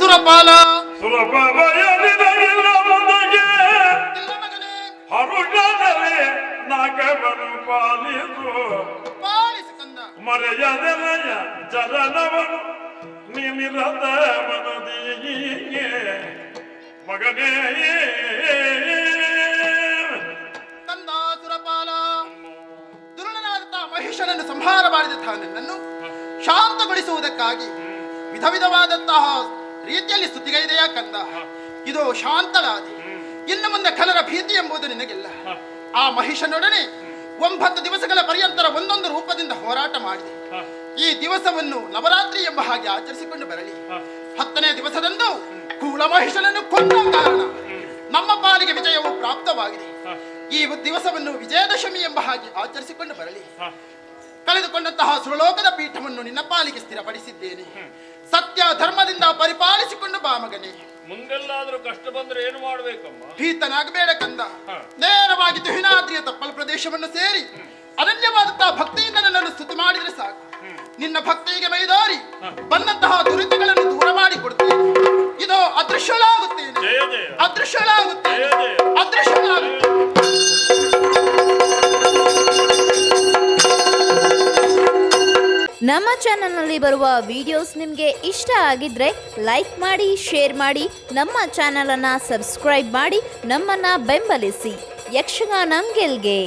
Speaker 10: ಸುರಪಾಲ
Speaker 8: ಸುರಭಯನಿದಗಿಲ್ಲ ಮುಂದಗೆ
Speaker 10: ಇಲ್ಲ ಮಗನೇ,
Speaker 8: ಹರುಷದಲ್ಲಿ ನಾಗವನು ಪಾಲಿಸು
Speaker 10: ಪಾಲಿಸು ಕಂದ.
Speaker 8: ಮರೆಯದೆಲೆಯ ಚರಣವನು ನಿಮಿರದ ಮನದಿಗೆ ಮಗನೇ
Speaker 10: ಕಂದ ಸುರಪಾಲ, ದುರುಳನಾದಂತಹ ಮಹಿಷನನ್ನು ಸಂಹಾರ ಮಾಡಿದಂತಹ ನನ್ನನ್ನು ಶಾಂತಗೊಳಿಸುವುದಕ್ಕಾಗಿ ವಿಧ ವಿಧವಾದಂತಹ ರೀತಿಯಲ್ಲಿ ಸ್ತುತಿಗೈದೆಯಾ ಕಂದ. ಇದು ಶಾಂತಳಾದಿ. ಇನ್ನು ಮುಂದೆ ಕಲರ ಭೀತಿ ಎಂಬುದು ನಿನಗಿಲ್ಲ. ಆ ಮಹಿಷನೊಡನೆ 9 ದಿವಸಗಳ ಪರ್ಯಂತರ ಒಂದೊಂದು ರೂಪದಿಂದ ಹೋರಾಟ ಮಾಡಿದೆ. ಈ ದಿವಸವನ್ನು ನವರಾತ್ರಿ ಎಂಬ ಹಾಗೆ ಆಚರಿಸಿಕೊಂಡು ಬರಲಿ. 10ನೇ ದಿವಸದಂದು ಕೂಳ ಮಹಿಷನನ್ನು ಕೊಂದ ಕಾರಣ ನಮ್ಮ ಪಾಲಿಗೆ ವಿಜಯವು ಪ್ರಾಪ್ತವಾಗಿದೆ. ಈ ದಿವಸವನ್ನು ವಿಜಯದಶಮಿ ಎಂಬ ಹಾಗೆ ಆಚರಿಸಿಕೊಂಡು ಬರಲಿ. ಕಳೆದುಕೊಂಡಂತಹ ಸುರಲೋಕದ ಪೀಠವನ್ನು ನಿನ್ನ ಪಾಲಿಗೆ ಸ್ಥಿರಪಡಿಸಿದ್ದೇನೆ. ಸತ್ಯ ಧರ್ಮದಿಂದ ಪರಿಪಾಲಿಸಿಕೊಂಡು ಬಾ ಮಗನೇ.
Speaker 3: ಮುಂದೆಲ್ಲಾದ್ರೂ ಕಷ್ಟ ಬಂದ್ರೆ ಏನು ಮಾಡ್ಬೇಕಮ್ಮ?
Speaker 10: ಭೀತನಾಗಬೇಡ ಕಂದ. ನೇರವಾಗಿ ತುಹಿನಾದ್ರಿಯ ತಪ್ಪಲ ಪ್ರದೇಶವನ್ನು ಸೇರಿ ಅನನ್ಯವಾದಂತಹ ಭಕ್ತಿಯಿಂದ ನನ್ನನ್ನು ಸ್ತುತಿ ಮಾಡಿದ್ರೆ ಸಾಕು. ನಿನ್ನ ಭಕ್ತಿಗೆ ಮೈದಾರಿ ಬಂದಂತಹ ದುರಿತಗಳನ್ನು ದೂರ ಮಾಡಿ ಕೊಡುತ್ತೇನೆ. ಇದು ಅದೃಶ್ಯಳಾಗುತ್ತೇನೆ,
Speaker 3: ಜಯ ಜಯ
Speaker 10: ಅದೃಶ್ಯಳಾಗುತ್ತೇನೆ,
Speaker 3: ಜಯ ಜಯ.
Speaker 10: ಅದೃಶ್ಯಳಾಗುತ್ತೇನೆ.
Speaker 11: ನಮ್ಮ ಚಾನಲ್ನಲ್ಲಿ ಬರುವ ವಿಡಿಯೋಸ್ ನಿಮಗೆ ಇಷ್ಟ ಆಗಿದ್ರೆ ಲೈಕ್ ಮಾಡಿ, ಶೇರ್ ಮಾಡಿ, ನಮ್ಮ ಚಾನಲನ್ನು ಸಬ್ಸ್ಕ್ರೈಬ್ ಮಾಡಿ ನಮ್ಮನ್ನು ಬೆಂಬಲಿಸಿ. ಯಕ್ಷಗಾನ ಗೆಲ್ಗೆ.